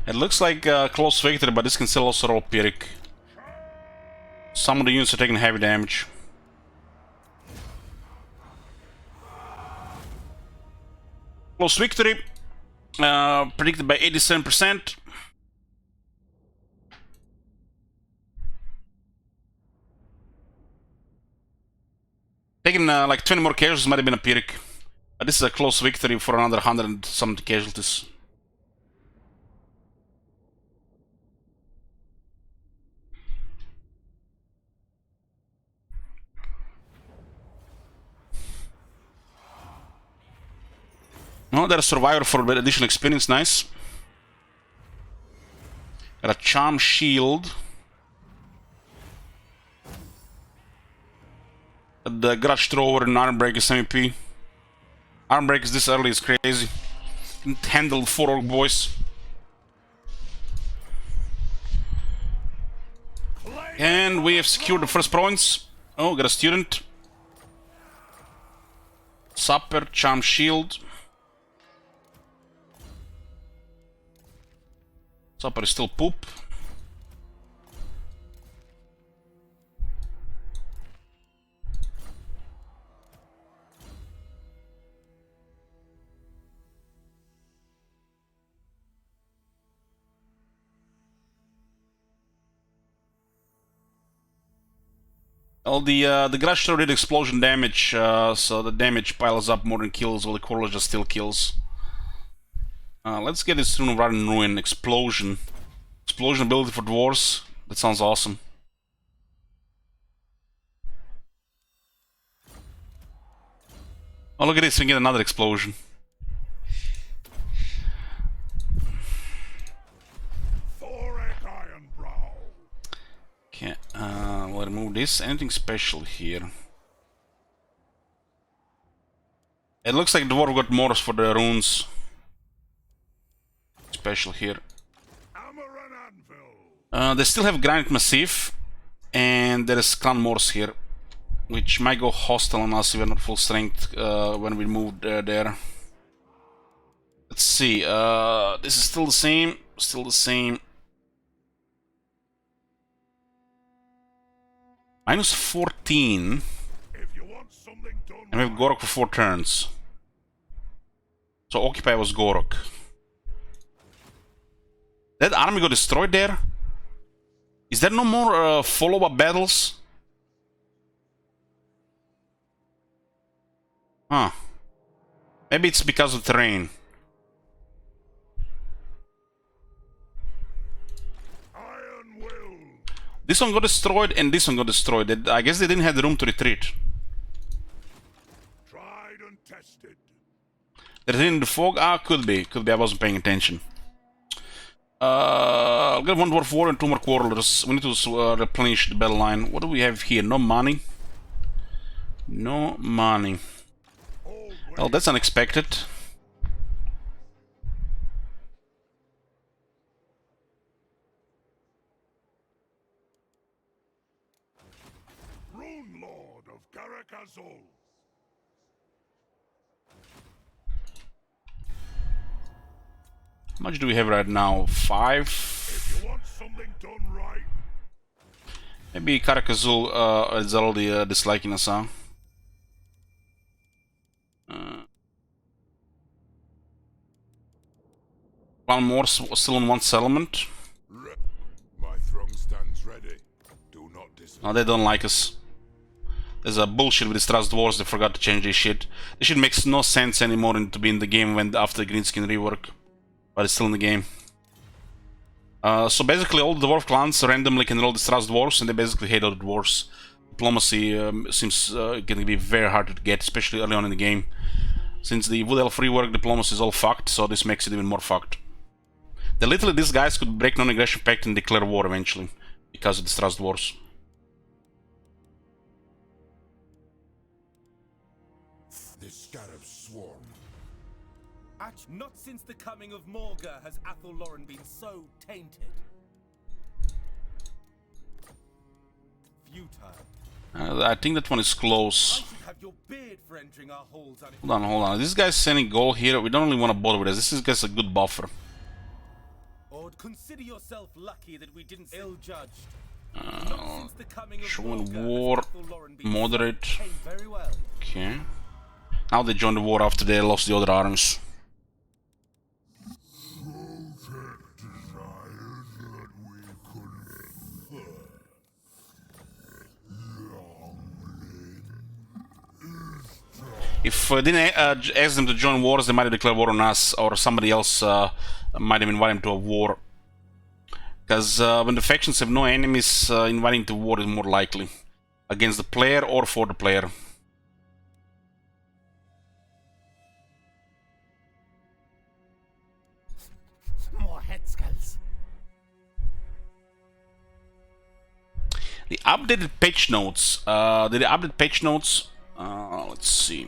It looks like close victory, but this can still also roll Pyrrhic. Some of the units are taking heavy damage. Close victory. Predicted by 87%. Taking like 20 more casualties might have been a Pyrrhic. But this is a close victory for another 100 and something casualties. No, they're a survivor for additional experience, nice. Got a charm shield. The Grudge thrower and Ironbreak is MVP. Ironbreak is this early is crazy. Can't handle 4 orc boys. And we have secured the first province. Oh, got a student. Supper, charm shield. Supper is still poop. Well, the Grudge throw did explosion damage, so the damage piles up more than kills, while the Corler just still kills. Let's get this Rune right in Ruin. Explosion. Explosion ability for dwarves. That sounds awesome. Oh, look at this, we get another explosion. Thorek Ironbrow. Okay, we'll remove this. Anything special here? It looks like the dwarf got more for the runes. Special here. They still have Granite Massif, and there is Clan Morse here, which might go hostile on us if we're not full strength when we move there. Let's see, this is still the same, Minus 14, and we have Gorok for 4 turns. So Occupy was Gorok. That army got destroyed there? Is there no more follow-up battles? Huh. Maybe it's because of terrain. This one got destroyed and this one got destroyed. I guess they didn't have the room to retreat. Tried and tested. They're in the fog? Ah, could be. Could be. I wasn't paying attention. I'll get 1 dwarf war and 2 more quarrelers. We need to replenish the battle line. What do we have here? No money. No money. Well, that's unexpected. Rune Lord of Garakazol. How much do we have right now? 5? If you want something done right. Maybe Karakazul is already disliking us, huh? One more still in one settlement. My throne stands ready. Do not disagree. No, they don't like us. There's a bullshit with these Trust Dwarves, they forgot to change this shit. This shit makes no sense anymore to be in the game when after the Greenskin rework. But it's still in the game. So basically all the dwarf clans randomly can roll these Trust Dwarves and they basically hate other dwarves. Diplomacy seems going to be very hard to get, especially early on in the game. Since the Wood Elf rework, diplomacy is all fucked, so this makes it even more fucked. Then literally these guys could break non-aggression pact and declare war eventually, because of the Trust Dwarves. The Scarab Swarm. Not since the coming of Morga has Athel Lauren been so tainted. Futile. I think that one is close. I should have your beard for entering our halls. Hold on. This guy's sending gold here. We don't really want to bother with this. This guy's a good buffer. Or consider yourself lucky that we didn't ill-judged. Showing war, moderate. Very well. Okay. Now they joined the war after they lost the other arms. If didn't ask them to join wars, they might have declared war on us, or somebody else might have invited them to a war. Because when the factions have no enemies, inviting to war is more likely. Against the player or for the player. More head skulls. The updated patch notes. Did they update patch notes? Let's see.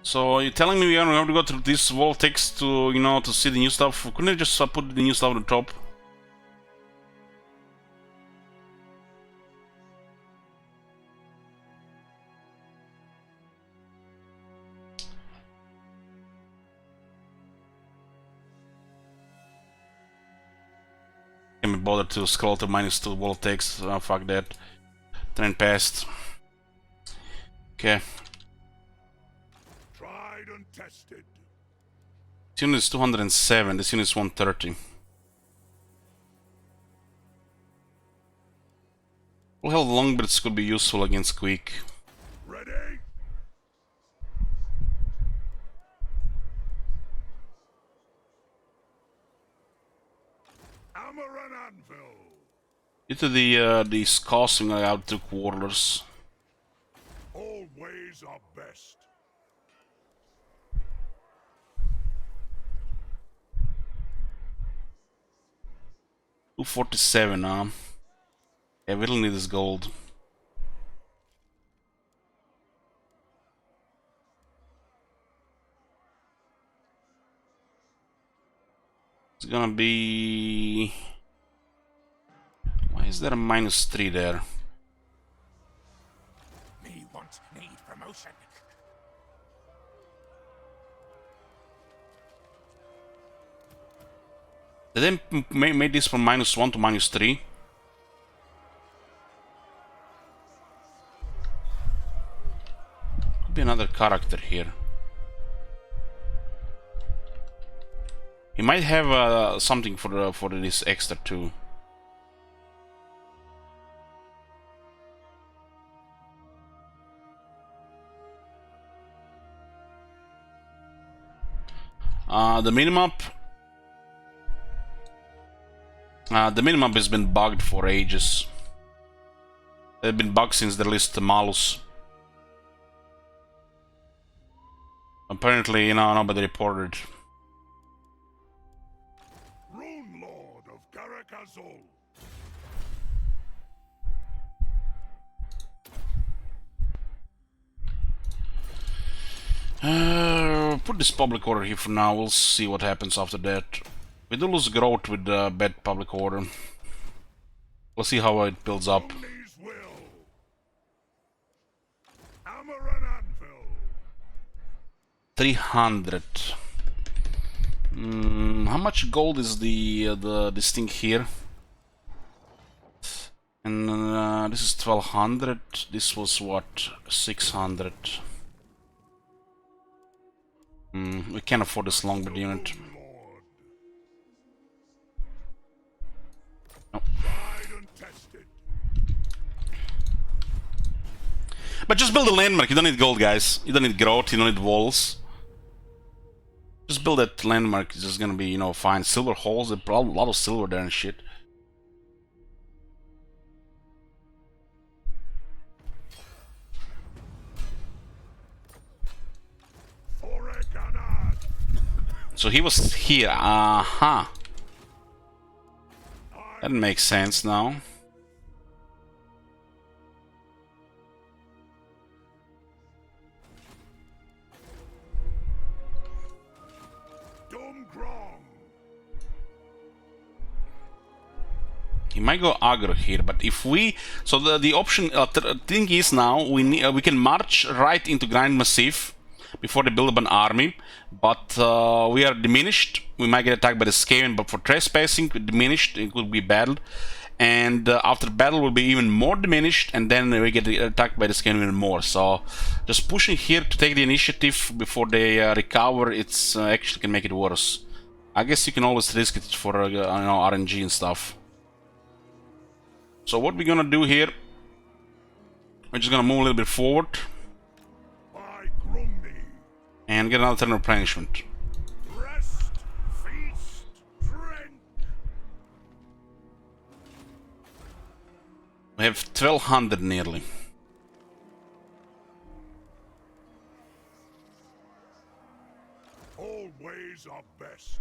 So you're telling me we have to go through this wall text to, you know, to see the new stuff? Couldn't I just put the new stuff on the top? Can't be bothered to scroll to -2 wall text. Fuck that. Trend passed. Okay. Tried and tested. This unit is 207, this unit is 130. Well, hell, longbirds could be useful against Squeak. Ready? Hammer and anvil. Due to the scossing I outtook warlords. All ways are best. $247, yeah, we don't need this gold. It's gonna be... Why is there a -3 there? Me need promotion. Did they made this from -1 to -3? Could be another character here. He might have something for this extra too. The minimap. The minimap has been bugged for ages. They've been bugged since they released the Malus. Apparently, you know, nobody reported. Rune Lord of Garakazol. Put this public order here for now. We'll see what happens after that. We do lose growth with bad public order. We'll see how it builds up. Omni's will. Hammer and anvil. 300. How much gold is this thing here? And this is 1200. This was what? 600. We can't afford this longbird unit. Lord. No. Tried and tested. But just build a landmark. You don't need gold, guys. You don't need growth. You don't need walls. Just build that landmark. It's just gonna be, you know, fine. Silver holes. There's a lot of silver there and shit. Thorek Ironbrow. So he was here. That makes sense now. He might go aggro here, but if we... So the option... thing is now, we can march right into Grand Massif before they build up an army, but we are diminished. We might get attacked by the Skaven, but for trespassing, diminished, it could be battled. and after battle will be even more diminished, and then we get attacked by the Skaven even more. So just pushing here to take the initiative before they recover, it's actually can make it worse. I guess you can always risk it for you know, RNG and stuff. So what we're gonna do here, we're just gonna move a little bit forward By Grundy, and get another turn of replenishment. rest, feast, drink. We have 1200 nearly. All ways are best.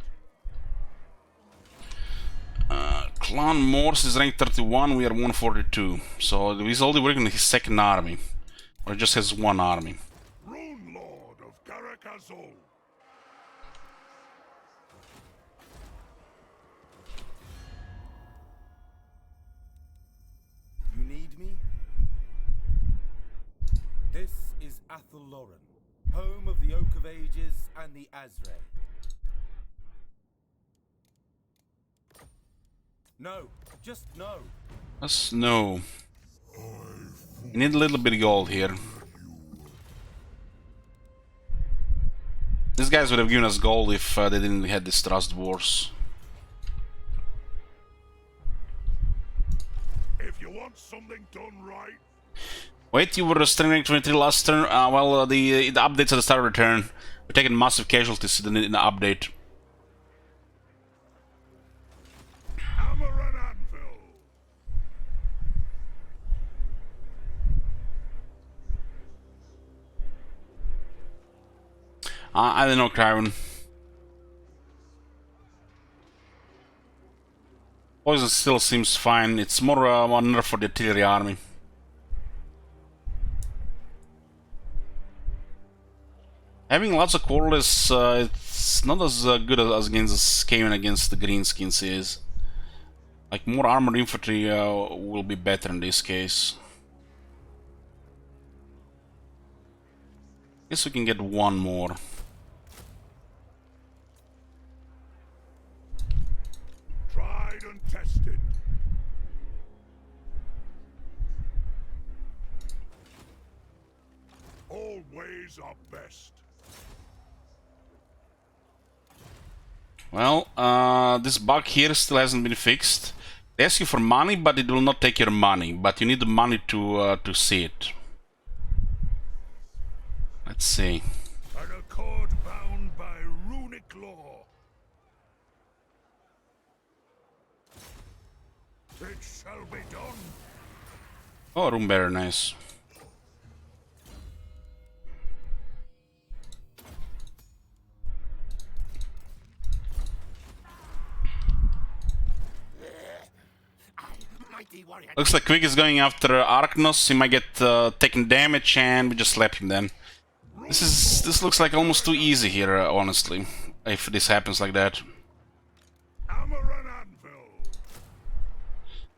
Clan Morse is rank 31, we are 142. So he's only working on his second army. Or just has one army. Rune Lord of Karakazol. You need me? This is Athelloren, home of the Oak of Ages and the Azray. No, just no. Let's no. We need a little bit of gold here. These guys would have given us gold if they didn't have these trust wars. If you want something done right, Wait, you were string rank 23 last turn. Well, the updates at the start of the turn. We're taking massive casualties in the update. hammer and anvil. I don't know, Crown. Poison still seems fine. It's more one nerf for the artillery army. Having lots of quarterless, it's not as good as against the Skaven against the greenskins is. Like, more armored infantry will be better in this case. Guess we can get one more. Tried and tested. All ways are best. Well, this bug here still hasn't been fixed. They ask you for money, but it will not take your money. But you need the money to see it. Let's see. An accord bound by runic law. It shall be done. Oh, room bearer, nice. Looks like Quick is going after Arknos. He might get taken damage, and we just slap him then. This looks like almost too easy here, honestly. If this happens like that, Hammer and anvil.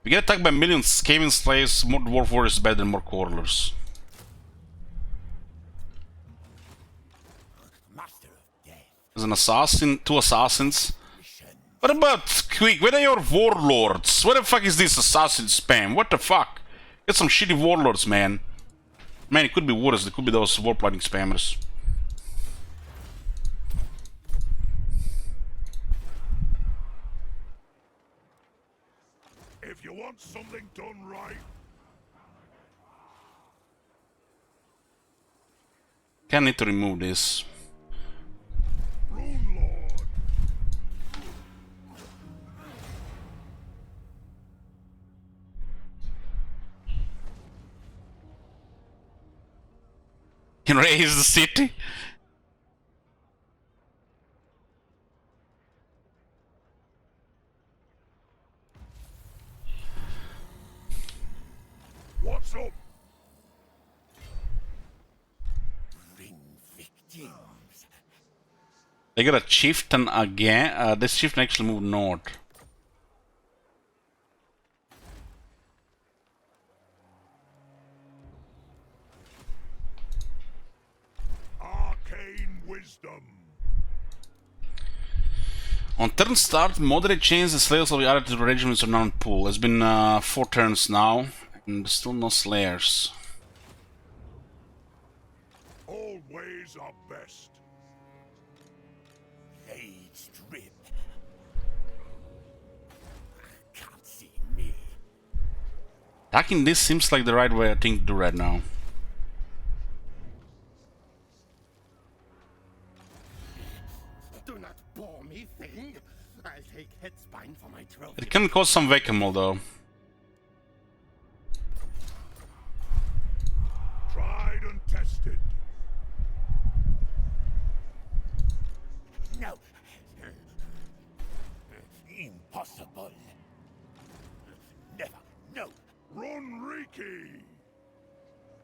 we get attacked by millions Skaven slaves. More dwarf warriors is better than more quarterlers. Master of Death. There's an assassin, two assassins. What about Quick? Where are your warlords? What the fuck is this assassin spam? What the fuck? Get some shitty warlords, man. Man, it could be worse. It could be those war plotting spammers. If you want something done right, Can need to remove this. Rune Lord. Can raise the city. What's up? Bring victims. They got a chieftain again. This chieftain actually moved north. Arcane wisdom. On turn start, moderate change the slaves will be added to the regiment's renowned pool. It's been 4 turns now, and still no slayers. All ways are best. Blades drip. Can't see me. Attacking this seems like the right way I think to do right now. Do not bore me, thing. I'll take head spine for my trophy. It can cause some vacuum though. Tried and tested. No. Impossible. Never. No. Run, Riki!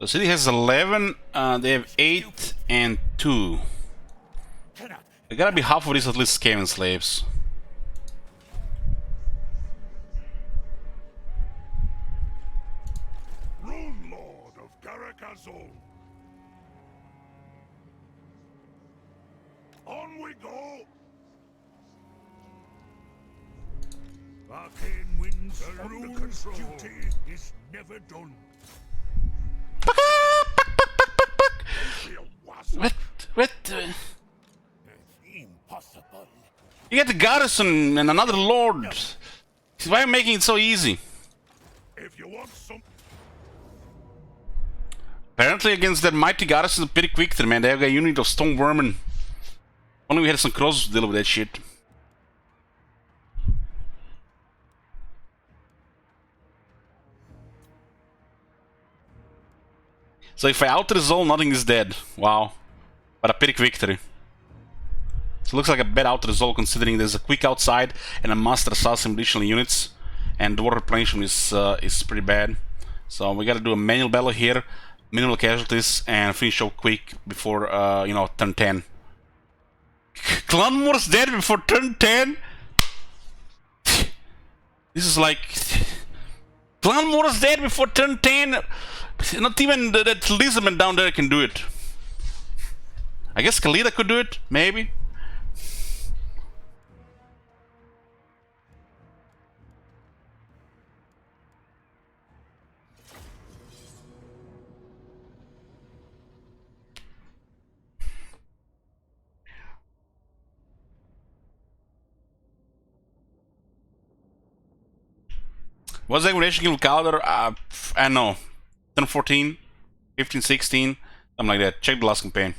The city has 11, they have 8 and 2. Cannot. There gotta be half of these at least Skaven slaves. Rune Lord of Karakazol. On we go! Arcane winds the rune's duty is never done. What? Impossible. You get the garrison and another lord. Why are you making it so easy? If you want some... Apparently against that mighty garrison is pretty quick there, man. They have a unit of stone vermin. Only we had some crows to deal with that shit. So if I out-resolve, nothing is dead. Wow. But a pretty victory. So it looks like a bad out-resolve considering there's a quick outside and a master assassin additional units. And dwarf replenishment is pretty bad. So we gotta do a manual battle here, minimal casualties, and finish up quick before, you know, turn 10. Clanmore's dead before turn 10? This is like... Clanmore's dead before turn 10? Not even that Lizardman down there can do it. I guess Khalida could do it, maybe. Was the Aggravation Guild Calendar? I don't know. 10, 14, 15, 16, something like that. Check the last campaign.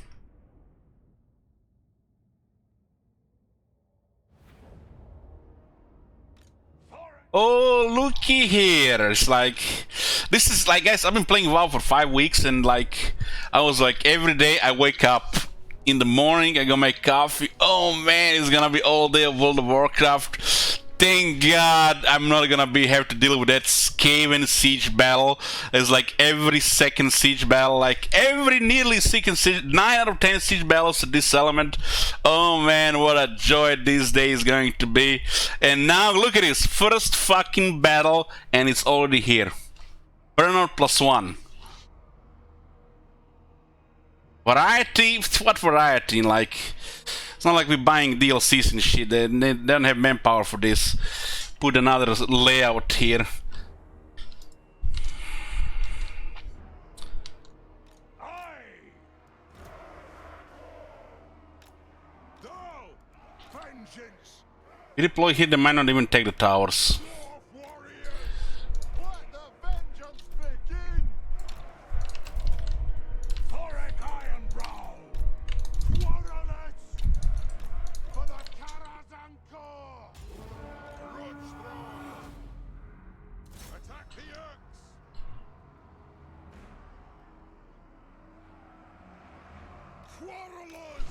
Oh, looky here. It's like, this is like, guys, I've been playing WoW for 5 weeks and like, I was like, every day I wake up in the morning, I go make coffee. Oh man, it's gonna be all day of World of Warcraft. Thank God I'm not gonna have to deal with that Skaven siege battle. It's like every second siege battle, like every nearly second siege, 9 out of 10 siege battles at this element. Oh man, what a joy this day is going to be. And now look at this, first fucking battle and it's already here. Burnout +1. Variety? What variety? Like, it's not like we're buying DLCs and shit. They don't have manpower for this. Put another layout here. Aye! Go! Vengeance! You deploy here, they might not even take the towers. Dwarf warriors! Let the vengeance begin! Thorek Ironbrow! Warriors! For the Karazanko! Grudge throw! Attack the Urks! Quarrelers!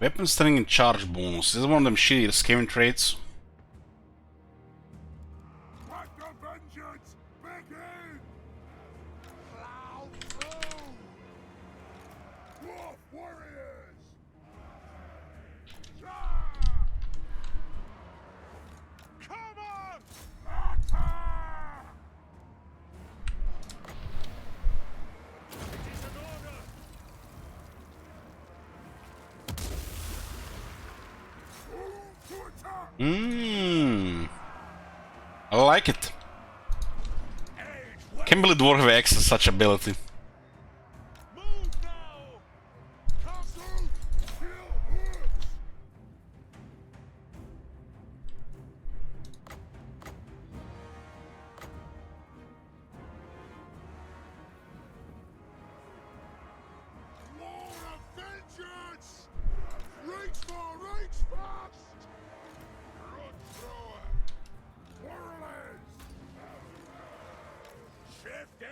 Weapon strength and charge bonus. This is one of them shitty Skaven traits. Let the vengeance begin! Cloud Mmm. I like it. Can't believe Dwarf have access to such ability. Move now! Castle, kill hoods. War of vengeance! Reach fast! Grudge thrower! Whirlers! Shift it!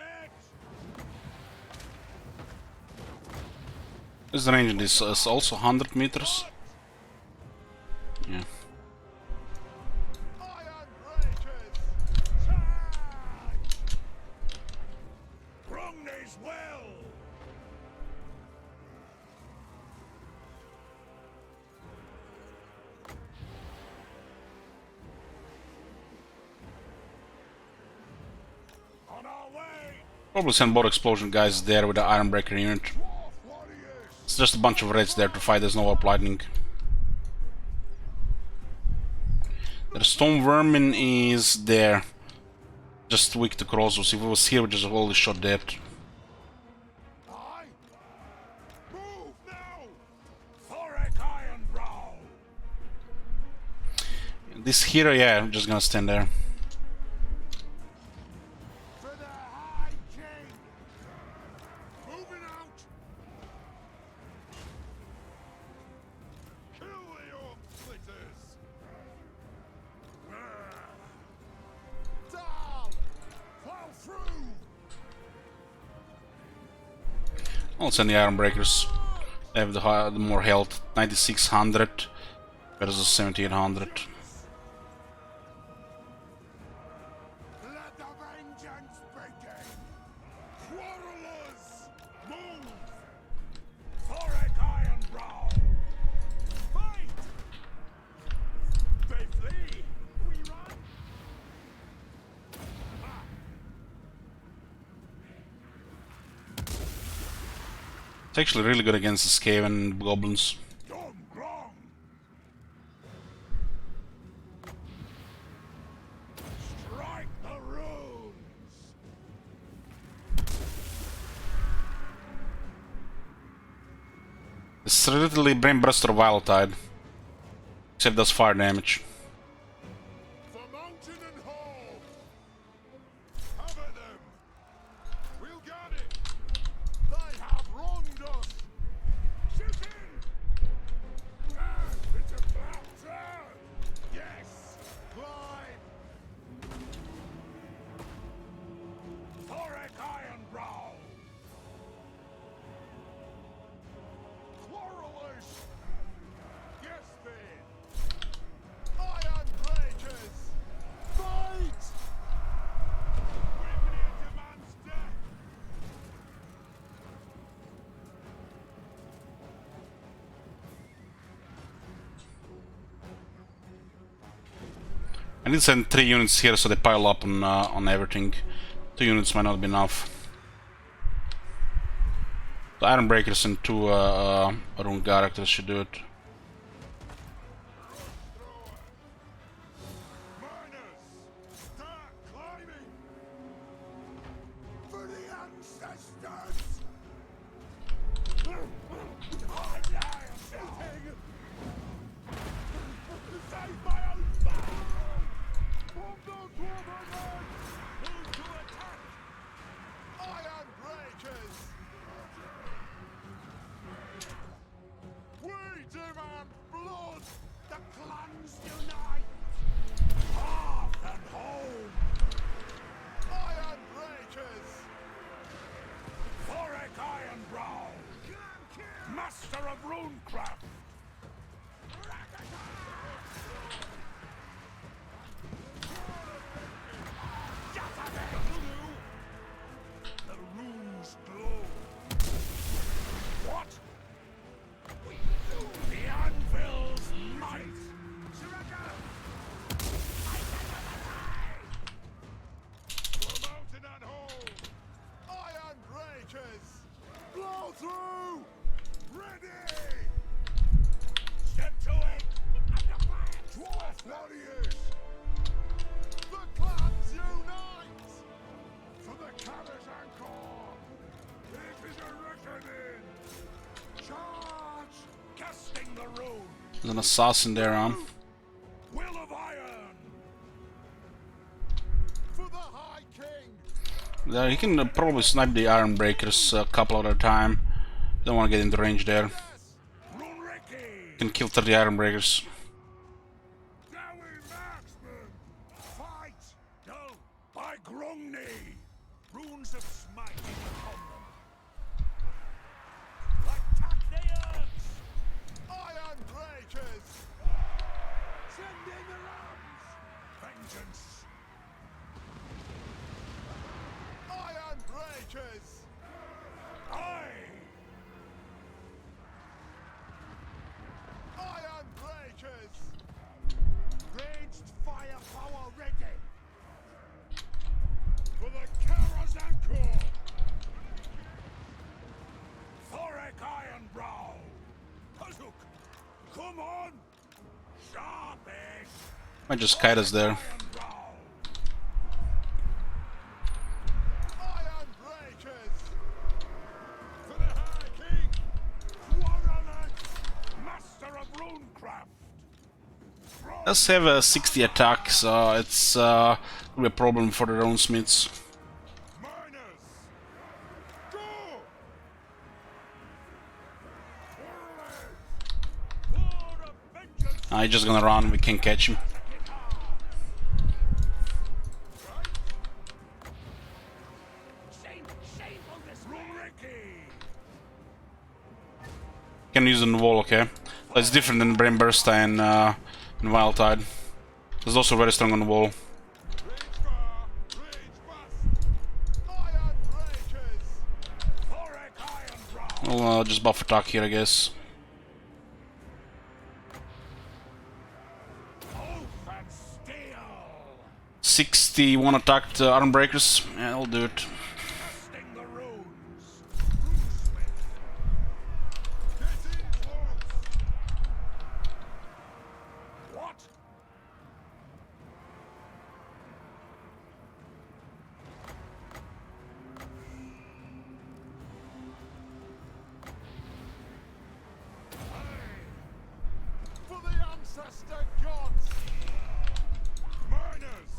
This range is also 100 meters. Yeah. Iron breakers! Charge! Brungne's well! On our way! Probably send both explosion guys there with the Ironbreaker unit. Dwarf warriors! It's just a bunch of reds there to fight. There's no warp lightning. The Stone Vermin is there. Just weak to Crossbows. If it was here, we just already shot dead. Aye! Move now! Thorek Ironbrow! This hero, yeah, I'm just gonna stand there. For the High King! Moving out! Kill the orc splitters! Down! Plow through! I'll send the Ironbreakers. They have the more health. 9600 versus 7800. Let the vengeance begin! Quarrelers! Move! Thorek Ironbrow! Fight! They flee! We run! It's actually really good against the Skaven goblins. Done wrong! Strike the runes! It's literally Brainbuster Wildtide. Except does fire damage. For mountain and hall! Cover them! We'll get it! They have wronged us! Shoot in! Ah, it's a plow! Yes! Climb! Thorek Ironbrow! Quarrelers! Yes, then! Iron breakers! Fight! Grimnir demands death! I need to send 3 units here so they pile up on everything. 2 units might not be enough. The Ironbreakers and 2 Rune characters should do it. Miners! Start climbing! For the ancestors! Save my own battle! From the Dwarven! Move to attack! Iron breakers! We warriors! The clans unite! For the Karazhan-Kor! It is a reckoning! Charge! Casting the rune! There's an assassin there, Will of iron! For the High King! There, he can probably snipe the Iron Breakers a couple at a time. Don't want to get into range there. Yes! Runriki! Can kill 30 Iron Breakers. Dowie marksman! Fight! No! By Grungni! Runes of smiting upon them! Attack the Urks! Iron breakers! Send in the rams! Vengeance! Iron breakers! Aye! Iron breakers! Raged firepower ready! For the Karazhan-Kor! Thorek Ironbrow! Hazuk! Come on! Sharpish! Might just kite us there. Ironbrow! Iron breakers! For the High King! Warrenet! Master of runecraft! Does have a 60 attack, so it's gonna be a problem for the runesmiths. Miners! Go! War of vengeance! He's just gonna run, we can't catch him. Runriki! Can use it on the wall, okay? It's different than Brain Burst and Wild Tide. It's also very strong on the wall. Rage fire! Rage bust! Iron breakers! Thorek Ironbrow! We'll just buff attack here, I guess. Oath and steel! 61 attacked Iron Breakers. Yeah, I'll do it. Casting the runes! Runesmith! Get in close! What? For the ancestor gods! Miners!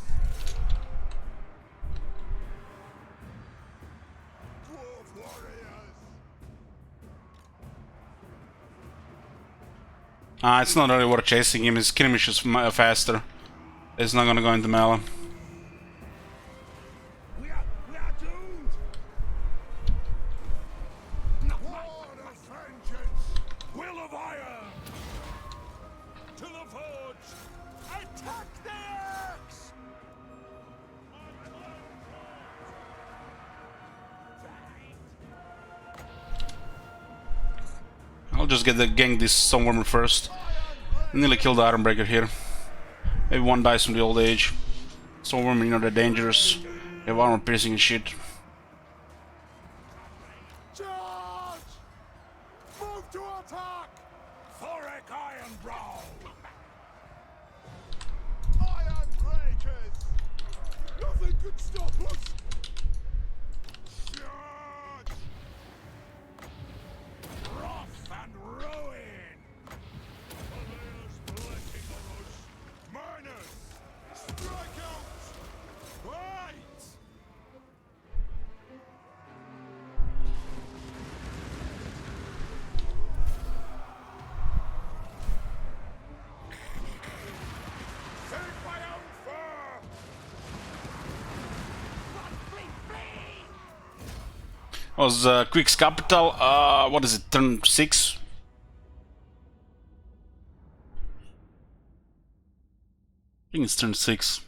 Dwarf warriors! It's not really worth chasing him, his skirmish is faster. It's not gonna go into melee. We are doomed! Lord of vengeance! Will of iron! To the forge! Attack the axe! I'll just get the gang this Stonewormer first. Nearly killed the Iron Breaker here. Maybe one dies from the old age. Stonewormer, you know, they're dangerous. They have armor piercing and shit. Charge! Move to attack! Thorek Ironbrow! Iron breakers! Nothing could stop us! Charge! Wrath and ruin! Surveyors blessing on us! Miners! Strike out! Fight! Take my own fur! Was Quick's capital, what is it, turn 6? I think it's turn 6.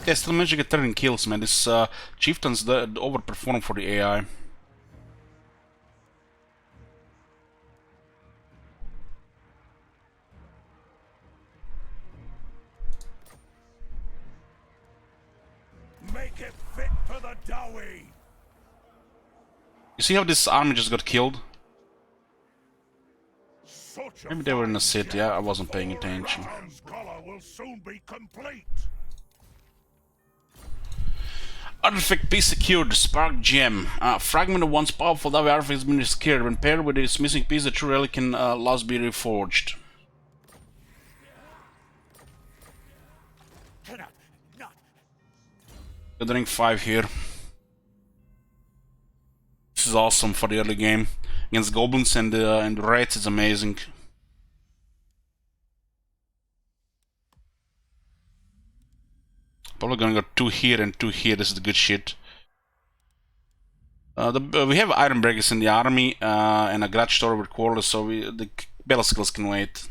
Okay, still managed to get 13 kills, man. This chieftain's overperform for the AI. Make it fit for the doughy. You see how this army just got killed? Such a Maybe they were in the fine city, I wasn't jet. paying attention. Thorek collar will soon be complete. Artifact piece secured, Spark Gem. Fragment of once powerful Davi artifact has been secured. When paired with its missing piece, the true relic can last be reforged. Gathering 5 here. This is awesome for the early game. Against goblins and rats, it's amazing. Probably gonna go 2 here and 2 here. This is the good shit. We have Iron Breakers in the army and a Grudge store with quarters, so the battle skills can wait.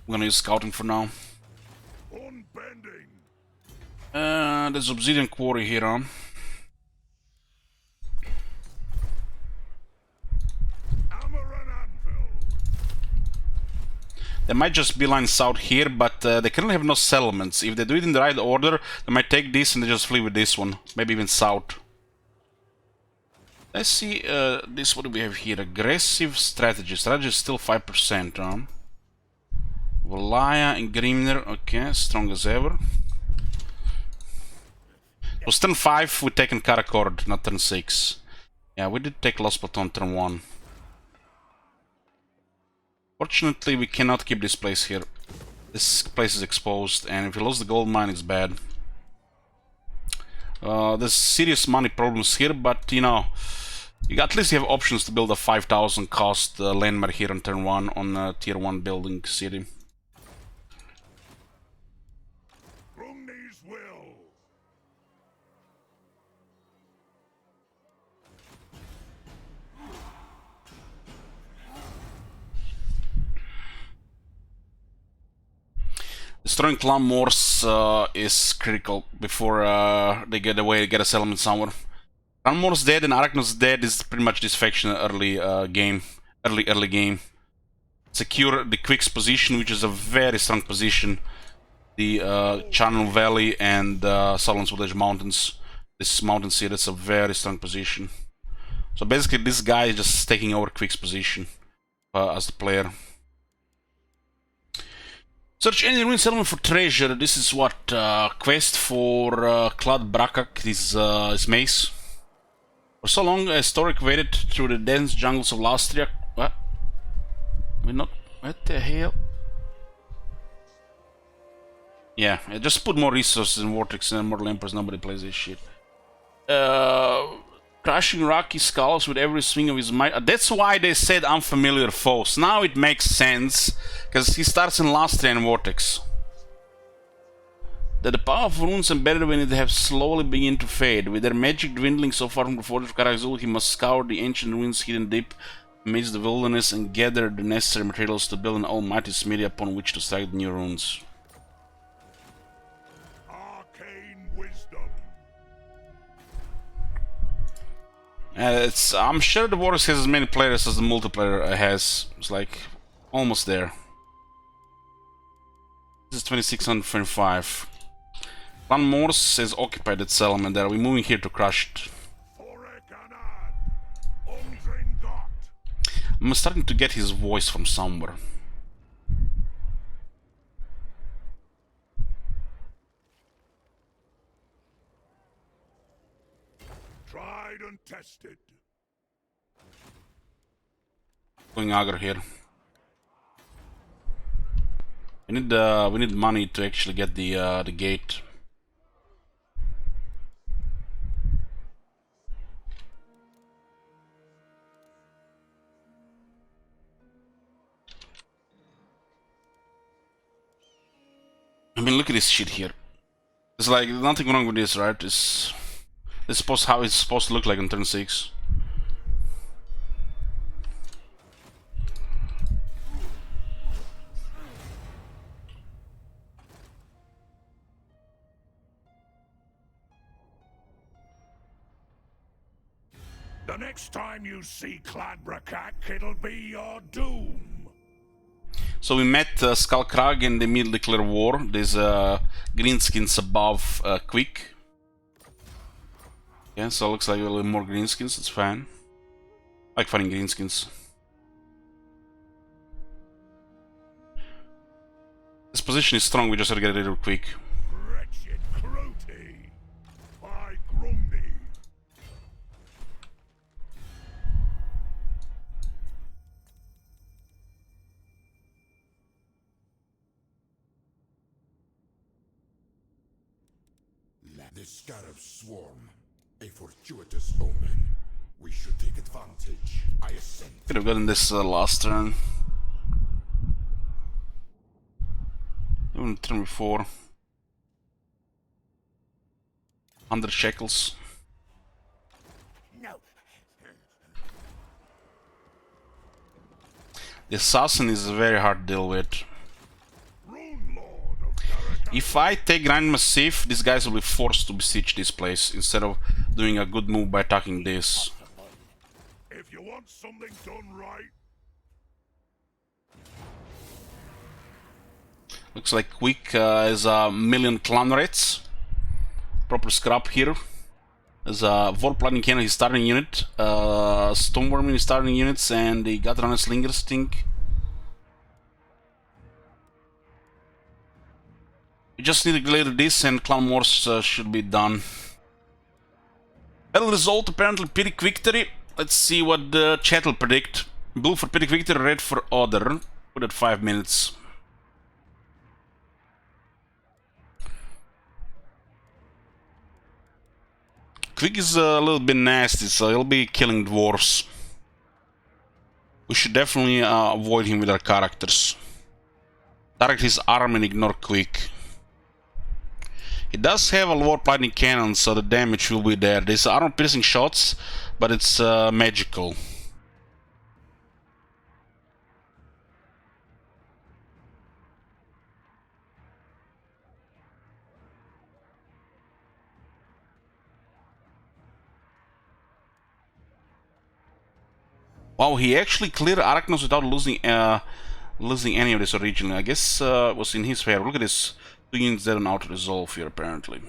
I'm gonna use scouting for now. Unbending. There's obsidian quarry here, huh? Hammer and anvil. They might just beeline south here, but they currently have no settlements. If they do it in the right order, they might take this and they just flee with this one. Maybe even south. Let's see, this, what do we have here? Aggressive strategy. Strategy is still 5%, huh? Volaya and Grimner, okay, strong as ever. It was turn 5, we taken Karakord, not turn 6. Yeah, we did take Lost Platon turn 1. Fortunately, we cannot keep this place here. This place is exposed, and if we lose the gold mine, it's bad. There's serious money problems here, but you know, at least you have options to build a 5,000 cost landmark here on turn 1 on tier 1 building city. Rune's will. Destroying clan Morse is critical before they get away, get a settlement somewhere. Clan Morse dead and Arachnos dead is pretty much this faction early game. Secure the Quick's position, which is a very strong position. The Channel Valley and Solon's Village Mountains. This mountain here, that's a very strong position. So basically this guy is just taking over Quick's position as the player. Search any ruined settlement for treasure. This is what? Quest for Clad Brakak, his mace. For so long, Thorek waded through the dense jungles of Lastria. What? We're not. What the hell? Yeah, just put more resources in Vortex and Mortal Emperors. Nobody plays this shit. Crashing rocky skulls with every swing of his might. That's why they said unfamiliar foes. Now it makes sense, because he starts in Lastria and Vortex. That the power of runes embedded within it have slowly begun to fade. With their magic dwindling so far from the forge of Karakzul, he must scour the ancient ruins hidden deep amidst the wilderness and gather the necessary materials to build an almighty smithy upon which to strike the new runes. Arcane wisdom. I'm sure the Vortex has as many players as the multiplayer has. It's like almost there. This is 2625. Clan Morse has occupied that settlement there. We're moving here to crush it. I'm starting to get his voice from somewhere. Tried and tested. Going aggro here. We need money to actually get the gate. I mean, look at this shit here. It's like nothing wrong with this, right? It's This is how it's supposed to look like on turn 6. The next time you see Clanbrakak, it'll be your doom. So we met Skullkrag and they immediately declare war. There's greenskins above Quick. Yeah, so it looks like a little more greenskins, it's fine. I like finding greenskins. This position is strong, we just gotta get rid of it quick. Wretched Crotty. By Grundy. The Scarab Swarm. A fortuitous omen. We should take advantage. I assent. Could have gotten this last turn. Even turn before. 100 shekels. No. The assassin is very hard to deal with. Rune Lord of Thorek. If I take Grand Massif, these guys will be forced to besiege this place instead of doing a good move by attacking this. If you want something done right, Looks like Quick is a million clan rats. Proper scrap here. There's a Warp Lightning Cannon, his starting unit. Stoneworm in his starting units, and the Gatrunner Slingers, I think. We just need to clear this and Clan Wars should be done. Battle result, apparently Pyrrhic victory. Let's see what the chat will predict. Blue for Pyrrhic victory, red for Other. Put at 5 minutes. Quick is a little bit nasty, so he'll be killing dwarves. We should definitely avoid him with our characters. Target his arm and ignore Quick. He does have a Warp Lightning Cannon, so the damage will be there. There's armor piercing shots, but it's magical. Wow, he actually cleared Arachnos without losing any of this originally. I guess it was in his favor. Look at this. 2 units dead on auto-resolve here, apparently.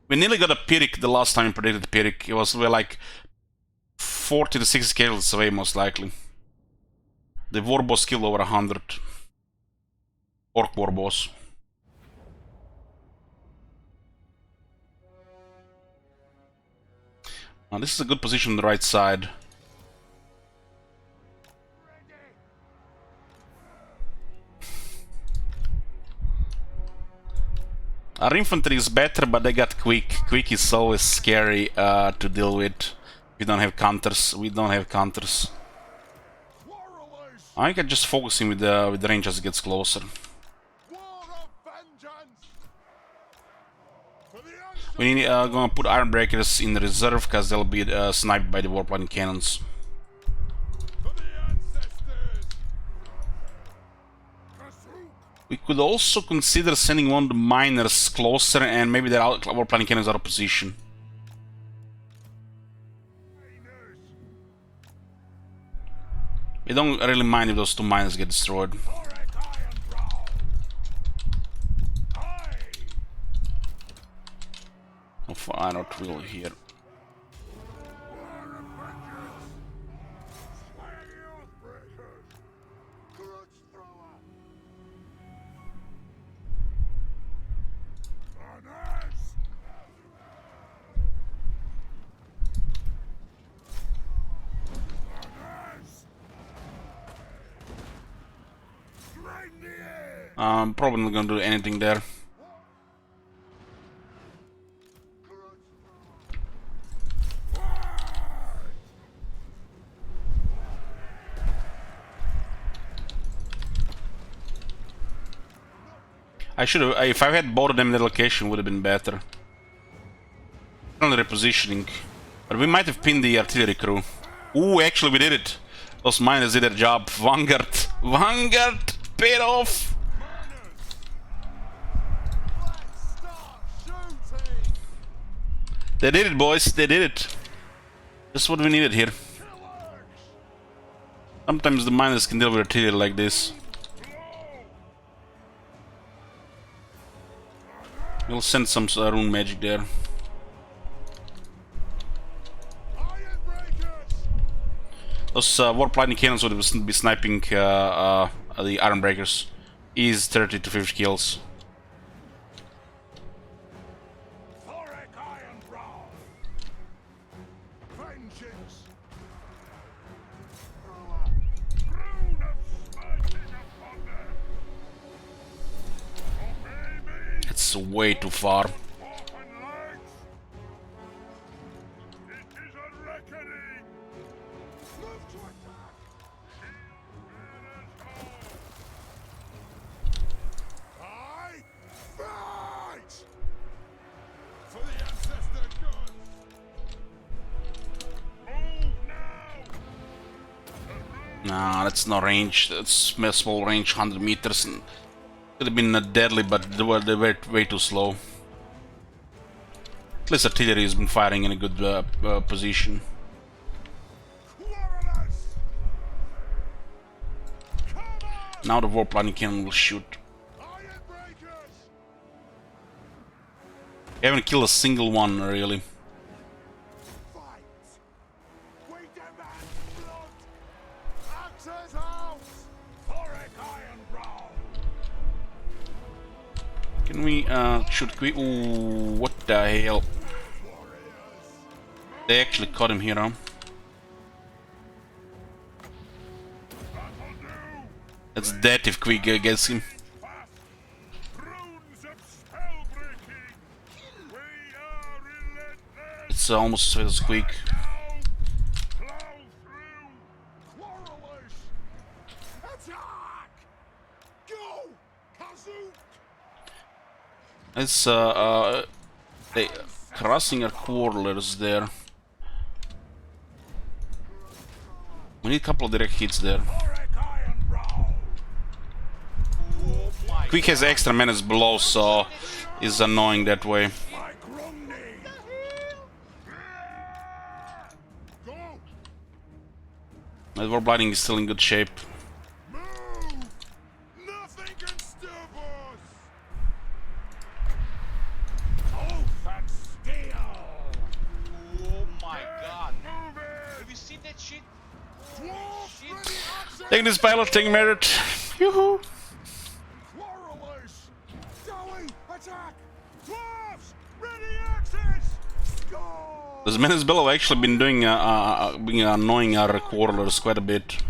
We nearly got a Pyrrhic the last time we predicted Pyrrhic. It was like 40 to 60 scales away, most likely. The war boss killed over 100. Orc war boss. Now this is a good position on the right side. Our infantry is better, but they got Quick. Quick is always scary to deal with. We don't have counters. We don't have counters. I can just focus him with the range as it gets closer. We need gonna put Iron Breakers in reserve because they'll be sniped by the Warp Lightning Cannons. We could also consider sending one of the miners closer and maybe their Warp Lightning Cannons out of position. We don't really mind if those 2 miners get destroyed. Thorek Ironbrow. Aye. Of Iron Twill here. Probably not gonna do anything there. I should have. If I had both of them in the location, would have been better. Only repositioning, but we might have pinned the artillery crew. Ooh, actually we did it. Those miners did their job. Vanguard, Vanguard, paid off. They did it, boys. They did it. That's what we needed here. Sometimes the miners can deal with artillery like this. We'll send some rune magic there. Those warp lightning cannons would be sniping the Ironbreakers. Ease 30 to 50 kills. Thorek Ironbrow! Vengeance! Rune of smiting upon them! Obey me! It's way too far. Open legs! It is a reckoning! Move to attack! I fight! For the ancestor gods! Move now! Nah, that's no range. That's a small range, 100 meters. And could have been deadly, but they were way too slow. At least artillery has been firing in a good position. Quarrelers! Come on! Now the warp lightning cannon will shoot. Ironbreakers! We haven't killed a single one, really. Fight! We demand blood! Axe's house! Thorek Ironbrow! Can we shoot quick? Ooh, what the hell? Warriors! They actually caught him here, huh? That'll do! That's dead if Quick gets him. Fast! Runes of spellbreaking! We are relentless! It's almost as fast as Quick. Now! Plow through! Quarrelers! Attack! Go! Kazook! It's they crossing our quarrelers there. We need a couple of direct hits there. Thorek Ironbrow! Oh my Quick has extra menace below, so it's annoying that way. My Grumney! Go! My warp lightning is still in good shape. Move! Nothing can stop us! Oath and steel! Oh my god. Move Have it! you seen that shit? Dwarfs Shit. ready access! Take this pilot, take merit. Yoo-hoo! Quarrelers! Going! Attack! Dwarfs! Ready access! Score! This menace below actually been doing being annoying our quarrelers quite a bit.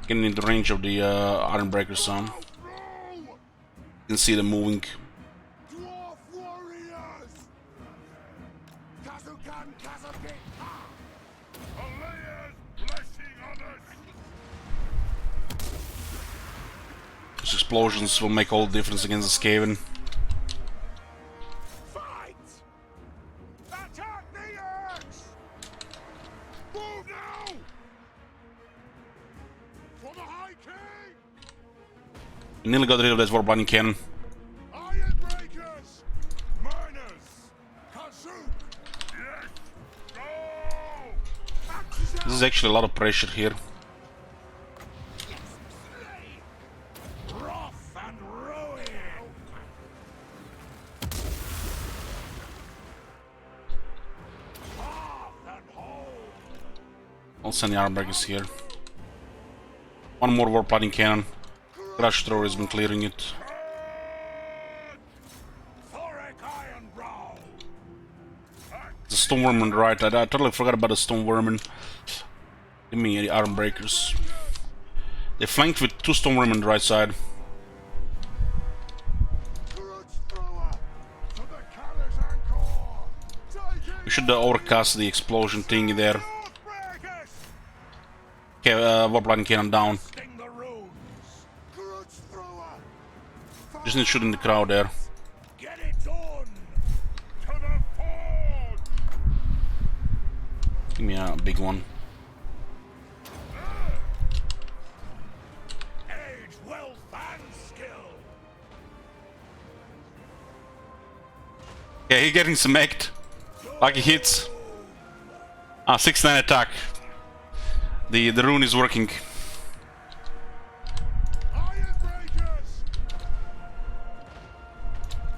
Getting into range of the Ironbreaker zone. Outrow! You can see them moving. Dwarf warriors! Kazukan Kazapit! Alea's blessing on us! Those explosions will make all the difference against the Skaven. Fight! Attack the Urks! Move now! For the High King! We nearly got rid of that warp lightning cannon. Ironbreakers! Miners! Kazook! Yes! Go! Axes This is actually a lot of pressure here. Wrath and ruin! Hearth and home! I'll send the Ironbreakers here. One more warp lightning cannon. Grudge thrower has been clearing it. Thorek Ironbrow! The Stoneworm on the right. I totally forgot about the Stoneworm. Give me the Ironbreakers. They flanked with two Stoneworm on the right side. Grudge thrower! For the Caller's Encore! Take it! We should overcast the explosion thing there. Northbreakers! Okay, warp lightning cannon down. Sting the runes! Grudge thrower! For Just need to shoot in the crowd there. Get it done! To the forge! Give me a big one. Age, wealth, and skill! Yeah, he's getting smacked. Lucky hits. 6-9 attack. The rune is working. Ironbreakers!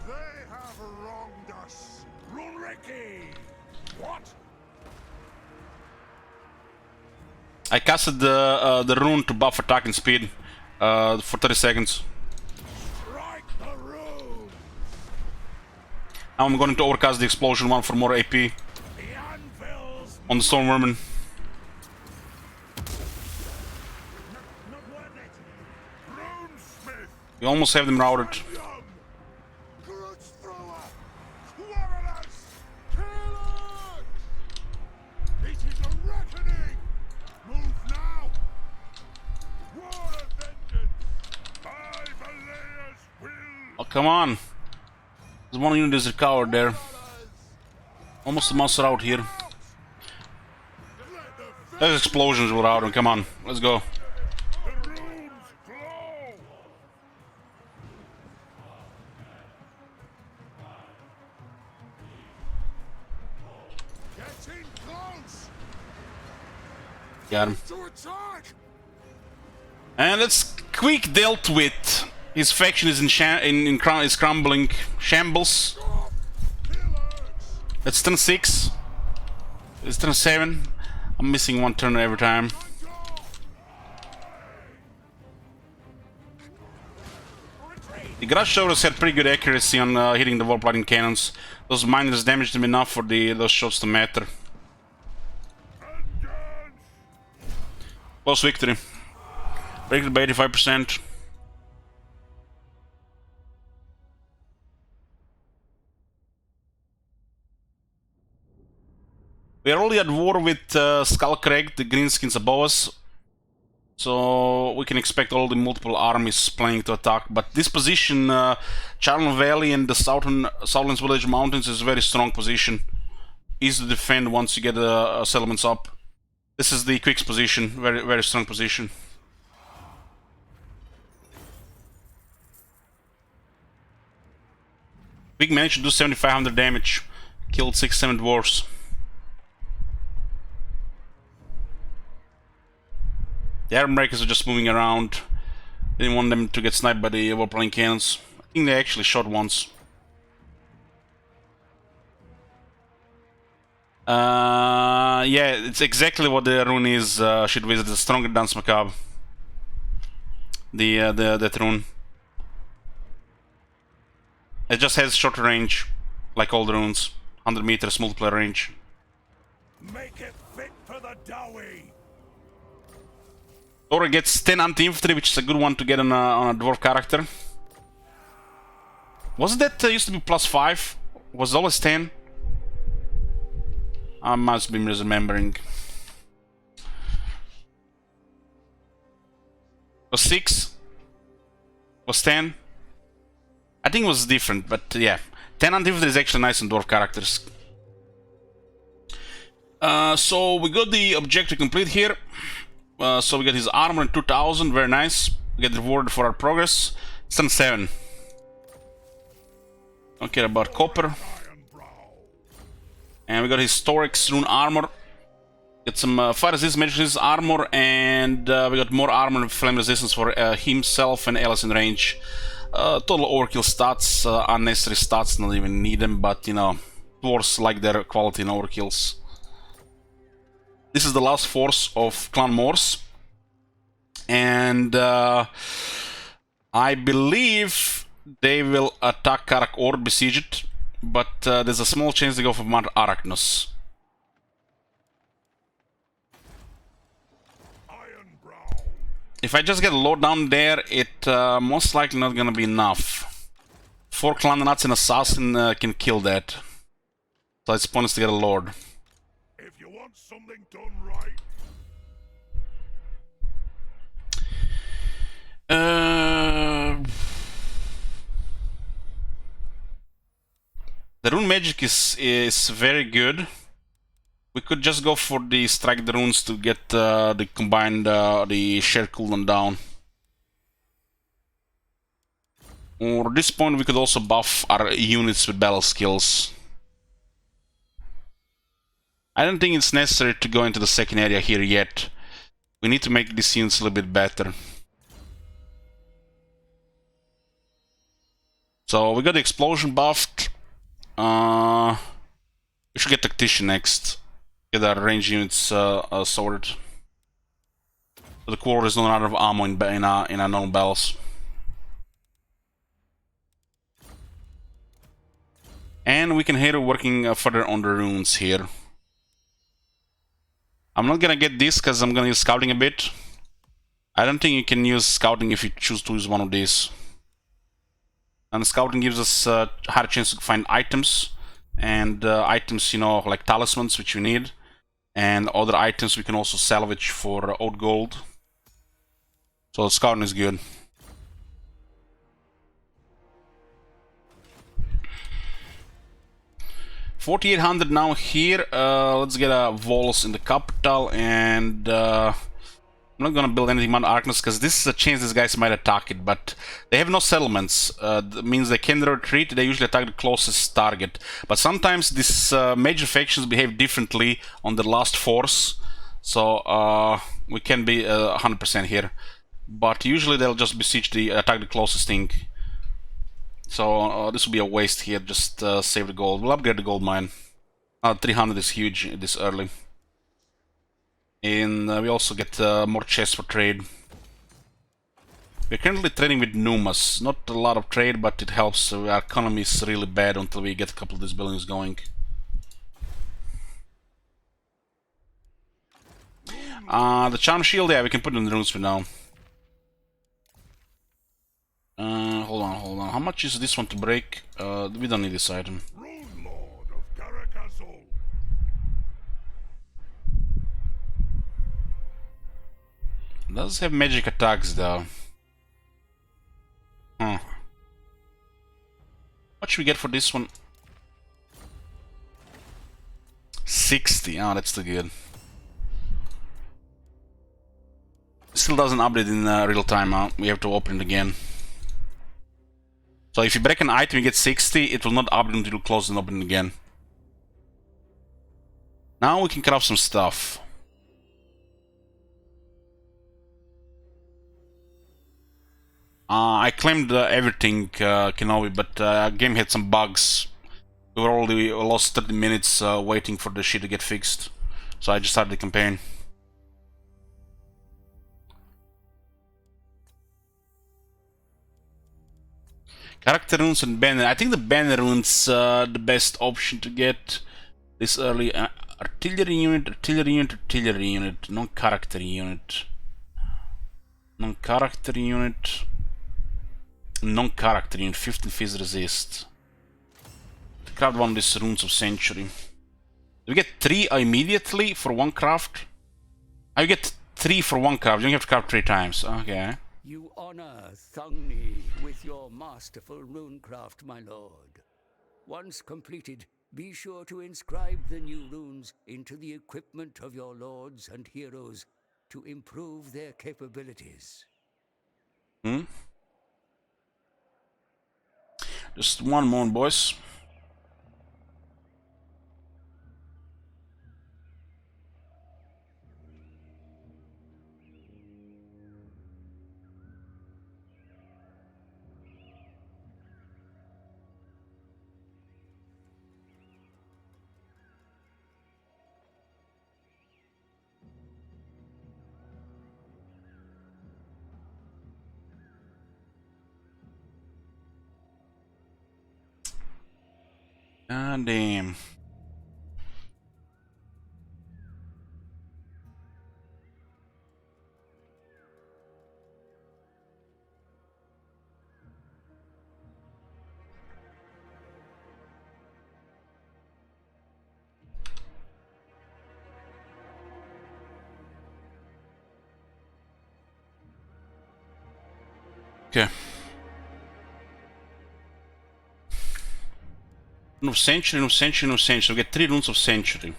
They have wronged us. Runriki! What? I casted the rune to buff attack and speed for 30 seconds. Strike the rune! Now I'm going to overcast the explosion one for more AP The anvils! on the storm vermin. Not worth it! Runesmith! We almost have them routed. Grudge thrower! Quarrelers! Killers! It is a reckoning! Move now! War of vengeance! By Valea's will! Oh, come on. There's one unit is recovered there. Almost a monster out here. Those explosions will rout him. Come on, let's go. The runes glow! Getting close! Got him. To attack! And it's quick dealt with. His faction is is crumbling. Shambles. Killers! It's turn 6. It's turn 7. I'm missing one turn every time. The Grudge showers had pretty good accuracy on hitting the warp lightning cannons. Those miners damaged them enough for those shots to matter. Close victory. Break it by 85%. We are already at war with Skullcrag, the greenskins above us. So we can expect all the multiple armies planning to attack. But this position, Charlton Valley and the Southlands Village Mountains, is a very strong position. Easy to defend once you get settlements up. This is the Quick's position, very strong position. Quick managed to do 7,500 damage, killed 6-7 dwarves. The Ironbreakers are just moving around. Didn't want them to get sniped by the warplane cannons. I think they actually shot once. Yeah, it's exactly what the rune is. Shit Wizard, it's stronger than Macabre. That rune. It just has shorter range, like all the runes. 100 meters multiplier range. Make it fit for the Dowie! Thorek gets 10 anti-infantry, which is a good one to get on a dwarf character. Wasn't that used to be +5? Was it always 10? I must be misremembering. Was 6? Was 10? I think it was different, but yeah. 10 anti-infantry is actually nice on dwarf characters. So we got the objective complete here. So we got his armor in 2000, very nice. We get rewarded for our progress. It's on 7. Don't care about copper. And we got his Thorek Rune armor. Get some fire resistance, magic resistance armor, and we got more armor and flame resistance for himself and Alice in range. Total overkill stats, unnecessary stats, not even need them, but you know, dwarves like their quality in overkills. This is the last force of Clan Morse, and I believe they will attack Karak or besiege it, but there's a small chance they go for Mount Arachnos. If I just get a load down there, it most likely not gonna be enough. 4 Clan Nuts and Assassin can kill that, so it's pointless to get a lord. If you want something done right, The rune magic is very good. We could just go for the strike the runes to get the combined the share cooldown down. Or at this point we could also buff our units with battle skills. I don't think it's necessary to go into the second area here yet. We need to make these units a little bit better. So we got the explosion buffed. We should get tactician next. Get our range units sorted. So the quarter is not out of ammo in our normal battles. And we can hear working further on the runes here. I'm not gonna get this because I'm gonna use scouting a bit. I don't think you can use scouting if you choose to use one of these. And scouting gives us a higher chance to find items. And items, you know, like talismans, which we need. And other items we can also salvage for old gold. So scouting is good. $4,800 now here. Let's get a walls in the capital, and I'm not gonna build anything on Arkness because this is a chance these guys might attack it, but they have no settlements. That means they can retreat. They usually attack the closest target, but sometimes these major factions behave differently on the last force, so we can be 100% here. But usually they'll just besiege the attack the closest thing. So this will be a waste here, just save the gold. We'll upgrade the gold mine. 300 is huge this early. And we also get more chests for trade. We're currently trading with Numas. Not a lot of trade, but it helps. Our economy is really bad until we get a couple of these buildings going. The charm shield, yeah, we can put it in the runes for now. Hold on. How much is this one to break? We don't need this item. Rune Lord of Caracasol. Does have magic attacks though. What should we get for this one? 60. Oh, that's too good. Still doesn't update in real time. We have to open it again. So if you break an item, you get 60. It will not update until you close and open it again. Now we can craft some stuff. I claimed everything, Kenobi, but game had some bugs. We were already lost 30 minutes waiting for the shit to get fixed. So I just started the campaign. Character runes and banner. I think the banner runes the best option to get this early. Artillery unit, non-character unit. Non-character unit. 15 phase resist. Craft one of these runes of century. Do we get 3 immediately for one craft? I get 3 for one craft. You don't have to craft 3 times. Okay. You honor Thungni with your masterful runecraft, my lord. Once completed, be sure to inscribe the new runes into the equipment of your lords and heroes to improve their capabilities. Just one more, boys. God damn. Okay. Rune of Century, Rune of Century, Rune of Century. We get 3 runes of Century.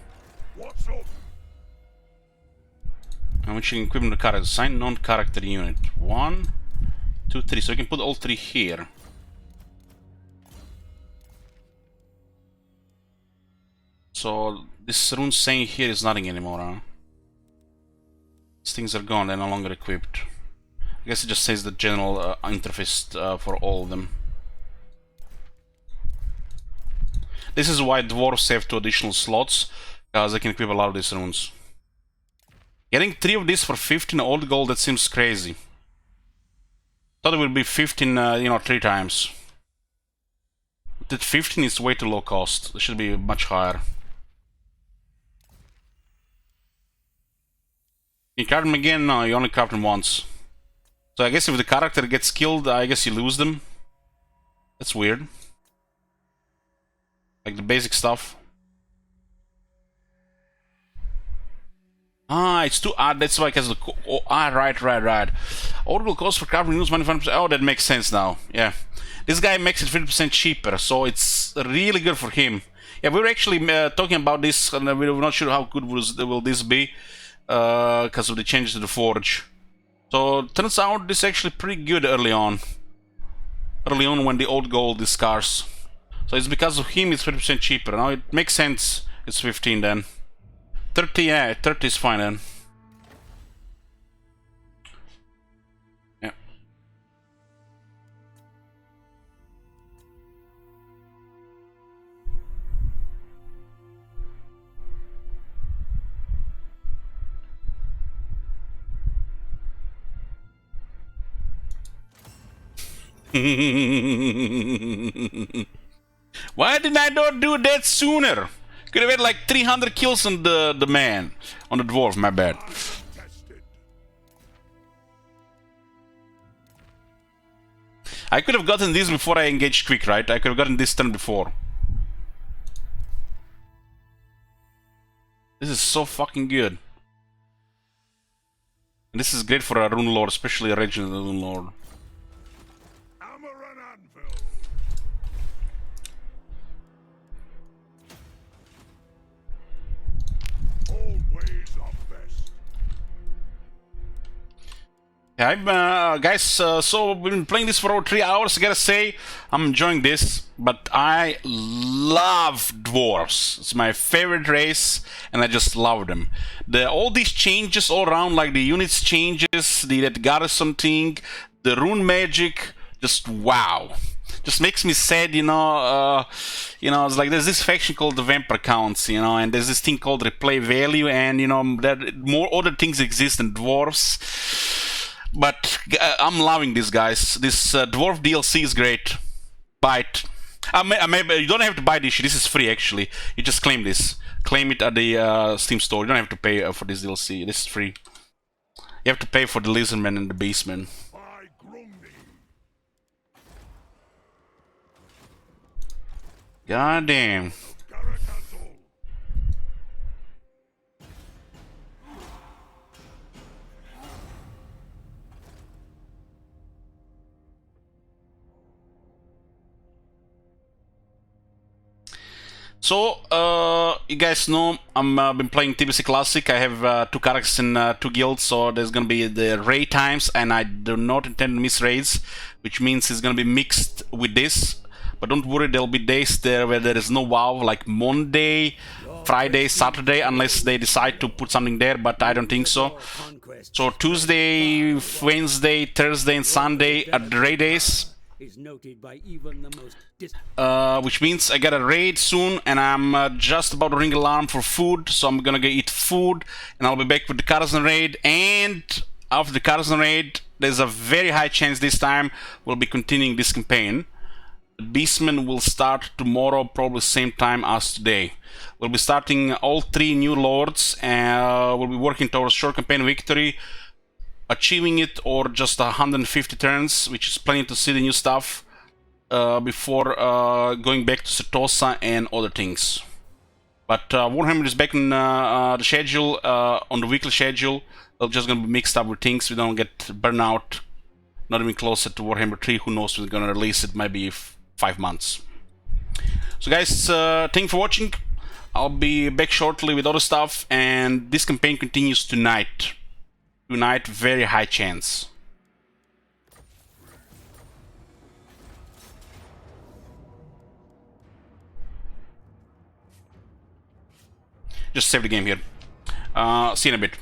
What's up? And which you can equip in the character. Assign non-character unit. 1, 2, 3. So we can put all 3 here. So this rune saying here is nothing anymore, huh? These things are gone, they're no longer equipped. I guess it just says the general interface for all of them. This is why dwarves have 2 additional slots, because they can equip a lot of these runes. Getting 3 of these for 15 old gold, that seems crazy. Thought it would be 15, you know, 3 times. That 15 is way too low cost. It should be much higher. You craft them again? No, you only craft them once. So I guess if the character gets killed, I guess you lose them. That's weird. Like the basic stuff. Ah, it's too odd. That's why it has the... Oh, ah, right. Orbital cost for crafting news 25%. Oh, that makes sense now. Yeah. This guy makes it 50% cheaper, so it's really good for him. Yeah, we were actually talking about this, and we were not sure how good will this be. Because of the changes to the forge. So turns out this is actually pretty good early on. Early on when the old gold is scarce. So it's because of him it's 50% cheaper. Now it makes sense it's 15 then. 30, yeah, 30 is fine then. Yeah. Why did I not do that sooner? Could have had like 300 kills on the man. On the dwarf, my bad. I could have gotten this before I engaged quick, right? I could have gotten this turn before. This is so fucking good. And this is great for a Rune Lord, especially a Reginald Rune Lord. Yeah, guys, so we've been playing this for over 3 hours. I gotta say, I'm enjoying this, but I love dwarves. It's my favorite race, and I just love them. All these changes all around, like the units changes, that garrison thing, the rune magic, just wow. Just makes me sad, you know. It's like there's this faction called the Vampire Counts, you know, and there's this thing called replay value, and you know, that more other things exist than dwarves. But I'm loving this, guys. This dwarf DLC is great. Buy it. You don't have to buy this shit. This is free, actually. You just claim this. Claim it at the Steam store. You don't have to pay for this DLC. This is free. You have to pay for the Lizardman and the Beastman. God damn. So, you guys know I've been playing TBC Classic. I have 2 characters in 2 guilds, so there's gonna be the raid times, and I do not intend to miss raids, which means it's gonna be mixed with this. But don't worry, there'll be days there where there is no WoW, like Monday, Friday, Saturday, unless they decide to put something there, but I don't think so. So Tuesday, Wednesday, Thursday, and Sunday are the raid days. Is noted by even the most which means I got a raid soon, and I'm just about to ring alarm for food, so I'm gonna go eat food, and I'll be back with the Carson raid. And after the Carson raid, there's a very high chance this time we'll be continuing this campaign. The Beastman will start tomorrow, probably same time as today. We'll be starting all 3 new lords, and we'll be working towards short campaign victory, achieving it, or just 150 turns, which is plenty to see the new stuff before going back to Setosa and other things. But Warhammer is back on the schedule, on the weekly schedule. We're just gonna be mixed up with things. We don't get burnout. Not even closer to Warhammer 3. Who knows? We're gonna release it maybe 5 months. So guys, thank you for watching. I'll be back shortly with other stuff, and this campaign continues tonight. Tonight, very high chance. Just save the game here. See you in a bit.